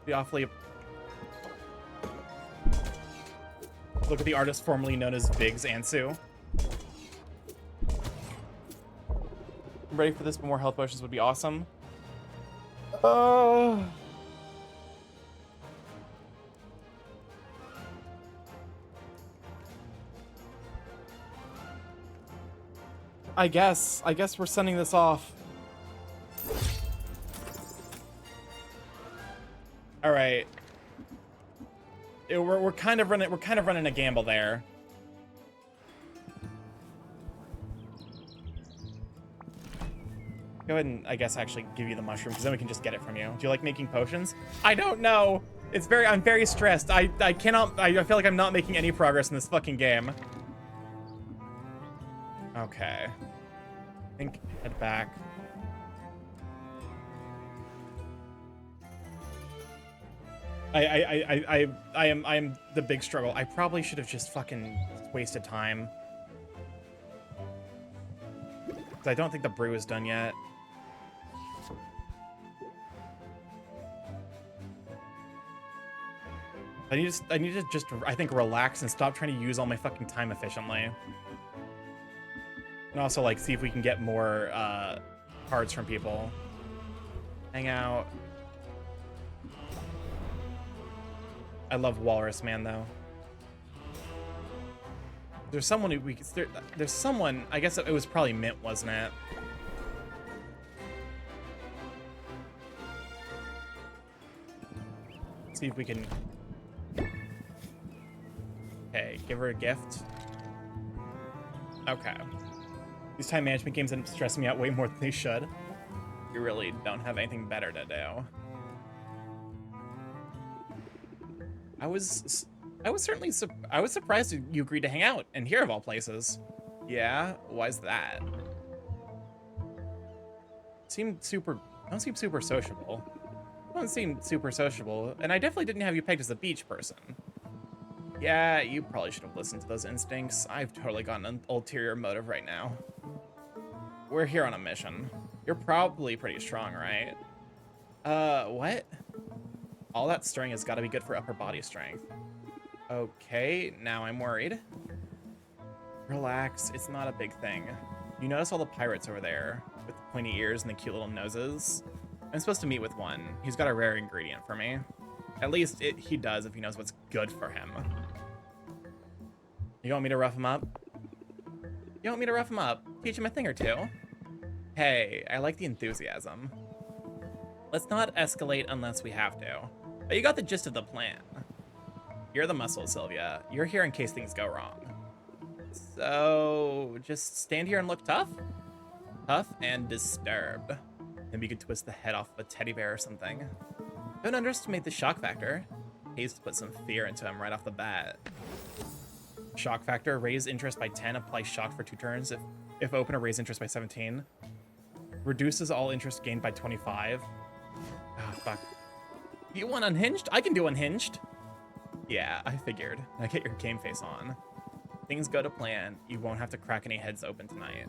Be awfully... Look at the artist formerly known as Biggs Ansu. I'm ready for this, but more health potions would be awesome. I guess we're sending this off. All right. We're kind of running a gamble there. Go ahead and, I guess, actually give you the mushroom, because then we can just get it from you. Do you like making potions? I don't know. I'm very stressed. I feel like I'm not making any progress in this fucking game. Okay. I think head back. I am the big struggle. I probably should have just fucking wasted time. Because I don't think the brew is done yet. I need to just, I think, relax and stop trying to use all my fucking time efficiently. And also, like, see if we can get more cards from people. Hang out. I love Walrus Man, though. There's someone who there's someone, I guess it was probably Mint, wasn't it? See if we can... Okay, give her a gift. Okay. These time management games end up stressing me out way more than they should. You really don't have anything better to do. I was surprised you agreed to hang out and here of all places. Yeah, why's that? Don't seem super sociable. Don't seem super sociable, and I definitely didn't have you pegged as a beach person. Yeah, you probably should have listened to those instincts. I've totally got an ulterior motive right now. We're here on a mission. You're probably pretty strong, right? What? All that stirring has got to be good for upper body strength. Okay, now I'm worried. Relax, it's not a big thing. You notice all the pirates over there with the pointy ears and the cute little noses? I'm supposed to meet with one. He's got a rare ingredient for me. At least he does if he knows what's good for him. You want me to rough him up? You want me to rough him up? Teach him a thing or two? Hey, I like the enthusiasm. Let's not escalate unless we have to. But you got the gist of the plan. You're the muscle, Sylvia. You're here in case things go wrong. So, just stand here and look tough? Tough and disturbed. Maybe you could twist the head off of a teddy bear or something. Don't underestimate the shock factor. Pays to put some fear into him right off the bat. Shock factor, raise interest by 10, apply shock for 2 turns. If open, or raise interest by 17. Reduces all interest gained by 25. Ah, fuck. You want unhinged? I can do unhinged. Yeah, I figured. Now get your game face on. Things go to plan. You won't have to crack any heads open tonight.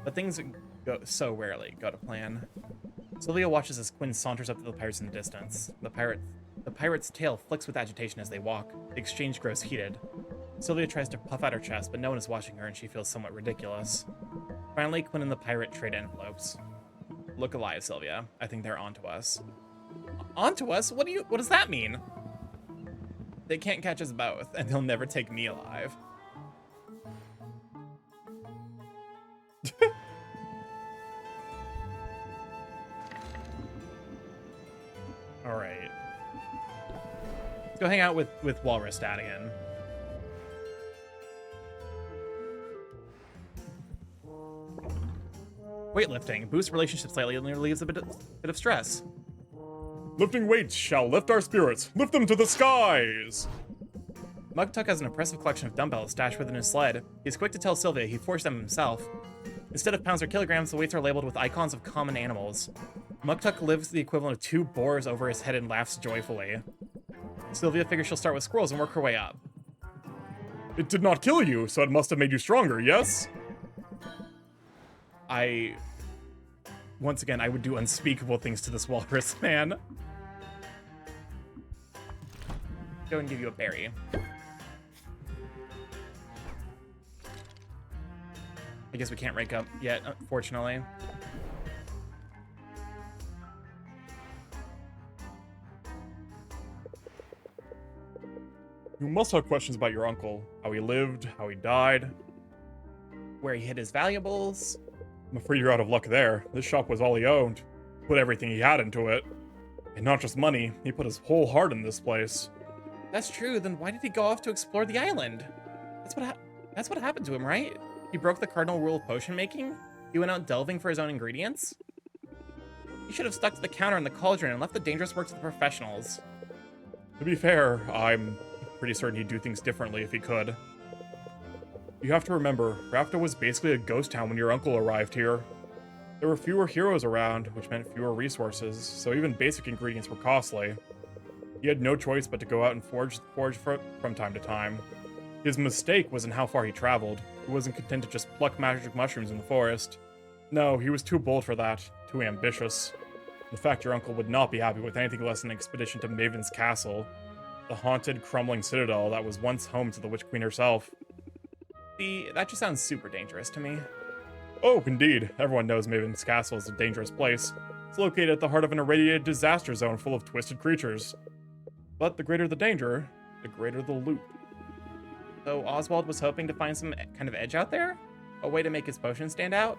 But things go so rarely go to plan. Sylvia watches as Quinn saunters up to the pirates in the distance. The pirate's tail flicks with agitation as they walk. The exchange grows heated. Sylvia tries to puff out her chest, but no one is watching her and she feels somewhat ridiculous. Finally, Quinn and the pirate trade envelopes. Look alive, Sylvia. I think they're onto us. Onto us? What does that mean? They can't catch us both, and they'll never take me alive. Let's go hang out with Walrus Dad again. Weightlifting. Boosts relationships slightly and relieves a bit of stress. Lifting weights shall lift our spirits. Lift them to the skies! Mugtuck has an impressive collection of dumbbells stashed within his sled. He's quick to tell Sylvia he forged them himself. Instead of pounds or kilograms, the weights are labeled with icons of common animals. Mugtuck lifts the equivalent of 2 boars over his head and laughs joyfully. Sylvia figures she'll start with squirrels and work her way up. It did not kill you, so it must have made you stronger, yes? Once again, I would do unspeakable things to this walrus, man. Go and give you a berry. I guess we can't rank up yet, unfortunately. You must have questions about your uncle. How he lived, how he died. Where he hid his valuables. I'm afraid you're out of luck there. This shop was all he owned. Put everything he had into it. And not just money, he put his whole heart in this place. That's true, then why did he go off to explore the island? That's what happened to him, right? He broke the cardinal rule of potion making? He went out delving for his own ingredients? He should have stuck to the counter in the cauldron and left the dangerous work to the professionals. To be fair, I'm pretty certain he'd do things differently if he could. You have to remember, Rafta was basically a ghost town when your uncle arrived here. There were fewer heroes around, which meant fewer resources, so even basic ingredients were costly. He had no choice but to go out and forage from time to time. His mistake was in how far he traveled. He wasn't content to just pluck magic mushrooms in the forest. No, he was too bold for that, too ambitious. In fact, your uncle would not be happy with anything less than an expedition to Maven's castle, the haunted, crumbling citadel that was once home to the Witch Queen herself. That just sounds super dangerous to me. Oh, indeed. Everyone knows Maven's castle is a dangerous place. It's located at the heart of an irradiated disaster zone full of twisted creatures. But the greater the danger, the greater the loot. So Oswald was hoping to find some kind of edge out there? A way to make his potion stand out?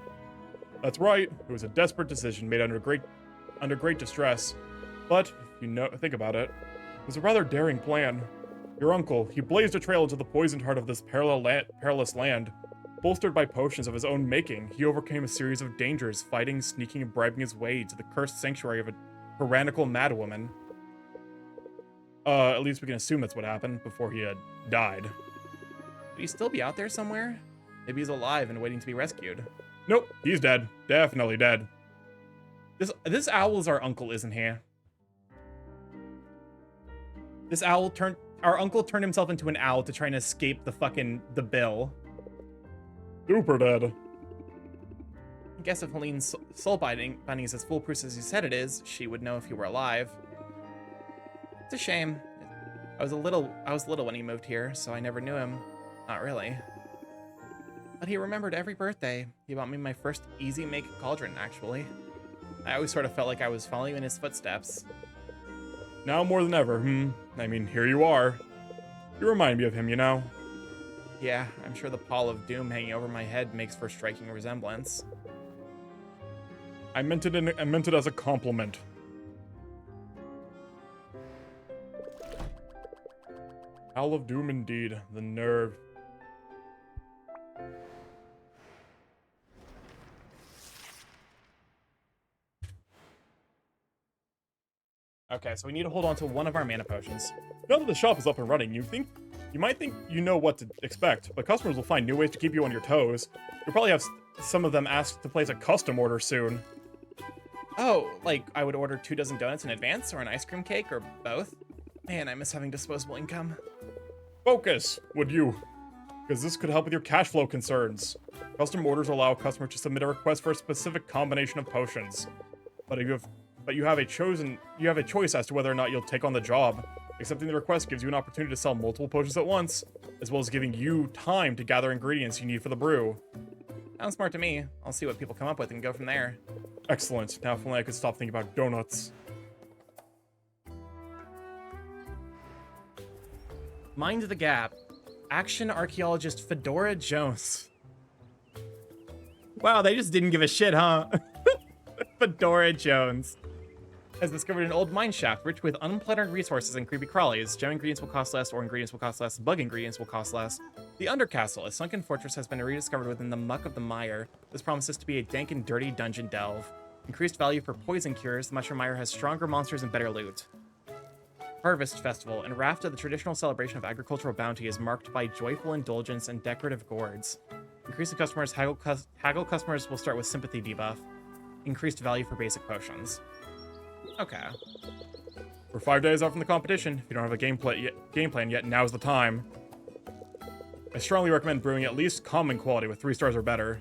That's right. It was a desperate decision made under great distress. But, if you think about it, it was a rather daring plan. Your uncle, he blazed a trail into the poisoned heart of this perilous land. Bolstered by potions of his own making, he overcame a series of dangers, fighting, sneaking, and bribing his way to the cursed sanctuary of a tyrannical madwoman. At least we can assume that's what happened before he had died. Would he still be out there somewhere? Maybe he's alive and waiting to be rescued. Nope, he's dead. Definitely dead. This owl is our uncle, isn't he? Our uncle turned himself into an owl to try and escape the bill. Super dead. I guess if Helene's soul binding is as foolproof as you said it is, she would know if he were alive. It's a shame. I was little when he moved here, so I never knew him. Not really. But he remembered every birthday. He bought me my first easy make cauldron, actually. I always sort of felt like I was following in his footsteps. Now more than ever, I mean, here you are. You remind me of him, you know? Yeah, I'm sure the pall of doom hanging over my head makes for striking resemblance. I meant it as a compliment. Owl of Doom indeed, the nerve. Okay, so we need to hold on to one of our mana potions. Now that the shop is up and running, you might think you know what to expect, but customers will find new ways to keep you on your toes. You'll probably have some of them ask to place a custom order soon. Oh, like I would order 2 dozen donuts in advance, or an ice cream cake, or both? Man, I miss having disposable income. Focus, would you? Because this could help with your cash flow concerns. Custom orders allow a customer to submit a request for a specific combination of potions. But you have a choice as to whether or not you'll take on the job. Accepting the request gives you an opportunity to sell multiple potions at once, as well as giving you time to gather ingredients you need for the brew. Sounds smart to me. I'll see what people come up with and go from there. Excellent. Now if only I could stop thinking about donuts. Mind the Gap. Action archaeologist Fedora Jones. Wow, they just didn't give a shit, huh? Fedora Jones. has discovered an old mine shaft rich with unplanted resources and creepy crawlies. Gem ingredients will cost less, ore ingredients will cost less, bug ingredients will cost less. The Undercastle, a sunken fortress, has been rediscovered within the muck of the mire. This promises to be a dank and dirty dungeon delve. Increased value for poison cures, the Mushroom Mire has stronger monsters and better loot. Harvest Festival. In Rafta, the traditional celebration of agricultural bounty is marked by joyful indulgence and decorative gourds. Increasing customers, haggle customers will start with sympathy debuff. Increased value for basic potions. Okay. We're 5 days out from the competition. If you don't have a game plan yet, now's the time. I strongly recommend brewing at least common quality with 3 stars or better.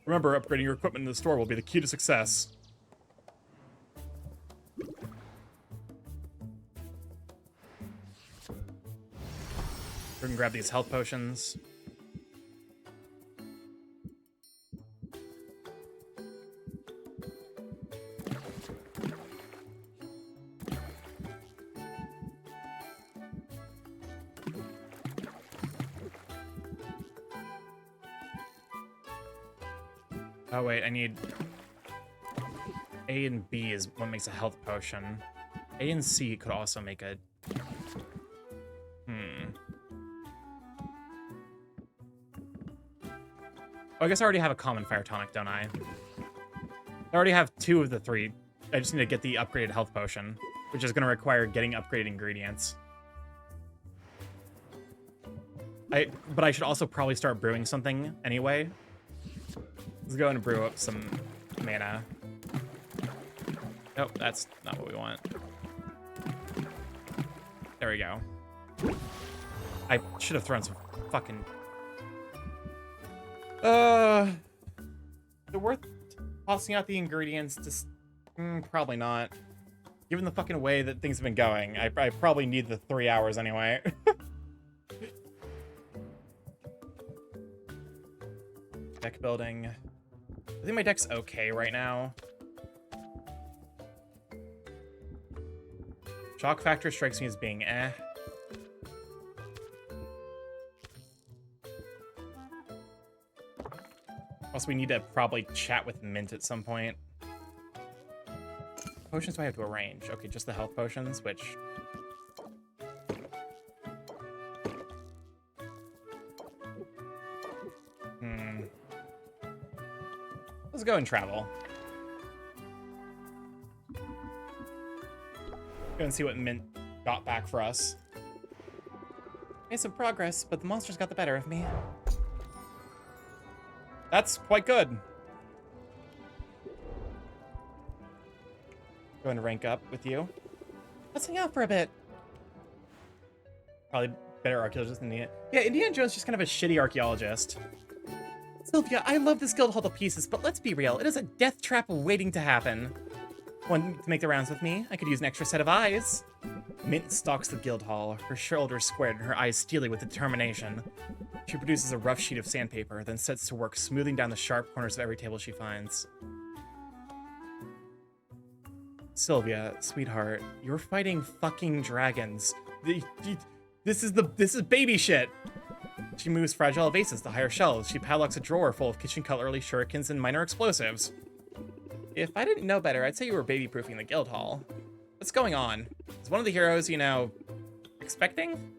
Remember, upgrading your equipment in the store will be the key to success. We can grab these health potions. Oh wait, I need... A and B is what makes a health potion. A and C could also make a... Oh, I guess I already have a common fire tonic, don't I? I already have 2 of the 3. I just need to get the upgraded health potion, which is going to require getting upgraded ingredients. But I should also probably start brewing something anyway. Let's go and brew up some mana. Nope, that's not what we want. There we go. I should have thrown some fucking... Is it worth tossing out the ingredients? Just probably not. Given the fucking way that things have been going, I probably need the 3 hours anyway. Deck building. I think my deck's okay right now. Shock factor strikes me as being eh. Also, we need to probably chat with Mint at some point. Potions do I have to arrange? Okay, just the health potions, which... Let's go and travel. Go and see what Mint got back for us. Made some progress, but the monsters got the better of me. That's quite good. Go and rank up with you. Let's hang out for a bit. Probably better archaeologist than Indiana. Yeah, Indiana Jones is just kind of a shitty archaeologist. Sylvia, I love this guild hall to pieces, but let's be real, it is a death trap waiting to happen. Want to make the rounds with me? I could use an extra set of eyes. Mint stalks the guild hall, her shoulders squared and her eyes steely with determination. She produces a rough sheet of sandpaper, then sets to work smoothing down the sharp corners of every table she finds. Sylvia, sweetheart, you're fighting fucking dragons. This is baby shit. She moves fragile vases to higher shelves. She padlocks a drawer full of kitchen cutlery, shurikens, and minor explosives. If I didn't know better, I'd say you were baby-proofing the guild hall. What's going on? Is one of the heroes, you know, expecting?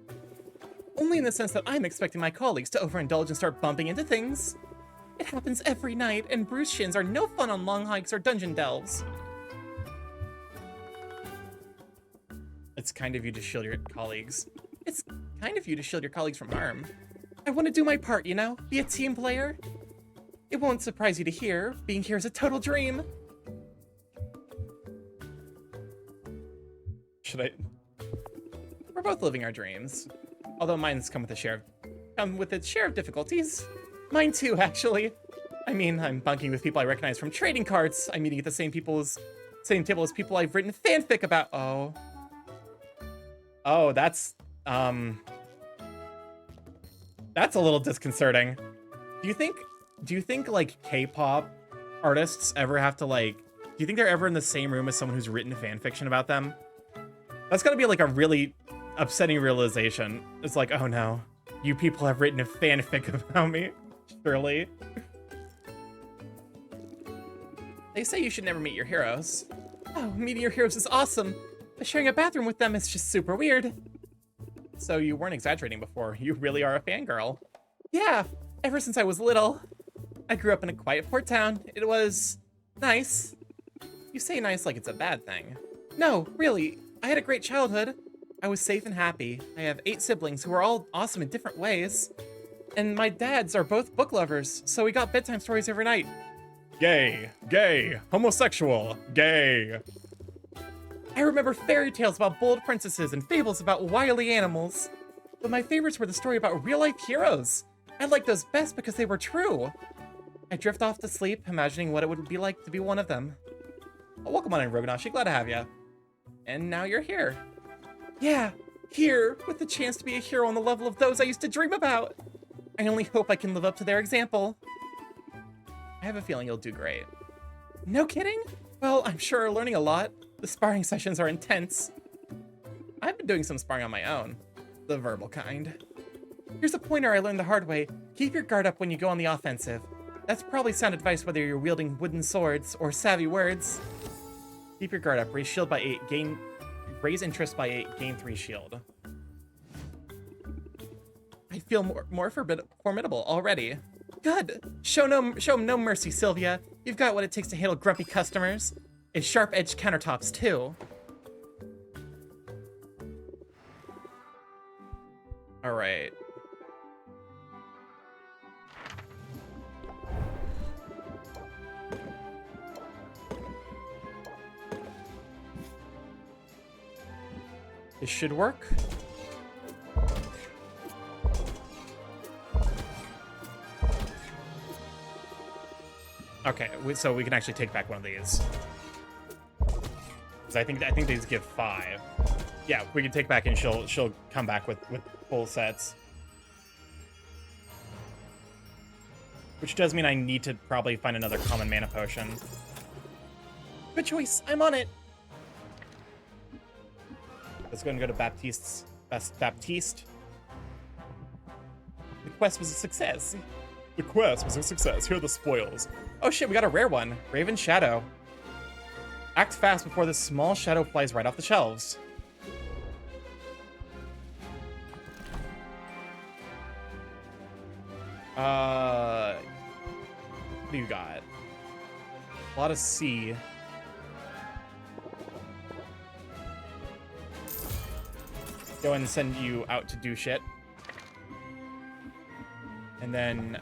Only in the sense that I'm expecting my colleagues to overindulge and start bumping into things. It happens every night, and bruised shins are no fun on long hikes or dungeon delves. It's kind of you to shield your colleagues. It's kind of you to shield your colleagues from harm. I want to do my part, you know? Be a team player. It won't surprise you to hear, being here is a total dream. Should I? We're both living our dreams. Although mine's come with its share of difficulties. Mine too, actually. I mean, I'm bunking with people I recognize from trading cards. I'm meeting at the same table as people I've written fanfic about. Oh, that's a little disconcerting. Do you think like K-pop artists ever have to like, do you think they're ever in the same room as someone who's written fan fiction about them? That's gotta be like a really upsetting realization. It's like, oh no, you people have written a fanfic about me, surely. They say you should never meet your heroes. Oh, meeting your heroes is awesome, but sharing a bathroom with them is just super weird. So you weren't exaggerating before. You really are a fangirl. Yeah, ever since I was little. I grew up in a quiet port town. It was nice. You say nice like it's a bad thing. No, really, I had a great childhood. I was safe and happy. I have 8 siblings who are all awesome in different ways. And my dads are both book lovers, so we got bedtime stories every night. Gay, gay, homosexual, gay. I remember fairy tales about bold princesses and fables about wily animals. But my favorites were the story about real-life heroes. I liked those best because they were true. I drift off to sleep, imagining what it would be like to be one of them. Oh, welcome on in, Roganashi. Glad to have you. And now you're here. Yeah, here, with the chance to be a hero on the level of those I used to dream about. I only hope I can live up to their example. I have a feeling you'll do great. No kidding? Well, I'm sure learning a lot. The sparring sessions are intense. I've been doing some sparring on my own. The verbal kind. Here's a pointer I learned the hard way. Keep your guard up when you go on the offensive. That's probably sound advice whether you're wielding wooden swords or savvy words. Keep your guard up. Raise shield by 8. Raise interest by 8. Gain 3 shield. I feel more formidable already. Good. Show 'em no mercy, Sylvia. You've got what it takes to handle grumpy customers. And sharp-edged countertops, too. All right. This should work. Okay, so we can actually take back one of these. Because I think these give 5. Yeah, we can take back and she'll come back with full sets. Which does mean I need to probably find another common mana potion. Good choice. I'm on it. Let's go and go to Baptiste. Baptiste. The quest was a success. The quest was a success. Here are the spoils. Oh shit, we got a rare one. Raven Shadow. Act fast before this small shadow flies right off the shelves. What do you got? A lot of C. Go and send you out to do shit. And then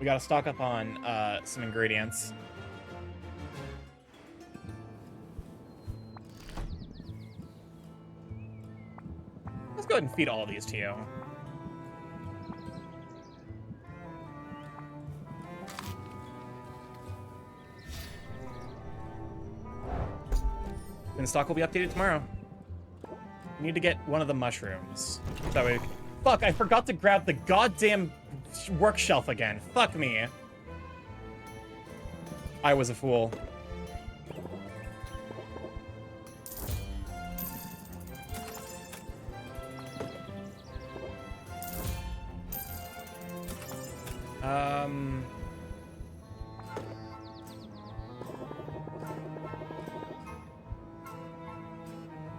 we gotta stock up on some ingredients. Let's go ahead and feed all of these to you. And stock will be updated tomorrow. We need to get one of the mushrooms. That way. Fuck, I forgot to grab the goddamn work shelf again. Fuck me. I was a fool.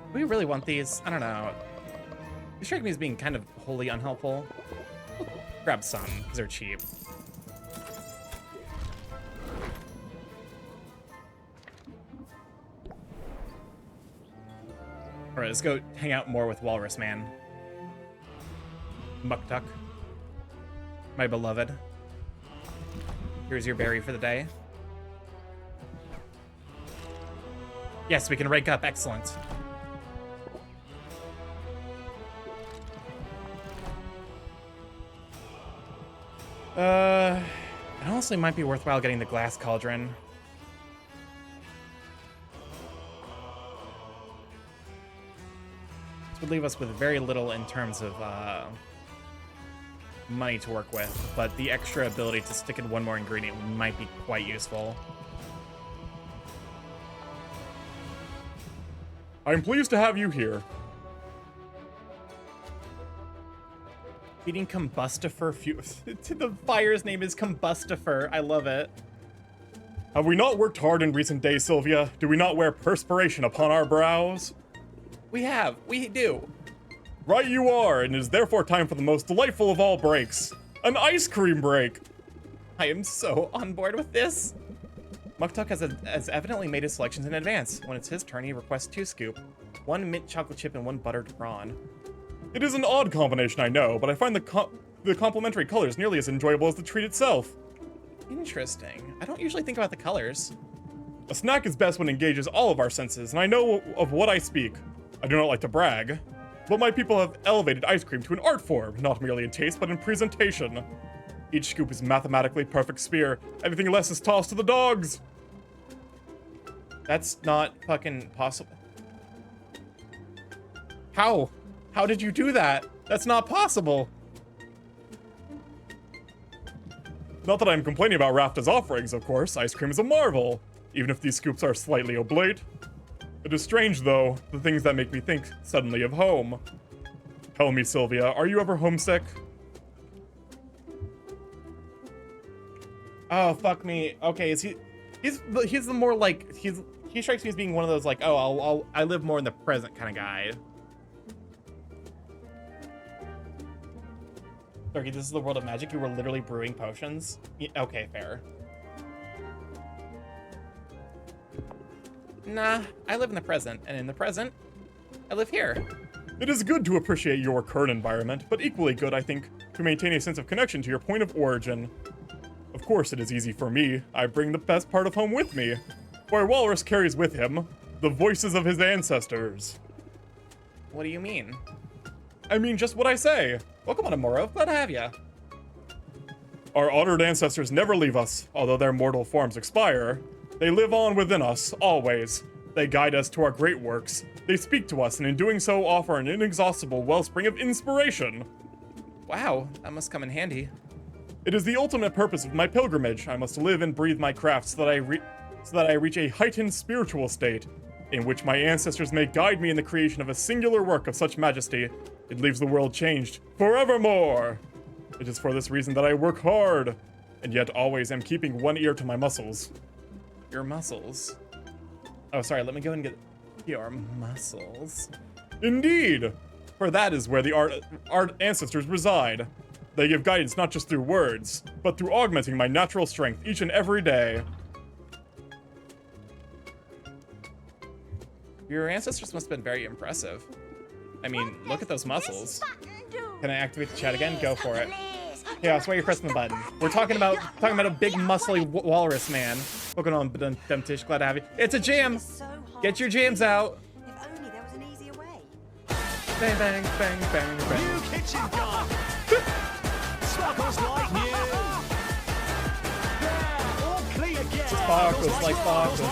Do we really want these? I don't know. They strike me as being kind of wholly unhelpful. We'll grab some, because they're cheap. Alright, let's go hang out more with Walrus Man. Muktuk. My beloved. Here's your berry for the day. Yes, we can rank up. Excellent. It honestly might be worthwhile getting the glass cauldron. This would leave us with very little in terms of money to work with, but the extra ability to stick in one more ingredient might be quite useful. I'm pleased to have you here. Feeding Combustifer the fire's name is Combustifer. I love it. Have we not worked hard in recent days, Sylvia? Do we not wear perspiration upon our brows? We do. Right you are, and it is therefore time for the most delightful of all breaks. An ice cream break! I am so on board with this. Muktuk has evidently made his selections in advance. When it's his turn, he requests 2 scoop, 1 mint chocolate chip and 1 buttered prawn. It is an odd combination, I know, but I find the complementary colors nearly as enjoyable as the treat itself. Interesting. I don't usually think about the colors. A snack is best when it engages all of our senses, and I know of what I speak. I do not like to brag, but my people have elevated ice cream to an art form, not merely in taste, but in presentation. Each scoop is mathematically perfect sphere. Anything less is tossed to the dogs. That's not fucking possible. How? How did you do that? That's not possible. Not that I'm complaining about Rafta's offerings, of course. Ice cream is a marvel, even if these scoops are slightly oblate. It is strange, though, the things that make me think suddenly of home. Tell me, Sylvia, are you ever homesick? Oh, fuck me. Okay, he's the more like, he strikes me as being one of those like, oh, I live more in the present kind of guy. Starky, this is the world of magic. You were literally brewing potions. Okay, fair. Nah, I live in the present, and in the present, I live here. It is good to appreciate your current environment, but equally good, I think, to maintain a sense of connection to your point of origin. Of course, it is easy for me. I bring the best part of home with me. For a walrus carries with him the voices of his ancestors. What do you mean? I mean just what I say. Welcome on, Amoro. Glad to have ya. Our honored ancestors never leave us, although their mortal forms expire. They live on within us, always. They guide us to our great works. They speak to us, and in doing so offer an inexhaustible wellspring of inspiration. Wow, that must come in handy. It is the ultimate purpose of my pilgrimage. I must live and breathe my craft so that I reach a heightened spiritual state, in which my ancestors may guide me in the creation of a singular work of such majesty, it leaves the world changed forevermore. It is for this reason that I work hard, and yet always am keeping one ear to my muscles. Your muscles? Oh, sorry, let me go and get your muscles. Indeed! For that is where the art ancestors reside. They give guidance not just through words, but through augmenting my natural strength each and every day. Your ancestors must have been very impressive. I mean, look at those muscles. Can I activate the chat again? Go for it. Yeah, that's why you're pressing the button. We're talking about a big muscly walrus man. Looking on Tish, glad to have you. It's a jam. Get your jams out. If only there was an easier way. Bang bang bang bang bang. New kitchen gun. Sparkles like new. Yeah, all clear again. Sparkles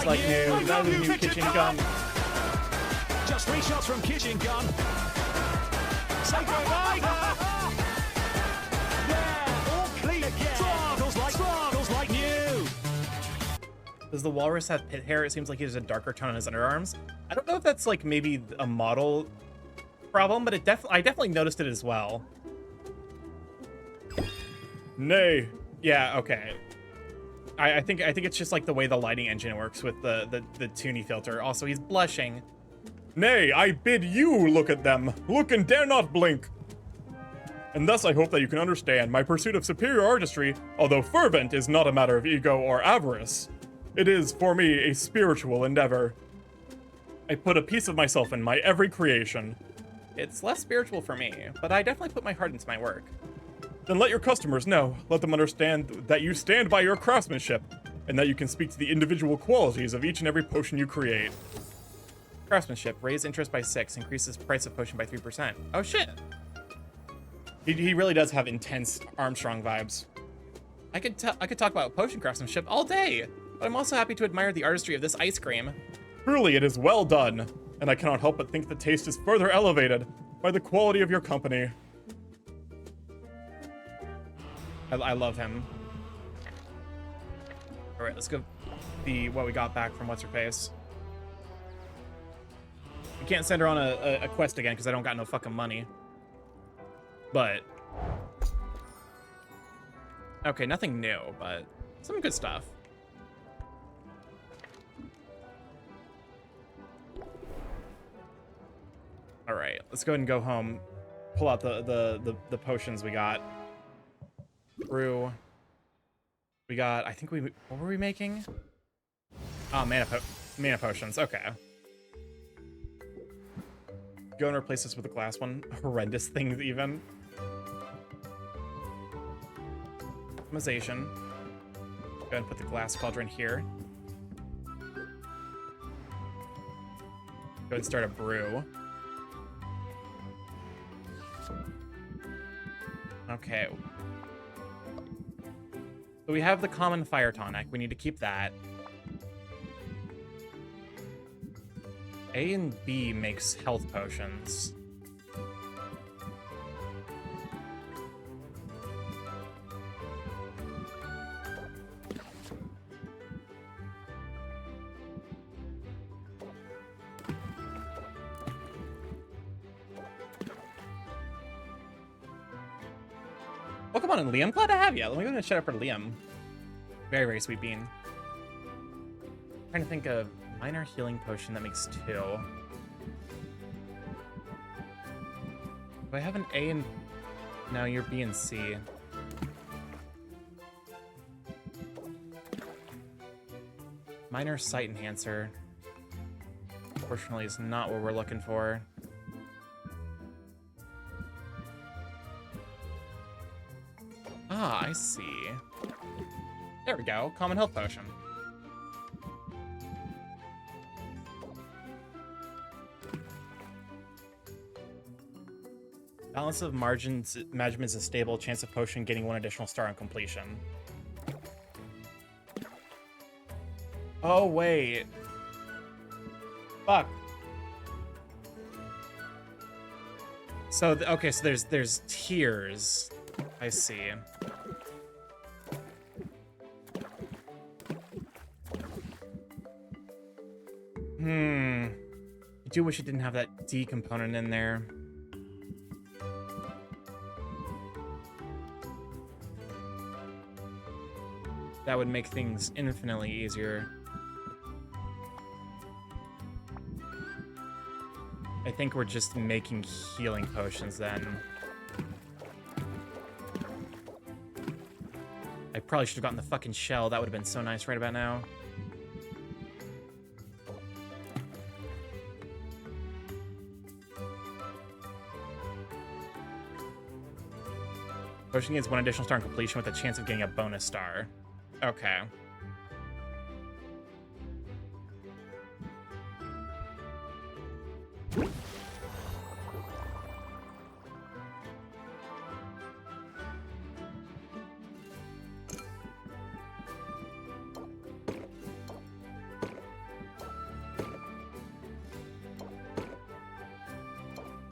like new. Another new kitchen gun. Just 3 shots from kitchen gun. Say goodbye. Yeah, all clean again. Sparkles like new. Does the walrus have pit hair? It seems like he has a darker tone on his underarms. I don't know if that's like maybe a model problem, but I definitely noticed it as well. Nay. Yeah, okay. I think it's just like the way the lighting engine works with the Toonie filter. Also, he's blushing. Nay, I bid you look at them. Look and dare not blink. And thus I hope that you can understand my pursuit of superior artistry, although fervent, is not a matter of ego or avarice. It is, for me, a spiritual endeavor. I put a piece of myself in my every creation. It's less spiritual for me, but I definitely put my heart into my work. Then let your customers know. Let them understand that you stand by your craftsmanship, and that you can speak to the individual qualities of each and every potion you create. Craftsmanship, raise interest by 6, increases price of potion by 3%. Oh shit! He really does have intense Armstrong vibes. I could talk about potion craftsmanship all day, but I'm also happy to admire the artistry of this ice cream. Truly, it is well done, and I cannot help but think the taste is further elevated by the quality of your company. I love him. All right, let's go what we got back from What's-Her-Face. We can't send her on a quest again because I don't got no fucking money. But okay, nothing new, but some good stuff. All right, let's go ahead and go home. Pull out the potions we got. Brew. We got, I think what were we making? Oh, mana potions, okay. Go and replace this with a glass one. Horrendous things even. Optimization. Go ahead and put the glass cauldron here. Go ahead and start a brew. Okay. So we have the common fire tonic. We need to keep that. A and B makes health potions. Pokemon and Liam, glad to have you. Let me go and shout out for Liam. Very, very sweet bean. Trying to think of minor healing potion that makes 2. Do I have an A and... No, you're B and C. Minor sight enhancer. Unfortunately, is not what we're looking for. Ah, I see. There we go. Common health potion. Balance of measurements is stable. Chance of potion getting 1 additional star on completion. Oh, wait. Fuck. So, okay, so there's tiers. I see. I do wish it didn't have that D component in there. That would make things infinitely easier. I think we're just making healing potions then. I probably should have gotten the fucking shell. That would have been so nice right about now. Potion gains 1 additional star on completion with a chance of getting a bonus star. Okay.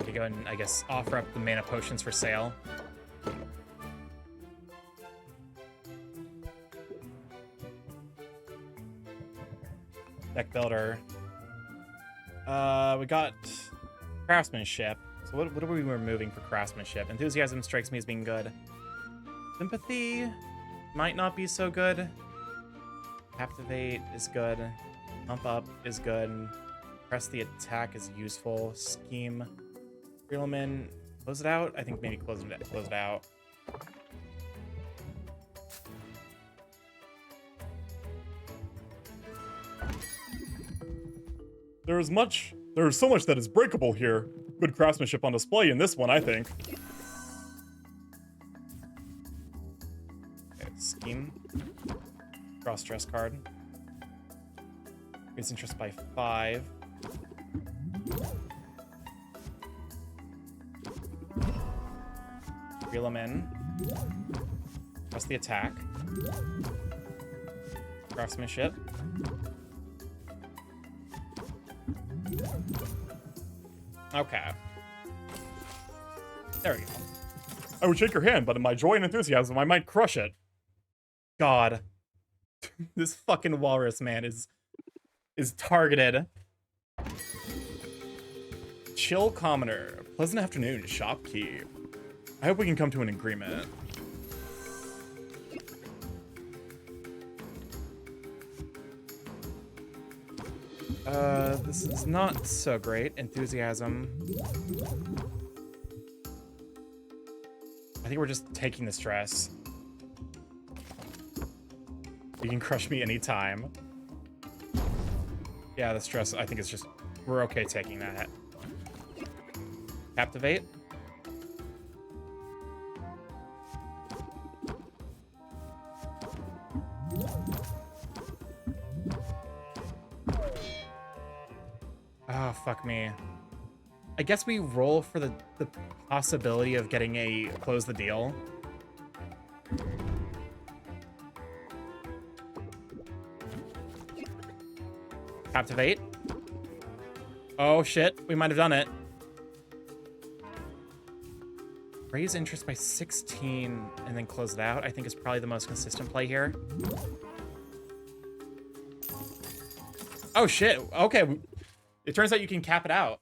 Okay, go ahead and, I guess, offer up the mana potions for sale. Deck builder. We got craftsmanship. So what are we removing for craftsmanship? Enthusiasm strikes me as being good. Sympathy might not be so good. Captivate is good. Pump up is good. Press the attack is useful. Scheme. Reelman. Close it out? I think maybe close it out. There is so much that is breakable here. Good craftsmanship on display in this one, I think. Okay, scheme. Draw stress card. Increase interest by 5. Reel him in. Press the attack. Craftsmanship. Okay. There we go. I would shake your hand, but in my joy and enthusiasm, I might crush it. God. This fucking walrus man is targeted. Chill commoner. Pleasant afternoon, shopkeep. I hope we can come to an agreement. This is not so great. Enthusiasm. I think we're just taking the stress. You can crush me anytime. Yeah, the stress, I think it's just... We're okay taking that. Captivate. Oh, fuck me. I guess we roll for the possibility of getting a close the deal. Captivate. Oh shit, we might have done it. Raise interest by 16 and then close it out, I think is probably the most consistent play here. Oh shit, okay. It turns out you can cap it out.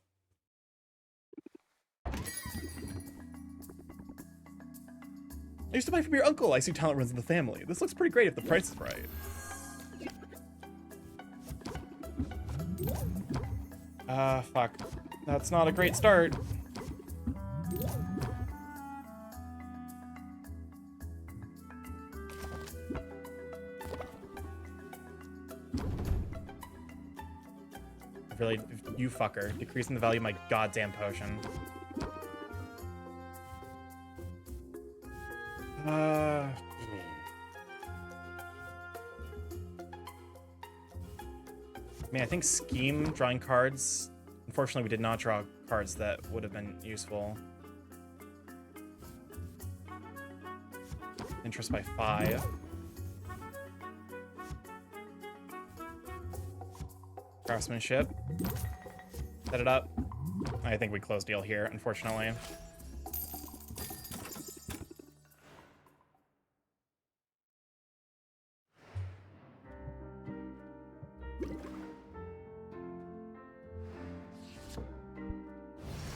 I used to buy from your uncle. I see talent runs in the family. This looks pretty great if the price is right. Fuck. That's not a great start. Really, you fucker. Decreasing the value of my goddamn potion. I mean, I think Scheme, drawing cards. Unfortunately, we did not draw cards that would have been useful. Interest by 5. Craftsmanship. Set it up. I think we close deal here, unfortunately.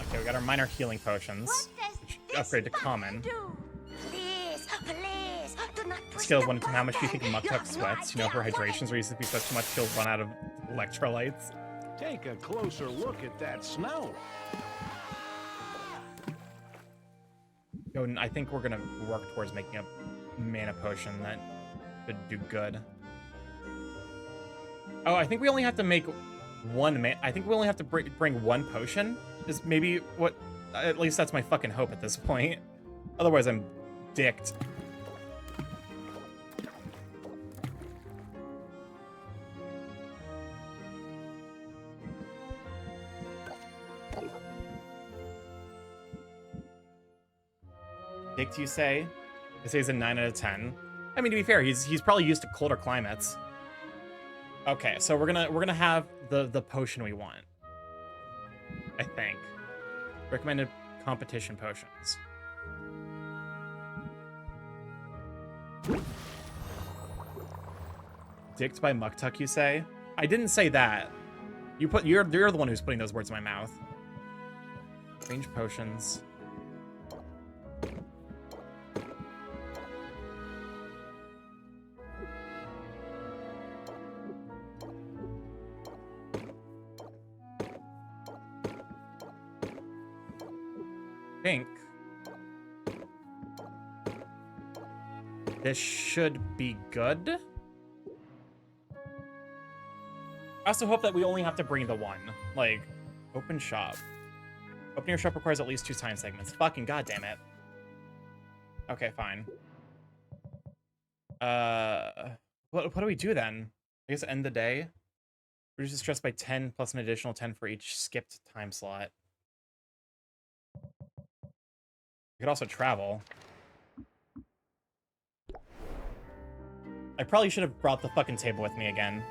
Okay, we got our minor healing potions, which upgrade to common. Please, please, do not push Scale of the 1 to how much do you button. think Muktuk You have no sweats? You know, her idea what hydrations where if you sweat too much, she'll run out of electrolytes. Take a closer look at that snow. Yo, I think we're gonna work towards making a mana potion that should do good. Oh, I think we only have to make one I think we only have to bring one potion. Is maybe what... At least that's my fucking hope at this point. Otherwise, I'm dicked. Dicked, you say? I say he's a 9 out of 10. I mean, to be fair, he's probably used to colder climates. Okay, so we're gonna have the potion we want. I think. Recommended competition potions. Dicked by Muktuk, you say? I didn't say that. You're the one who's putting those words in my mouth. Range potions. Think this should be good. I also hope that we only have to bring the one. Like, open shop. Opening your shop requires at least 2 time segments. Fucking goddamn it. Okay, fine. What do we do then? I guess end the day. Reduce stress by 10 plus an additional 10 for each skipped time slot. We could also travel. I probably should have brought the fucking table with me again.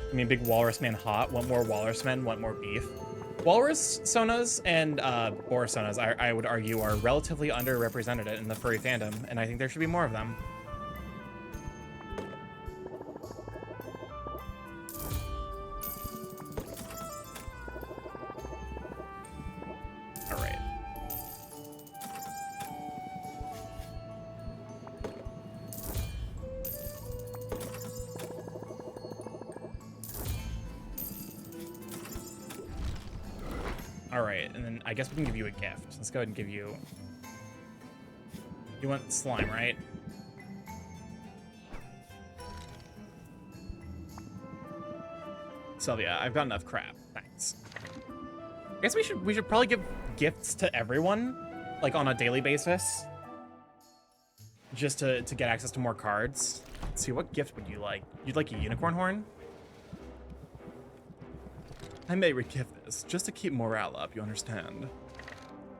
I mean, big walrus man hot. Want more walrus men, want more beef. Walrus sonas and boar sonas, I would argue, are relatively underrepresented in the furry fandom, and I think there should be more of them. All right, and then I guess we can give you a gift. Let's go ahead and give you... You want slime, right? Sylvia, I've got enough crap. Thanks. I guess we should probably give gifts to everyone, like on a daily basis, just to get access to more cards. Let's see, what gift would you like? You'd like a unicorn horn? I may re-gift this just to keep morale up. You understand?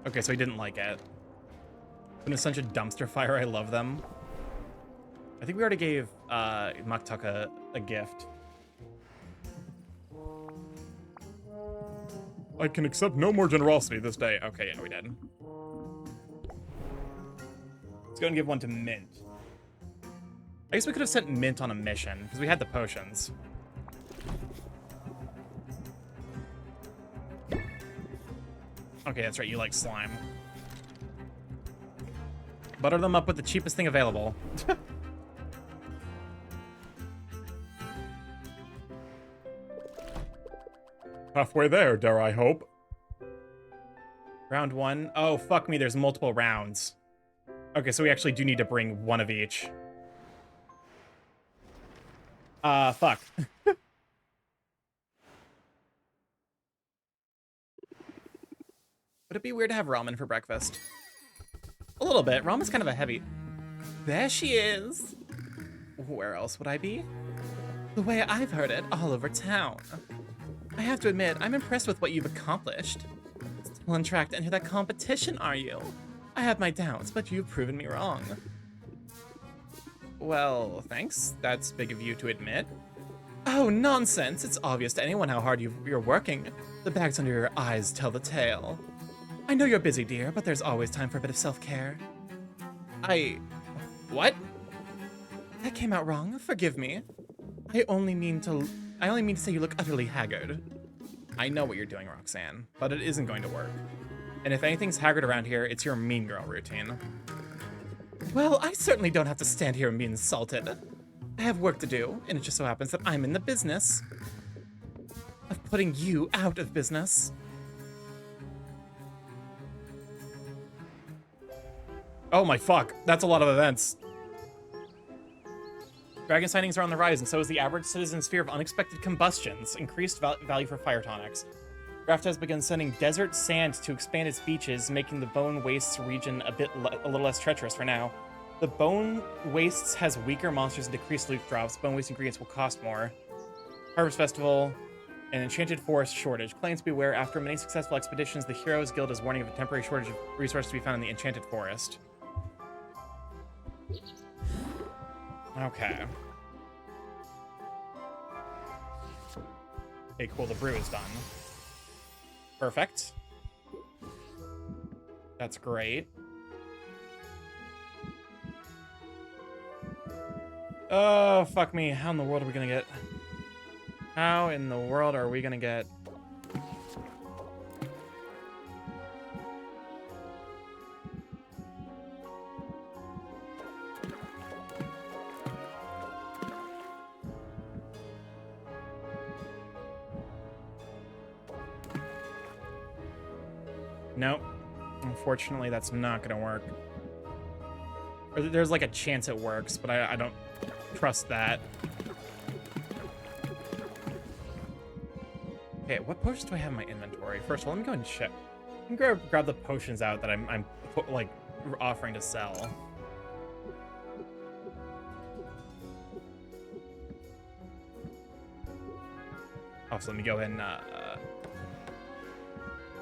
Okay, so he didn't like it. When it's such a dumpster fire, I love them. I think we already gave Maktuka a gift. I can accept no more generosity this day. Okay, yeah, we did. Let's go and give one to Mint. I guess we could have sent Mint on a mission, because we had the potions. Okay, that's right, you like slime. Butter them up with the cheapest thing available. Halfway there, dare I hope. Round 1. Oh, fuck me, there's multiple rounds. Okay, so we actually do need to bring one of each. Fuck. Would it be weird to have ramen for breakfast? A little bit. Ramen's kind of a heavy... There she is! Where else would I be? The way I've heard it, all over town. I have to admit, I'm impressed with what you've accomplished. Still on track to enter that competition, are you? I have my doubts, but you've proven me wrong. Well, thanks. That's big of you to admit. Oh, nonsense! It's obvious to anyone how hard you're working. The bags under your eyes tell the tale. I know you're busy, dear, but there's always time for a bit of self-care. What? That came out wrong. Forgive me. I only mean to say you look utterly haggard. I know what you're doing, Roxanne, but it isn't going to work. And if anything's haggard around here, it's your mean girl routine. Well, I certainly don't have to stand here and be insulted. I have work to do, and it just so happens that I'm in the business of putting you out of business. Oh my fuck, that's a lot of events. Dragon sightings are on the rise, and so is the average citizen's fear of unexpected combustions. Increased value for fire tonics. Raft has begun sending desert sand to expand its beaches, making the Bone Wastes region a little less treacherous for now. The Bone Wastes has weaker monsters and decreased loot drops. Bone Waste ingredients will cost more. Harvest Festival, an enchanted forest shortage. Claims beware, after many successful expeditions, the Heroes Guild is warning of a temporary shortage of resources to be found in the enchanted forest. Okay. Okay, cool, the brew is done. Perfect. That's great. Oh, fuck me. How in the world are we gonna get... How in the world are we gonna get... Nope. Unfortunately, that's not gonna work. Or there's like a chance it works, but I don't trust that. Okay, what potions do I have in my inventory? First of all, let me go and check. Let me grab the potions out that I'm like offering to sell. Also, let me go ahead and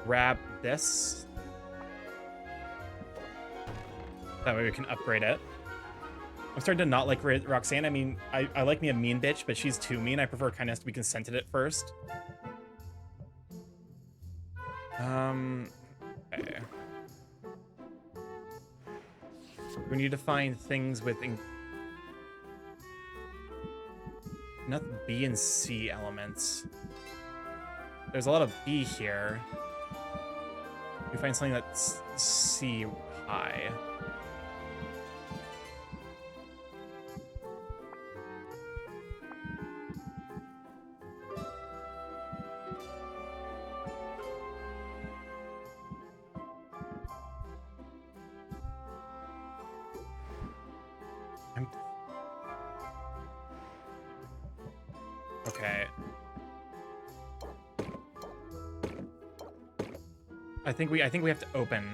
grab this. That way we can upgrade it. I'm starting to not like Roxanne. I mean, I like me a mean bitch, but she's too mean. I prefer kindness to be consented at first. Okay. We need to find things with not B and C elements. There's a lot of B here. We find something that's C high. Okay. I think we have to open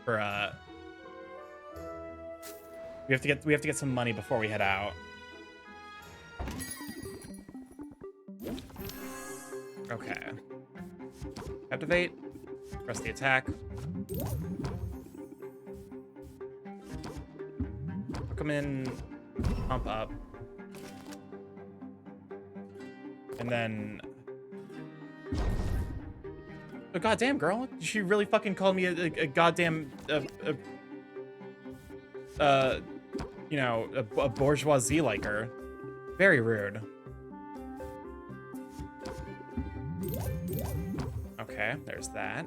for we have to get some money before we head out. Okay. Activate. Press the attack. Come in, pump up. And then... Oh, goddamn, girl. She really fucking called me a goddamn... you know, a bourgeoisie like her. Very rude. Okay, there's that.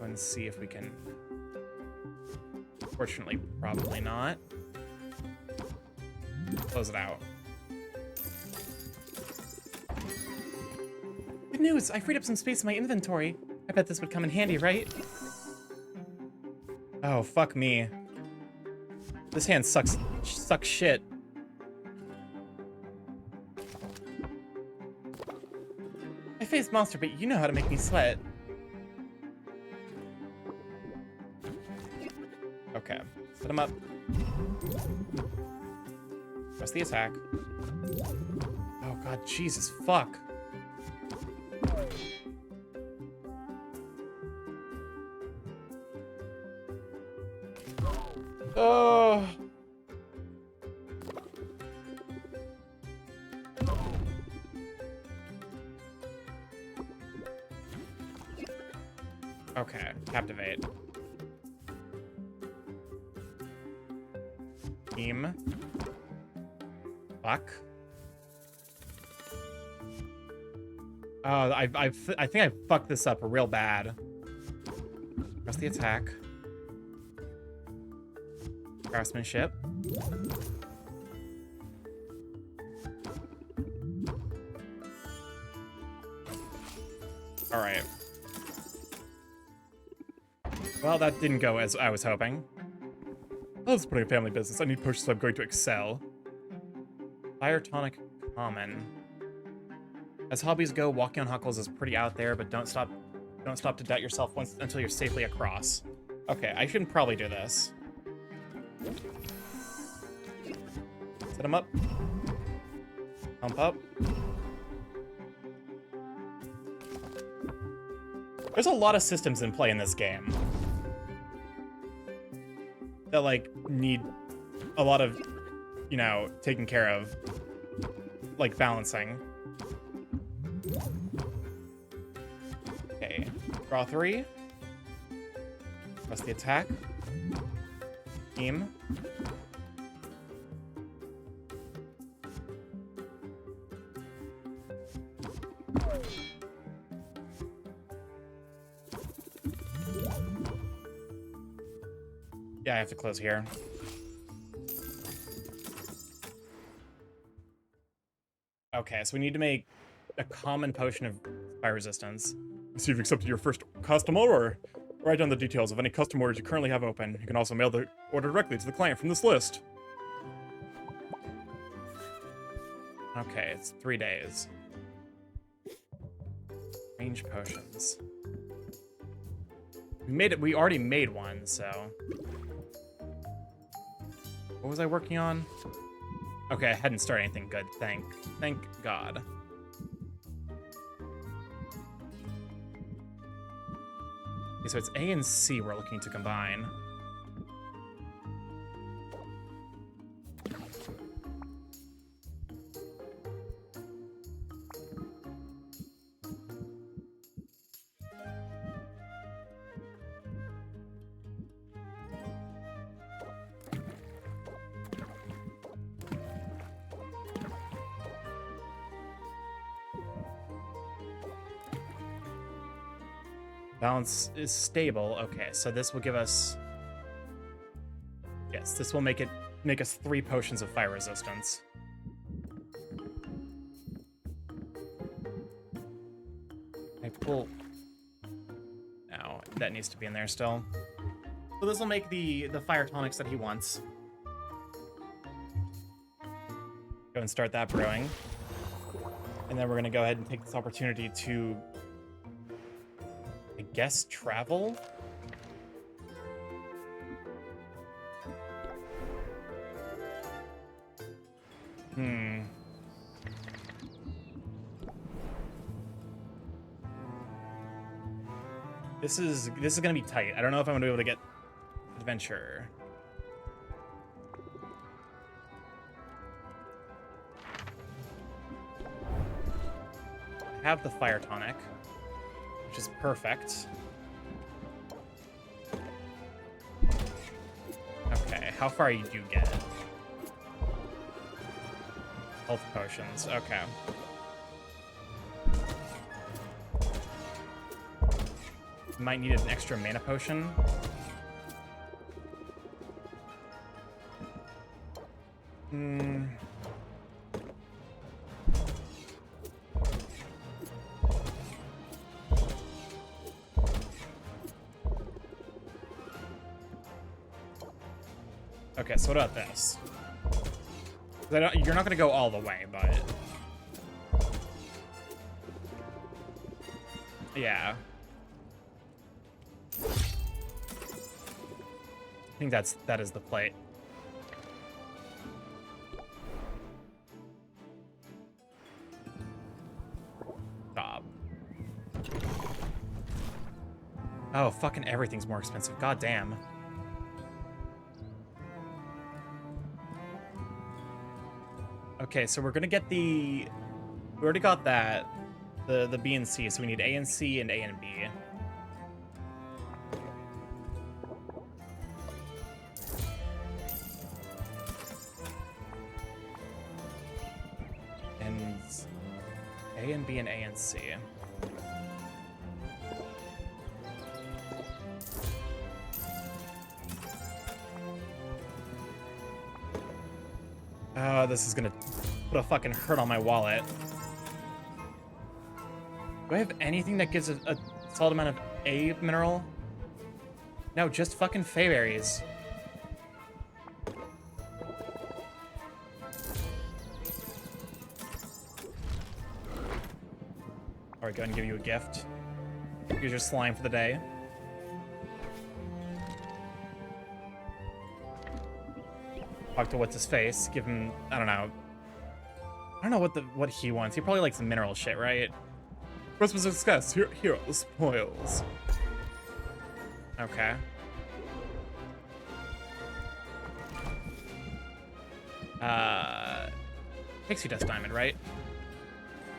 Let's see if we can... Fortunately, probably not. Close it out. Good news! I freed up some space in my inventory. I bet this would come in handy, right? Oh, fuck me. This hand sucks shit. I faced monster, but you know how to make me sweat. Okay, set him up. Press the attack. Oh god, Jesus, fuck. Oh. Okay, captivate. Team. Fuck. Oh, I think I fucked this up real bad. Press the attack. Craftsmanship. All right. Well, that didn't go as I was hoping. I love supporting a family business. I need potions, so I'm going to excel. Fire tonic common. As hobbies go, walking on Huckles is pretty out there, but don't stop to doubt yourself until you're safely across. Okay, I should probably do this. Set him up. Pump up. There's a lot of systems in play in this game that, like, need a lot of, you know, taking care of. Like, balancing. Okay. Draw 3. Press the attack. Team. Yeah, I have to close here. Okay, so we need to make a common potion of fire resistance. See if you've accepted your first custom order. Write down the details of any custom orders you currently have open. You can also mail the order directly to the client from this list. Okay, it's 3 days. Range potions. We already made one, so... What was I working on? Okay, I hadn't started anything good, thank God. Okay, so it's A and C we're looking to combine. Balance is stable. Okay, so this will give us... Yes, this will make us 3 potions of fire resistance. I pull... No, that needs to be in there still. So this will make the fire tonics that he wants. Go Go and start that brewing. And then we're gonna go ahead and take this opportunity to, I guess, travel? This is gonna be tight. I don't know if I'm gonna be able to get adventure. I have the fire tonic, which is perfect. Okay, how far you do get? Health potions, okay. Might need an extra mana potion. Okay, so what about this? You're not going to go all the way, but... yeah. I think that is the plate. Stop. Oh, fucking everything's more expensive. God damn. Okay, so we're gonna get the... we already got that. The B and C, so we need A and C and A and B. And A and B and A and C. Oh, this is gonna put a fucking hurt on my wallet. Do I have anything that gives a solid amount of A mineral? No, just fucking fayberries. Alright, go ahead and give you a gift. Here's your slime for the day. Talk to what's his face. Give him, I don't know what he wants. He probably likes the mineral shit, right? Recipe success. Here are the spoils. Okay. Pixie dust diamond, right?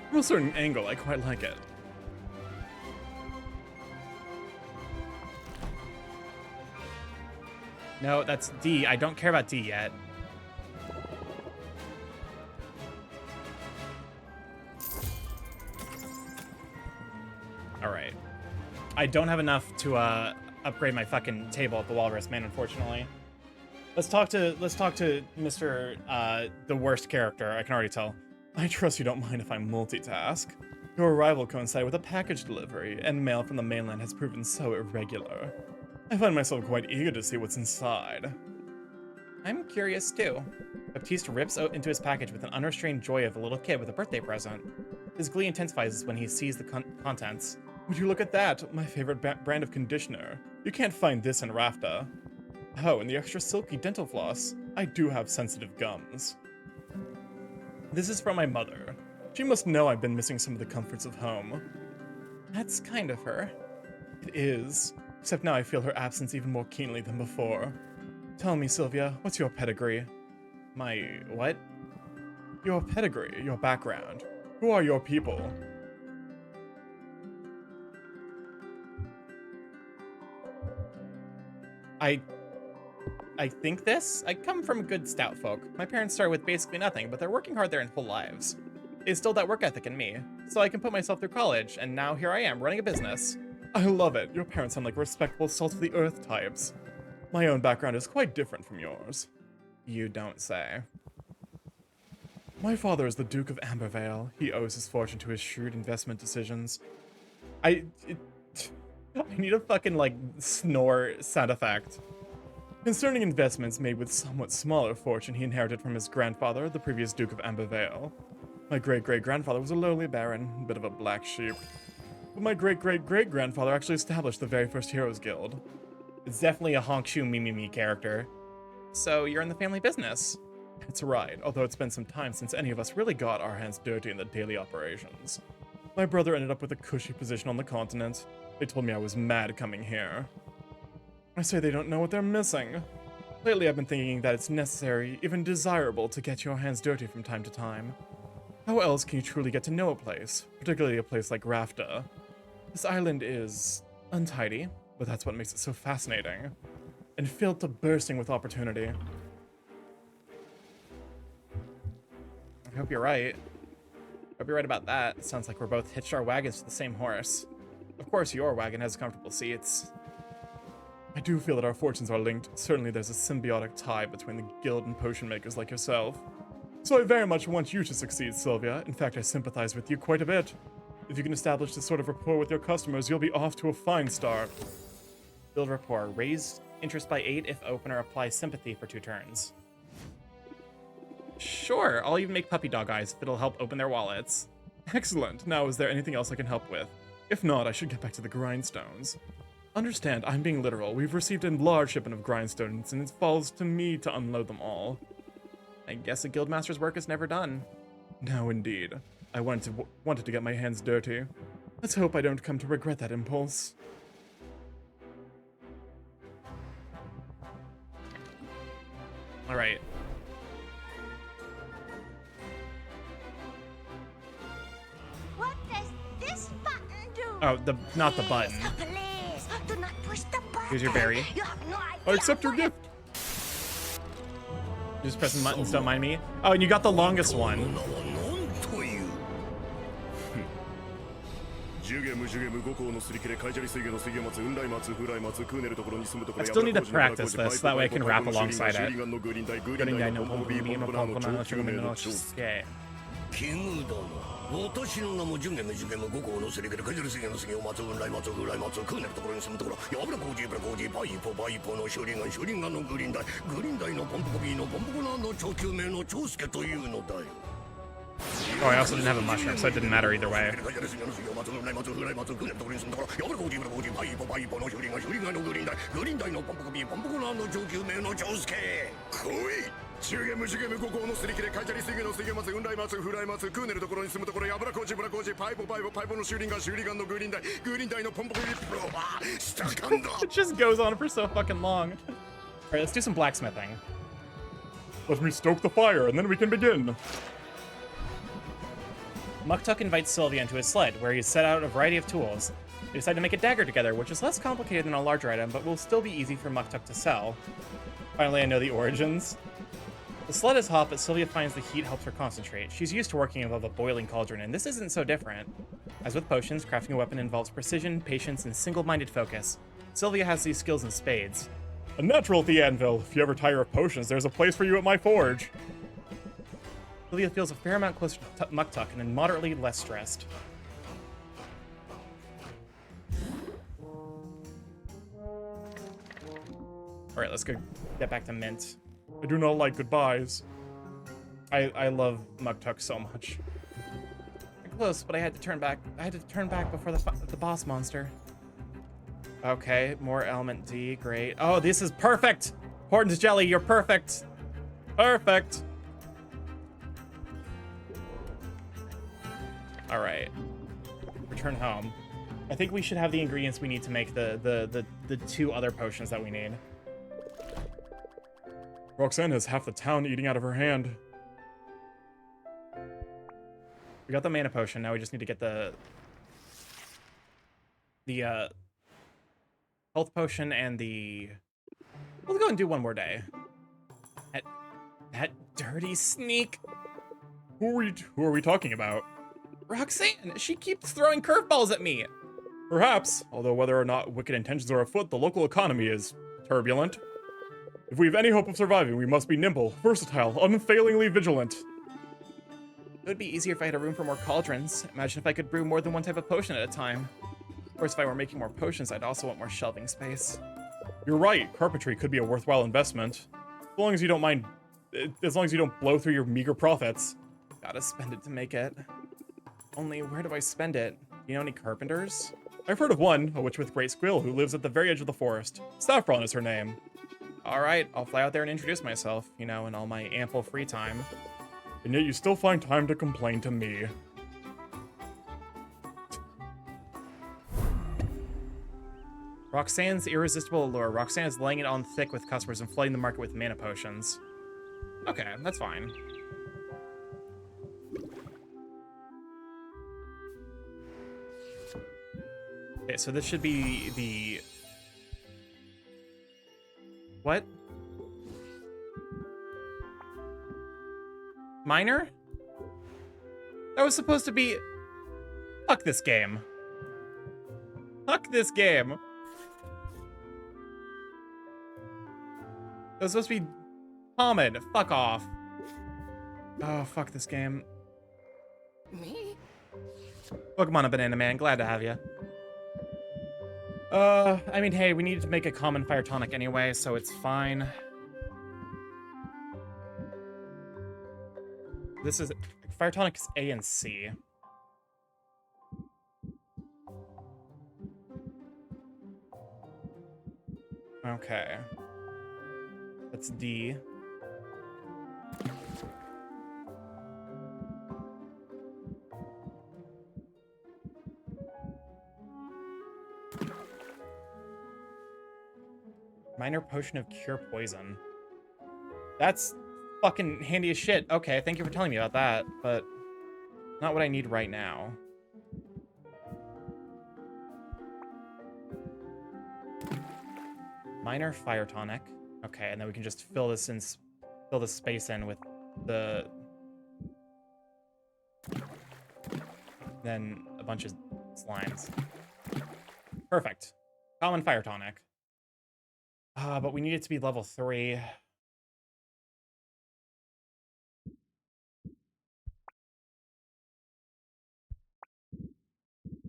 From a certain angle, I quite like it. No, that's D. I don't care about D yet. Alright. I don't have enough to upgrade my fucking table at the Walrus Man, unfortunately. Let's talk to Mr. The worst character, I can already tell. I trust you don't mind if I multitask. Your arrival coincided with a package delivery, and mail from the mainland has proven so irregular. I find myself quite eager to see what's inside. I'm curious too. Baptiste rips into his package with an unrestrained joy of a little kid with a birthday present. His glee intensifies when he sees the contents. Would you look at that? My favorite brand of conditioner. You can't find this in Rafta. Oh, and the extra silky dental floss. I do have sensitive gums. This is from my mother. She must know I've been missing some of the comforts of home. That's kind of her. It is. Except now I feel her absence even more keenly than before. Tell me, Sylvia, what's your pedigree? My what? Your pedigree, your background. Who are your people? I think this? I come from good stout folk. My parents started with basically nothing, but they're working hard their whole lives. They instilled that work ethic in me, so I can put myself through college, and now here I am, running a business. I love it. Your parents sound like respectable salt-of-the-earth types. My own background is quite different from yours. You don't say. My father is the Duke of Ambervale. He owes his fortune to his shrewd investment decisions. I need a fucking, like, snore sound effect. Concerning investments made with somewhat smaller fortune he inherited from his grandfather, the previous Duke of Ambervale. My great-great-grandfather was a lowly baron, a bit of a black sheep. But my great-great-great-grandfather actually established the very first Heroes Guild. It's definitely a honk shoe me character. So you're in the family business. That's right, although it's been some time since any of us really got our hands dirty in the daily operations. My brother ended up with a cushy position on the continent. They told me I was mad coming here. I say they don't know what they're missing. Lately I've been thinking that it's necessary, even desirable, to get your hands dirty from time to time. How else can you truly get to know a place, particularly a place like Rafta? This island is untidy, but that's what makes it so fascinating, and filled to bursting with opportunity. I hope you're right. Hope you're right about that. It sounds like we're both hitched our wagons to the same horse. Of course, your wagon has comfortable seats. I do feel that our fortunes are linked. Certainly there's a symbiotic tie between the guild and potion makers like yourself. So I very much want you to succeed, Sylvia. In fact, I sympathize with you quite a bit. If you can establish this sort of rapport with your customers, you'll be off to a fine start. Build rapport. Raise interest by 8 if open, or apply sympathy for 2 turns. Sure, I'll even make puppy dog eyes if it'll help open their wallets. Excellent. Now, is there anything else I can help with? If not, I should get back to the grindstones. Understand, I'm being literal. We've received a large shipment of grindstones, and it falls to me to unload them all. I guess a guildmaster's work is never done. No, indeed. I wanted to get my hands dirty. Let's hope I don't come to regret that impulse. All right. What does this button do? Oh, not the button. Please, do not push the button. Here's your berry. You have no idea. I accept your gift. Just pressing buttons, don't mind me. Oh, and you got the longest one. I still need to practice this, that way I can rap alongside it. Oh, I also didn't have a mushroom, so it didn't matter either way. It just goes on for so fucking long. Alright, let's do some blacksmithing. Let me stoke the fire, and then we can begin. Muktuk invites Sylvia into his sled, where he set out a variety of tools. They decide to make a dagger together, which is less complicated than a larger item, but will still be easy for Muktuk to sell. Finally, I know the origins. The sled is hot, but Sylvia finds the heat helps her concentrate. She's used to working above a boiling cauldron, and this isn't so different. As with potions, crafting a weapon involves precision, patience, and single-minded focus. Sylvia has these skills in spades. A natural at the anvil. If you ever tire of potions, there's a place for you at my forge. Sylvia feels a fair amount closer to Muktuk and then moderately less stressed. Alright, let's go get back to Mint. I do not like goodbyes. I love Muktuk so much. Close, but I had to turn back. I had to turn back before the boss monster. Okay, more element D, great. Oh, this is perfect! Horton's Jelly, you're perfect! Perfect! Alright. Return home. I think we should have the ingredients we need to make the 2 other potions that we need. Roxanne has half the town eating out of her hand. We got the mana potion, now we just need to get the health potion and the... We'll go and do one more day. That dirty sneak! Who are we talking about? Roxanne! She keeps throwing curveballs at me! Perhaps, although whether or not wicked intentions are afoot, the local economy is turbulent. If we have any hope of surviving, we must be nimble, versatile, unfailingly vigilant. It would be easier if I had a room for more cauldrons. Imagine if I could brew more than one type of potion at a time. Of course, if I were making more potions, I'd also want more shelving space. You're right, carpentry could be a worthwhile investment. As long as you don't mind, as long as you don't blow through your meager profits. Gotta spend it to make it. Only, where do I spend it? You know any carpenters? I've heard of one, a witch with great skill, who lives at the very edge of the forest. Saffron is her name. Alright, I'll fly out there and introduce myself, you know, in all my ample free time. And yet you still find time to complain to me. Roxanne's irresistible allure. Roxanne is laying it on thick with customers and flooding the market with mana potions. Okay, that's fine. Okay, so this should be the... What? Miner? That was supposed to be... Fuck this game. Fuck this game. That was supposed to be Hamid. Fuck off. Oh, fuck this game. Me? Pokemon a Banana Man, glad to have you. I mean, hey, we needed to make a common fire tonic anyway, so it's fine. This is... Fire tonic is A and C. Okay. That's D. Minor potion of cure poison. That's fucking handy as shit. Okay, thank you for telling me about that, but not what I need right now. Minor fire tonic. Okay, and then we can just fill this space in with the... Then a bunch of slimes. Perfect. Common fire tonic. But we need it to be level 3. Is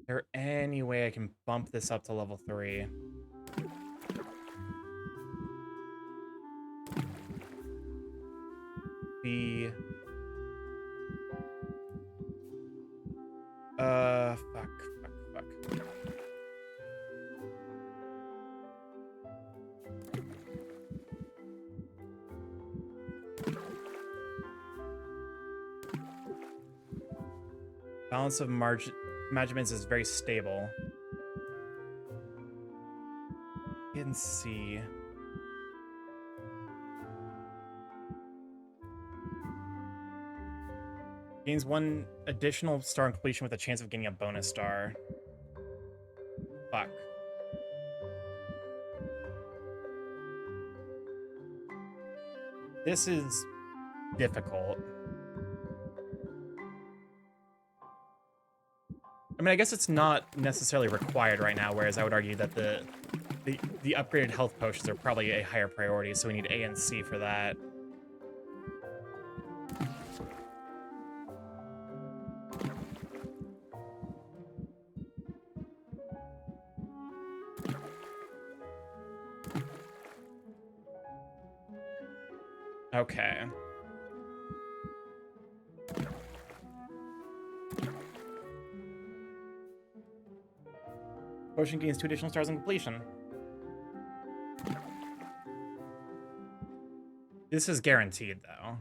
there any way I can bump this up to level 3? Fuck. Balance of measurements is very stable. Hidden C. Gains 1 additional star on completion with a chance of getting a bonus star. Fuck. This is difficult. I mean, I guess it's not necessarily required right now, whereas I would argue that the upgraded health potions are probably a higher priority, so we need A and C for that. Okay. Potion gains 2 additional stars on completion. This is guaranteed, though.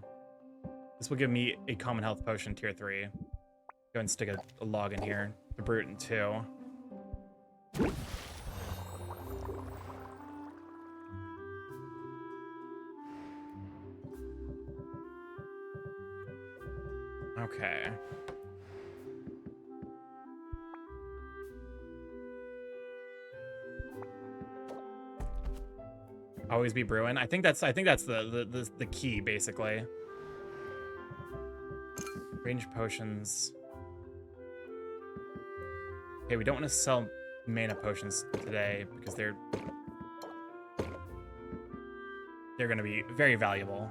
This will give me a common health potion tier 3. Go ahead and stick a log in here. The brute in 2. Okay. Always be brewing. I think that's the key, basically. Range potions. Okay, we don't want to sell mana potions today because they're gonna be very valuable.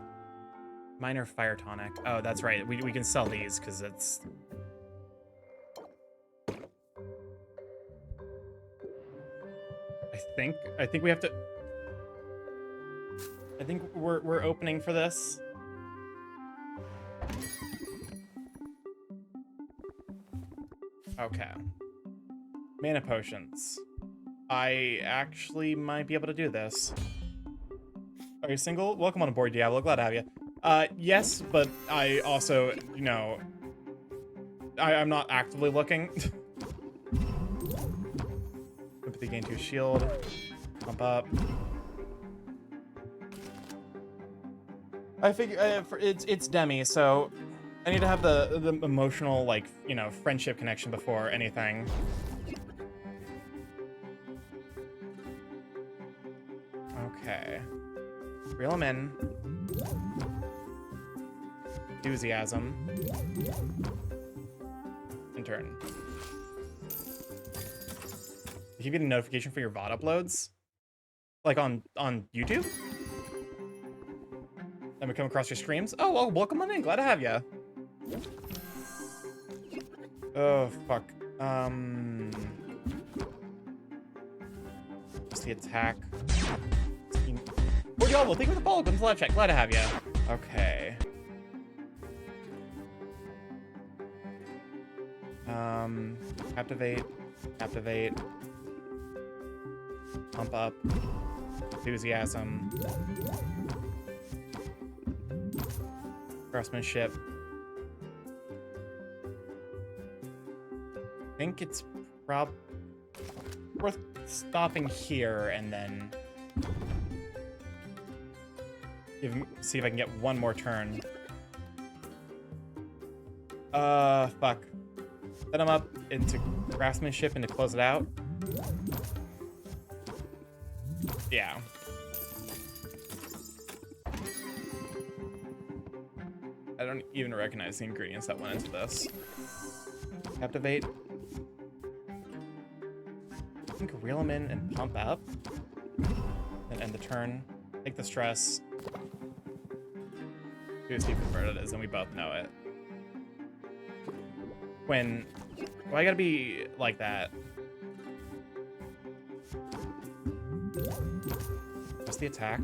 Minor fire tonic. Oh, that's right. We can sell these because it's... I think we have to... I think we're opening for this. Okay. Mana potions. I actually might be able to do this. Are you single? Welcome on board, Diablo. Glad to have you. Yes, but I also, you know, I'm not actively looking. Empathy gain 2 shield. Pump up. I figure it's Demi, so I need to have the emotional, like, you know, friendship connection before anything. Okay. Reel him in. Enthusiasm. And turn. You keep getting a notification for your VOD uploads? Like on YouTube? Then we come across your streams? Oh, well, welcome on in. Glad to have ya. Oh, fuck. Just the attack. Oh, Diablo, thank you for the follow. Welcome to the live chat. Glad to have ya. Okay. Captivate. Captivate. Pump up. Enthusiasm. Craftsmanship. I think it's worth stopping here and then see if I can get one more turn. Fuck. Set him up into craftsmanship and to close it out. Yeah. I don't even recognize the ingredients that went into this. Captivate. I think reel him in and pump up. And end the turn. Take the stress. Do see what it is, and we both know it. When... Why gotta be like that? Just the attack.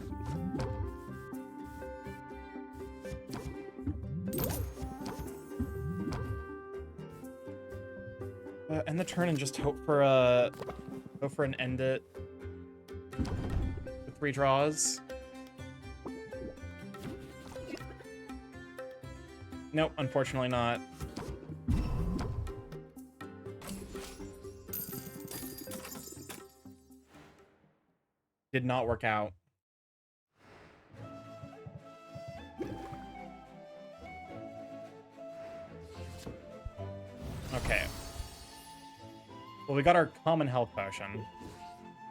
End the turn and just hope for an end it with 3 draws. Nope, unfortunately not. Did not work out. Okay. Well, we got our common health potion,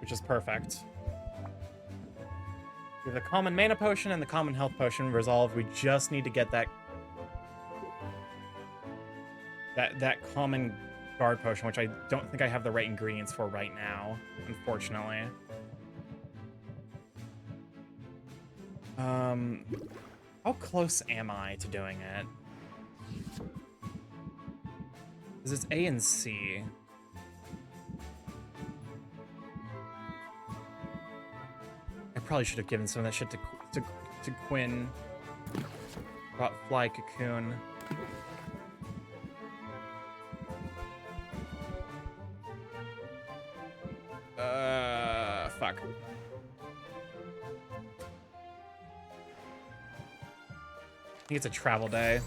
which is perfect. We have the common mana potion and the common health potion resolved. We just need to get that common guard potion, which I don't think I have the right ingredients for right now, unfortunately. How close am I to doing it? Because it's A and C. I probably should have given some of that shit to Quinn. Brought Fly Cocoon. Fuck. I think it's a travel day.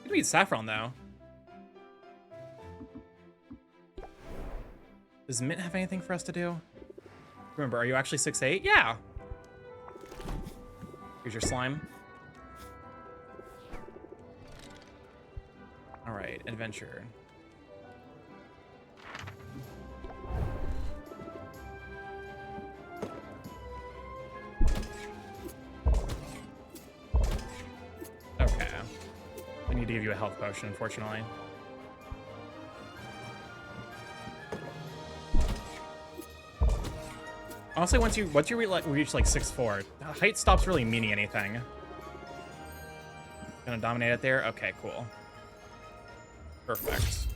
Could we eat saffron though? Does Mint have anything for us to do? Remember, are you actually 6'8"? Yeah! Here's your slime. Alright, adventure. Okay. I need to give you a health potion, unfortunately. Honestly, once you reach like 6'4", height stops really meaning anything. Gonna dominate it there? Okay, cool. Perfect.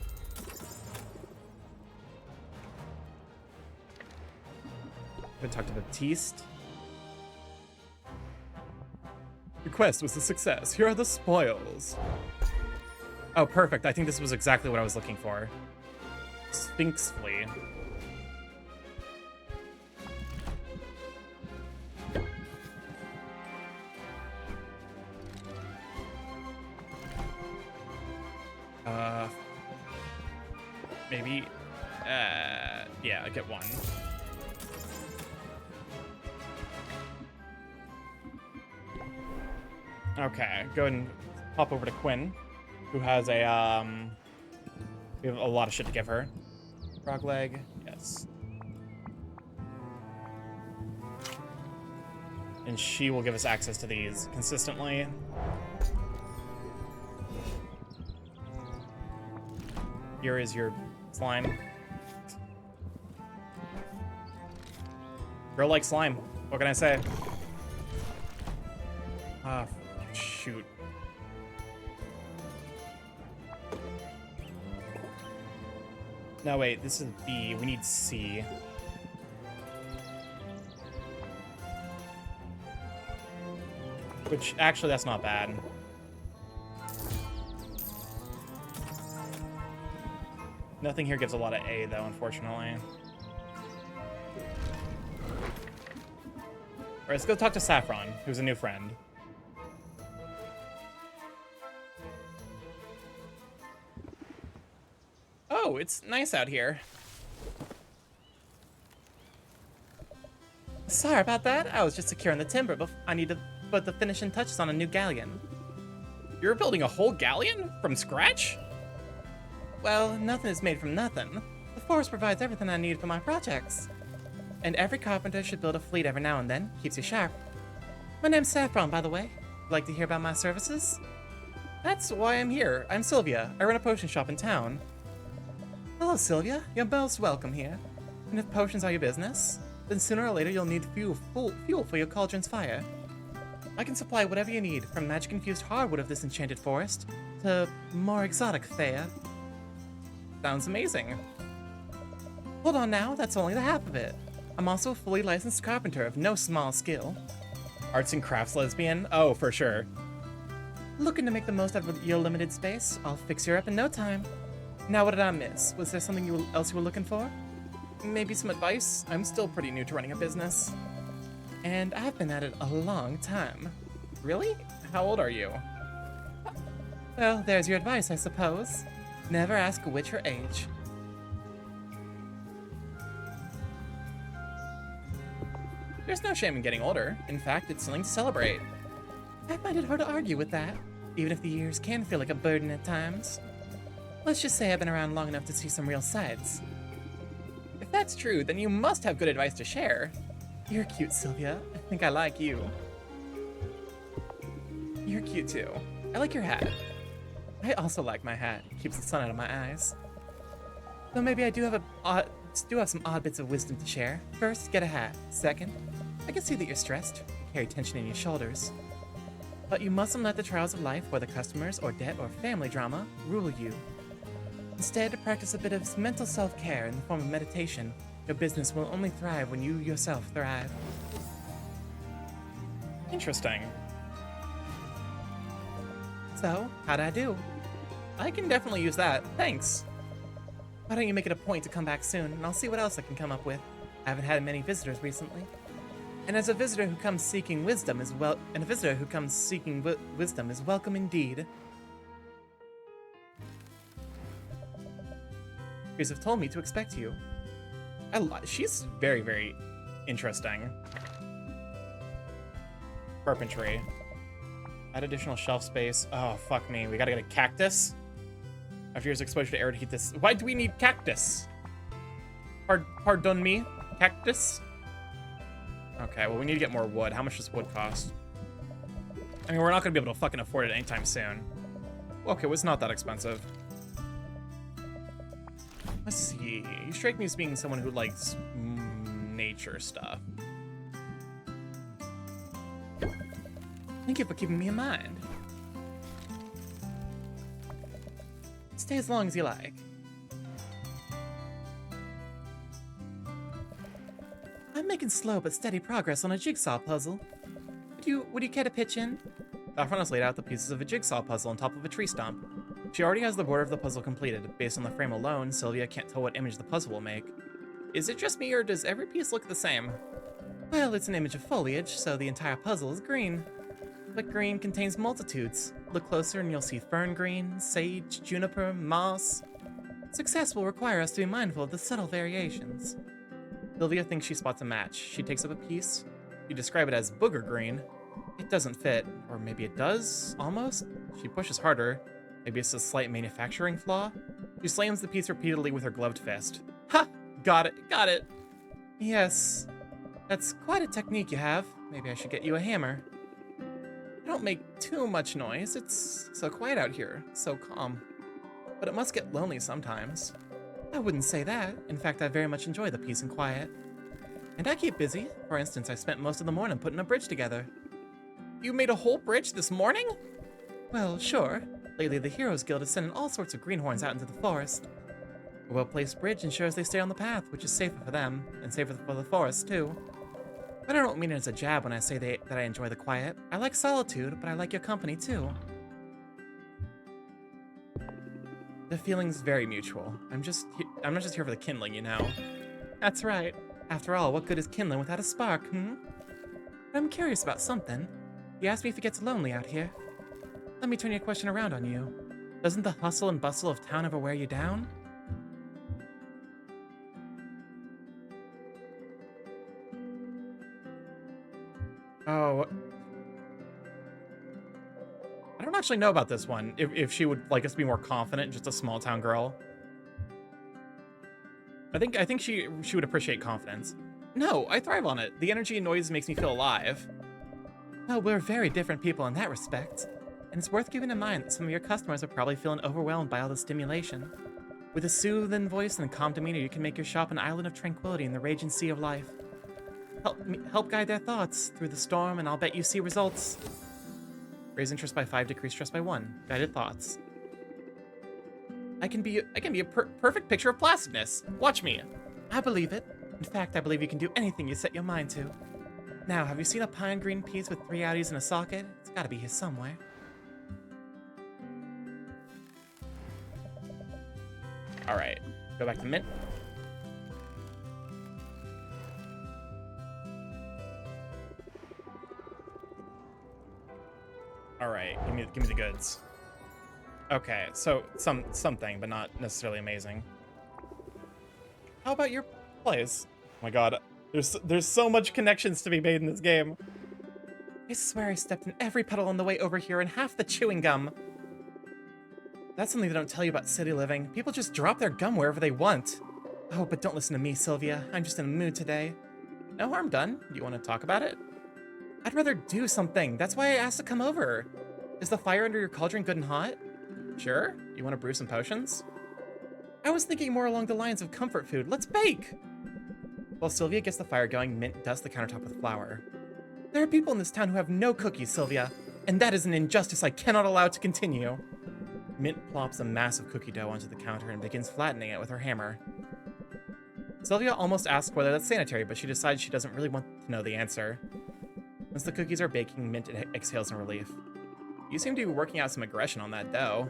Gonna talk to Baptiste. The quest was a success. Here are the spoils. Oh, perfect. I think this was exactly what I was looking for. Sphinx Flea. Maybe, yeah, I get one. Okay, go ahead and hop over to Quinn, who has a, we have a lot of shit to give her. Frog leg, yes. And she will give us access to these consistently. Here is your slime. Girl likes slime. What can I say? Ah, shoot. No, wait, this is B. We need C. Which, actually, that's not bad. Nothing here gives a lot of A, though, unfortunately. Alright, let's go talk to Saffron, who's a new friend. Oh, it's nice out here. Sorry about that. I was just securing the timber, but I need to put the finishing touches on a new galleon. You're building a whole galleon? From scratch? Well, nothing is made from nothing. The forest provides everything I need for my projects. And every carpenter should build a fleet every now and then. Keeps you sharp. My name's Saffron, by the way. Like to hear about my services? That's why I'm here. I'm Sylvia. I run a potion shop in town. Hello, Sylvia. You're most welcome here. And if potions are your business, then sooner or later you'll need fuel for your cauldron's fire. I can supply whatever you need, from magic-infused hardwood of this enchanted forest to more exotic fare. Sounds amazing. Hold on now, that's only the half of it. I'm also a fully licensed carpenter of no small skill. Arts and crafts lesbian? Oh, for sure. Looking to make the most out of your limited space? I'll fix you up in no time. Now, what did I miss? Was there something else you were looking for? Maybe some advice? I'm still pretty new to running a business. And I've been at it a long time. Really? How old are you? Well, there's your advice, I suppose. Never ask a witch her age. There's no shame in getting older. In fact, it's something to celebrate. I find it hard to argue with that, even if the years can feel like a burden at times. Let's just say I've been around long enough to see some real sides. If that's true, then you must have good advice to share. You're cute, Sylvia. I think I like you. You're cute too. I like your hat. I also like my hat. It keeps the sun out of my eyes. Though maybe I do have some odd bits of wisdom to share. First, get a hat. Second, I can see that you're stressed. You carry tension in your shoulders. But you mustn't let the trials of life, whether customers or debt or family drama, rule you. Instead, practice a bit of mental self-care in the form of meditation. Your business will only thrive when you yourself thrive. Interesting. So, how'd I do? I can definitely use that. Thanks. Why don't you make it a point to come back soon, and I'll see what else I can come up with. I haven't had many visitors recently. And as a visitor who comes seeking wisdom is wisdom is welcome indeed. Trees have told me to expect you. She's very, very interesting. Carpentry. Add additional shelf space. Oh, fuck me. We gotta get a cactus? After years exposure to air to heat this. Why do we need cactus? Pardon me? Cactus? Okay, well, we need to get more wood. How much does wood cost? I mean, we're not gonna be able to fucking afford it anytime soon. Okay, well, it's not that expensive. Let's see. You strike me as being someone who likes nature stuff. Thank you for keeping me in mind. Stay as long as you like. I'm making slow but steady progress on a jigsaw puzzle. Would you care to pitch in? Saffron has laid out the pieces of a jigsaw puzzle on top of a tree stump. She already has the border of the puzzle completed. Based on the frame alone, Sylvia can't tell what image the puzzle will make. Is it just me, or does every piece look the same? Well, it's an image of foliage, so the entire puzzle is green. But green contains multitudes. Look closer and you'll see fern green, sage, juniper, moss. Success will require us to be mindful of the subtle variations. Sylvia thinks she spots a match. She takes up a piece. You describe it as booger green. It doesn't fit, or maybe it does, almost. She pushes harder. Maybe it's a slight manufacturing flaw. She slams the piece repeatedly with her gloved fist. Ha! Got it, got it! Yes, that's quite a technique you have. Maybe I should get you a hammer. I don't make too much noise. It's so quiet out here, so calm. But it must get lonely sometimes. I wouldn't say that. In fact, I very much enjoy the peace and quiet. And I keep busy. For instance, I spent most of the morning putting a bridge together. You made a whole bridge this morning? Well, sure. Lately, the Heroes Guild is sending all sorts of greenhorns out into the forest. A well-placed bridge ensures they stay on the path, which is safer for them, and safer for the forest, too. But I don't mean it as a jab when I say that I enjoy the quiet. I like solitude, but I like your company, too. The feeling's very mutual. I'm not just here for the kindling, you know. That's right. After all, what good is kindling without a spark, hmm? But I'm curious about something. You asked me if it gets lonely out here. Let me turn your question around on you. Doesn't the hustle and bustle of town ever wear you down? Oh. I don't actually know about this one. If she would like us to be more confident, just a small town girl. I think she would appreciate confidence. No, I thrive on it. The energy and noise makes me feel alive. Well, we're very different people in that respect. And it's worth keeping in mind that some of your customers are probably feeling overwhelmed by all the stimulation. With a soothing voice and calm demeanor, you can make your shop an island of tranquility in the raging sea of life. Help guide their thoughts through the storm, and I'll bet you see results. Raise interest by 5, decrease stress by 1. Guided thoughts. I can be a perfect picture of placidness. Watch me. I believe it. In fact, I believe you can do anything you set your mind to. Now, have you seen a pine green piece with 3 outies in a socket? It's gotta be here somewhere. All right, go back to Mint. All right, give me the goods. Okay, so something, but not necessarily amazing. How about your plays? Oh my god, there's so much connections to be made in this game. I swear I stepped in every puddle on the way over here and half the chewing gum. That's something they don't tell you about city living. People just drop their gum wherever they want. Oh, but don't listen to me, Sylvia. I'm just in a mood today. No harm done. Do you want to talk about it? I'd rather do something. That's why I asked to come over. Is the fire under your cauldron good and hot? Sure. You want to brew some potions? I was thinking more along the lines of comfort food. Let's bake! While Sylvia gets the fire going, Mint dusts the countertop with flour. There are people in this town who have no cookies, Sylvia, and that is an injustice I cannot allow to continue. Mint plops a mass of cookie dough onto the counter and begins flattening it with her hammer. Sylvia almost asks whether that's sanitary, but she decides she doesn't really want to know the answer. Once the cookies are baking, Mint exhales in relief. You seem to be working out some aggression on that dough.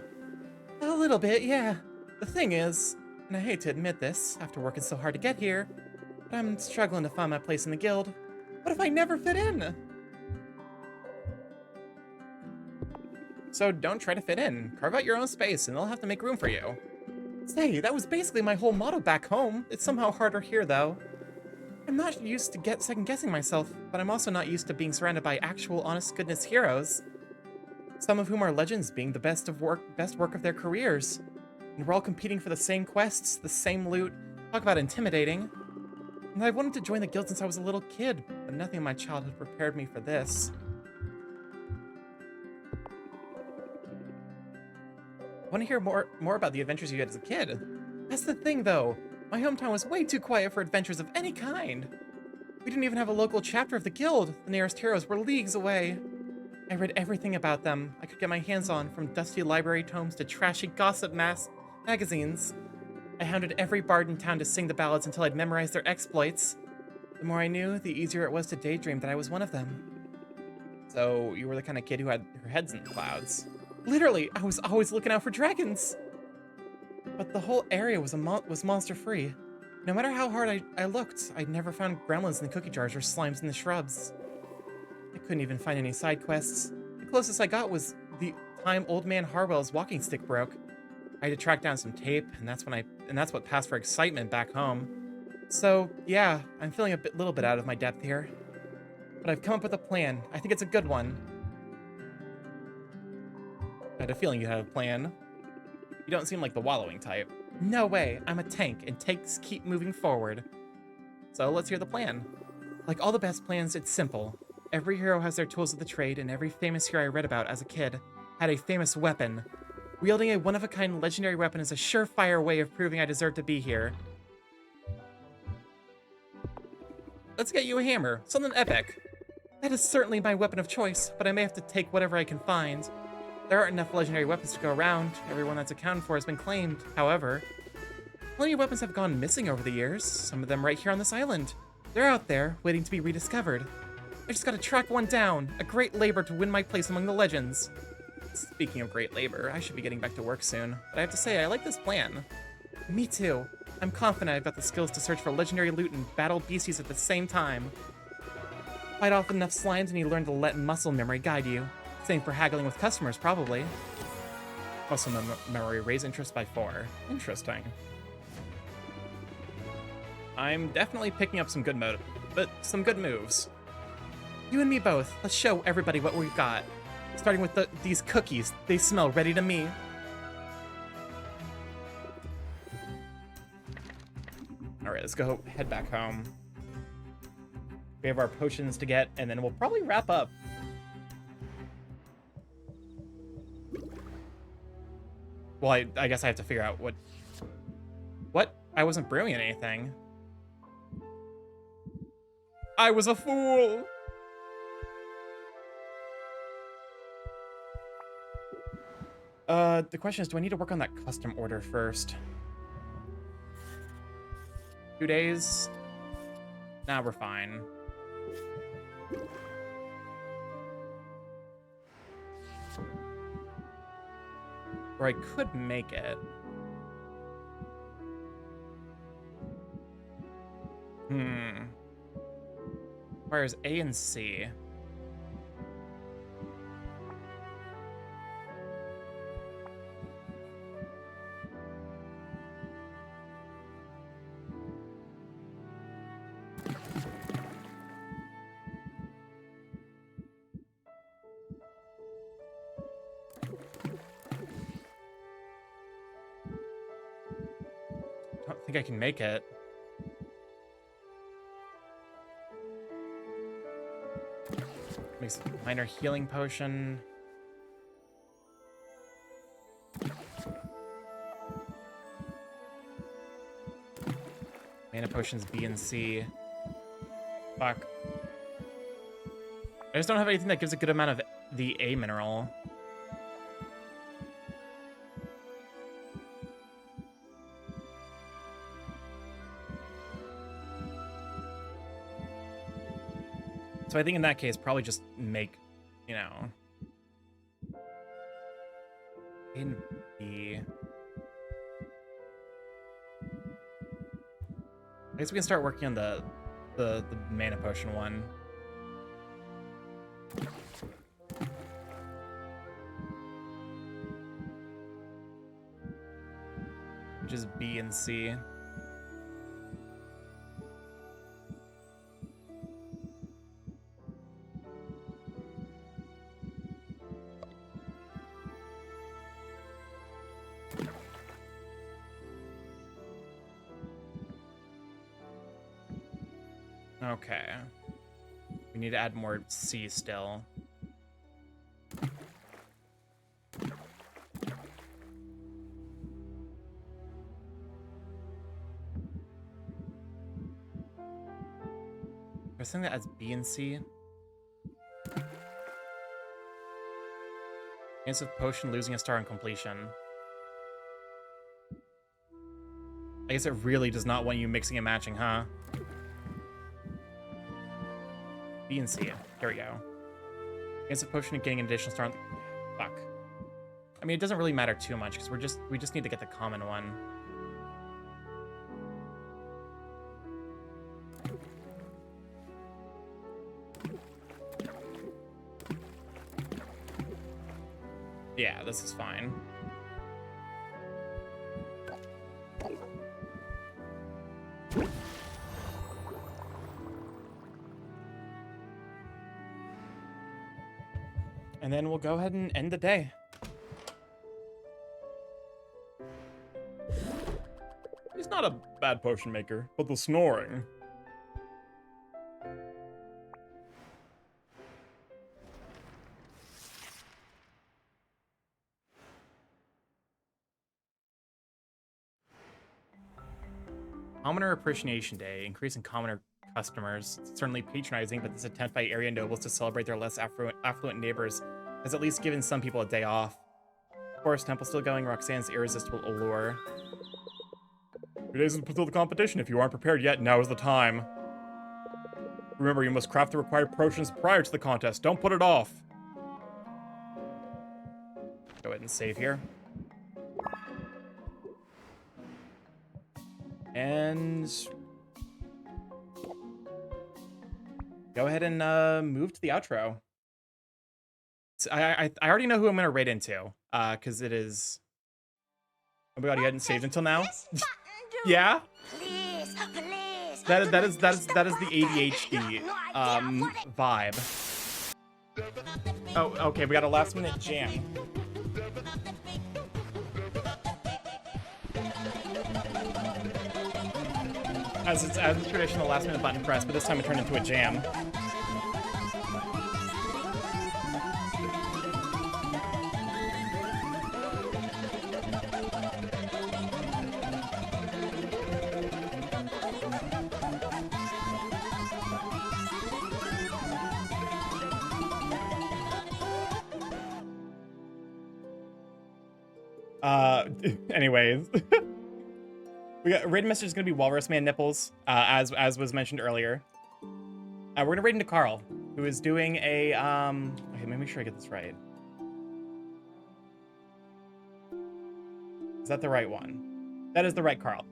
A little bit, yeah. The thing is, and I hate to admit this, after working so hard to get here, but I'm struggling to find my place in the guild. What if I never fit in? So don't try to fit in. Carve out your own space, and they'll have to make room for you. Say, that was basically my whole motto back home. It's somehow harder here, though. I'm not used to second-guessing myself, but I'm also not used to being surrounded by actual honest-goodness heroes. Some of whom are legends, being the best work of their careers. And we're all competing for the same quests, the same loot. Talk about intimidating. And I've wanted to join the guild since I was a little kid, but nothing in my childhood prepared me for this. I want to hear more about the adventures you had as a kid. That's the thing, though. My hometown was way too quiet for adventures of any kind. We didn't even have a local chapter of the guild. The nearest heroes were leagues away. I read everything about them I could get my hands on, from dusty library tomes to trashy gossip magazines. I hounded every bard in town to sing the ballads until I'd memorized their exploits. The more I knew, the easier it was to daydream that I was one of them. So you were the kind of kid who had her heads in the clouds. Literally, I was always looking out for dragons. But the whole area was monster-free. No matter how hard I looked, I never found gremlins in the cookie jars or slimes in the shrubs. I couldn't even find any side quests. The closest I got was the time old man Harwell's walking stick broke. I had to track down some tape, and that's what passed for excitement back home. So yeah, I'm feeling little bit out of my depth here. But I've come up with a plan. I think it's a good one. I had a feeling you had a plan. You don't seem like the wallowing type. No way, I'm a tank, and tanks keep moving forward. So let's hear the plan. Like all the best plans, it's simple. Every hero has their tools of the trade, and every famous hero I read about as a kid had a famous weapon. Wielding a one-of-a-kind legendary weapon is a surefire way of proving I deserve to be here. Let's get you a hammer, something epic. That is certainly my weapon of choice, but I may have to take whatever I can find. There aren't enough legendary weapons to go around. Everyone that's accounted for has been claimed. However, plenty of weapons have gone missing over the years, some of them right here on this island. They're out there, waiting to be rediscovered. I just gotta track one down, a great labor to win my place among the legends. Speaking of great labor, I should be getting back to work soon, but I have to say, I like this plan. Me too. I'm confident I've got the skills to search for legendary loot and battle beasties at the same time. Fight off enough slimes and you learn to let muscle memory guide you. Same for haggling with customers, probably. Muscle memory, raise interest by 4. Interesting. I'm definitely picking up some good moves. You and me both. Let's show everybody what we've got. Starting with these cookies. They smell ready to me. Alright, let's go head back home. We have our potions to get, and then we'll probably wrap up. Well, I guess I have to figure out what... What? I wasn't brewing anything. I was a fool! The question is, do I need to work on that custom order first? 2 days? Nah, we're fine. Or I could make it. Requires A and C. I don't think I can make it. Makes a minor healing potion. Mana potions B and C. Fuck. I just don't have anything that gives a good amount of the A mineral. So I think in that case, probably just make, you know, in B. I guess we can start working on the mana potion one. Which is B and C. Okay. We need to add more C still. There's something that adds B and C. Chance of potion losing a star on completion. I guess it really does not want you mixing and matching, huh? B and C. There we go. Against a potion and getting an additional star. Fuck. I mean, it doesn't really matter too much because we just need to get the common one. Yeah, this is fine. And then we'll go ahead and end the day. He's not a bad potion maker, but the snoring. Commoner Appreciation Day, increasing commoner customers. It's certainly patronizing, but this attempt by area nobles to celebrate their less affluent neighbors has at least given some people a day off. Forest Temple still going, Roxanne's irresistible allure. 3 days until the competition. If you aren't prepared yet, now is the time. Remember, you must craft the required potions prior to the contest. Don't put it off. Go ahead and save here. And go ahead and move to the outro. I already know who I'm gonna raid into, because it is. Oh my god, you hadn't saved until now? Yeah? Please, please. That is the ADHD vibe. Oh, okay, we got a last minute jam. As it's traditional last minute button press, but this time it turned into a jam. Anyways. We got raid message is gonna be Walrus Man Nipples, as was mentioned earlier. We're gonna raid into Carl, who is doing a okay, let me make sure I get this right. Is that the right one? That is the right Carl.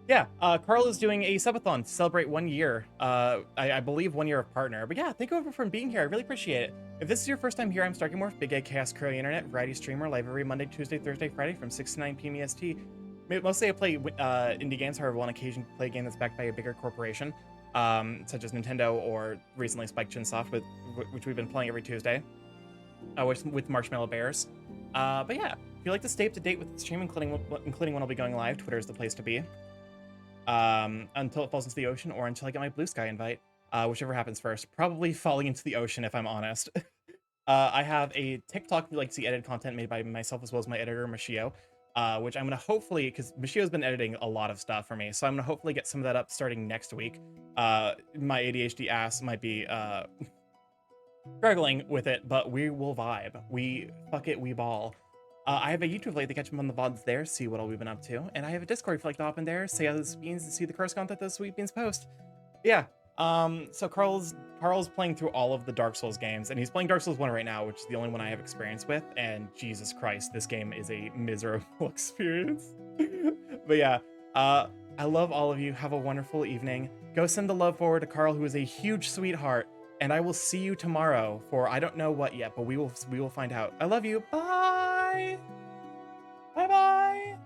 Yeah, Carl is doing a subathon to celebrate 1 year. I believe 1 year of partner. But yeah, thank you for being here. I really appreciate it. If this is your first time here, I'm StarkyMorph, Big A Chaos Curly Internet, variety streamer, live every Monday, Tuesday, Thursday, Friday from 6 to 9 p.m. EST. Mostly I play indie games, however, on occasion play a game that's backed by a bigger corporation, such as Nintendo or recently Spike Chunsoft, which we've been playing every Tuesday, with Marshmallow Bears. But yeah, if you'd like to stay up to date with the stream, including when I'll be going live, Twitter is the place to be. Until it falls into the ocean or until I get my Blue Sky invite, whichever happens first. Probably falling into the ocean, if I'm honest. I have a TikTok if you like to see edited content made by myself as well as my editor, Machio. Which I'm going to hopefully, because Machio's been editing a lot of stuff for me, so I'm going to hopefully get some of that up starting next week. My ADHD ass might be struggling with it, but we will vibe. We ball. I have a YouTube link to catch up on the VODs there, see what all we've been up to, and I have a Discord if you'd like to hop in there, say how this beans, and see the curse content that Sweet Beans post. Yeah. So Carl's playing through all of the Dark Souls games, and he's playing Dark Souls 1 right now, which is the only one I have experience with, and Jesus Christ, this game is a miserable experience. But yeah, I love all of you. Have a wonderful evening. Go send the love forward to Carl, who is a huge sweetheart, and I will see you tomorrow for I don't know what yet, but we will find out. I love you. Bye. Bye-bye.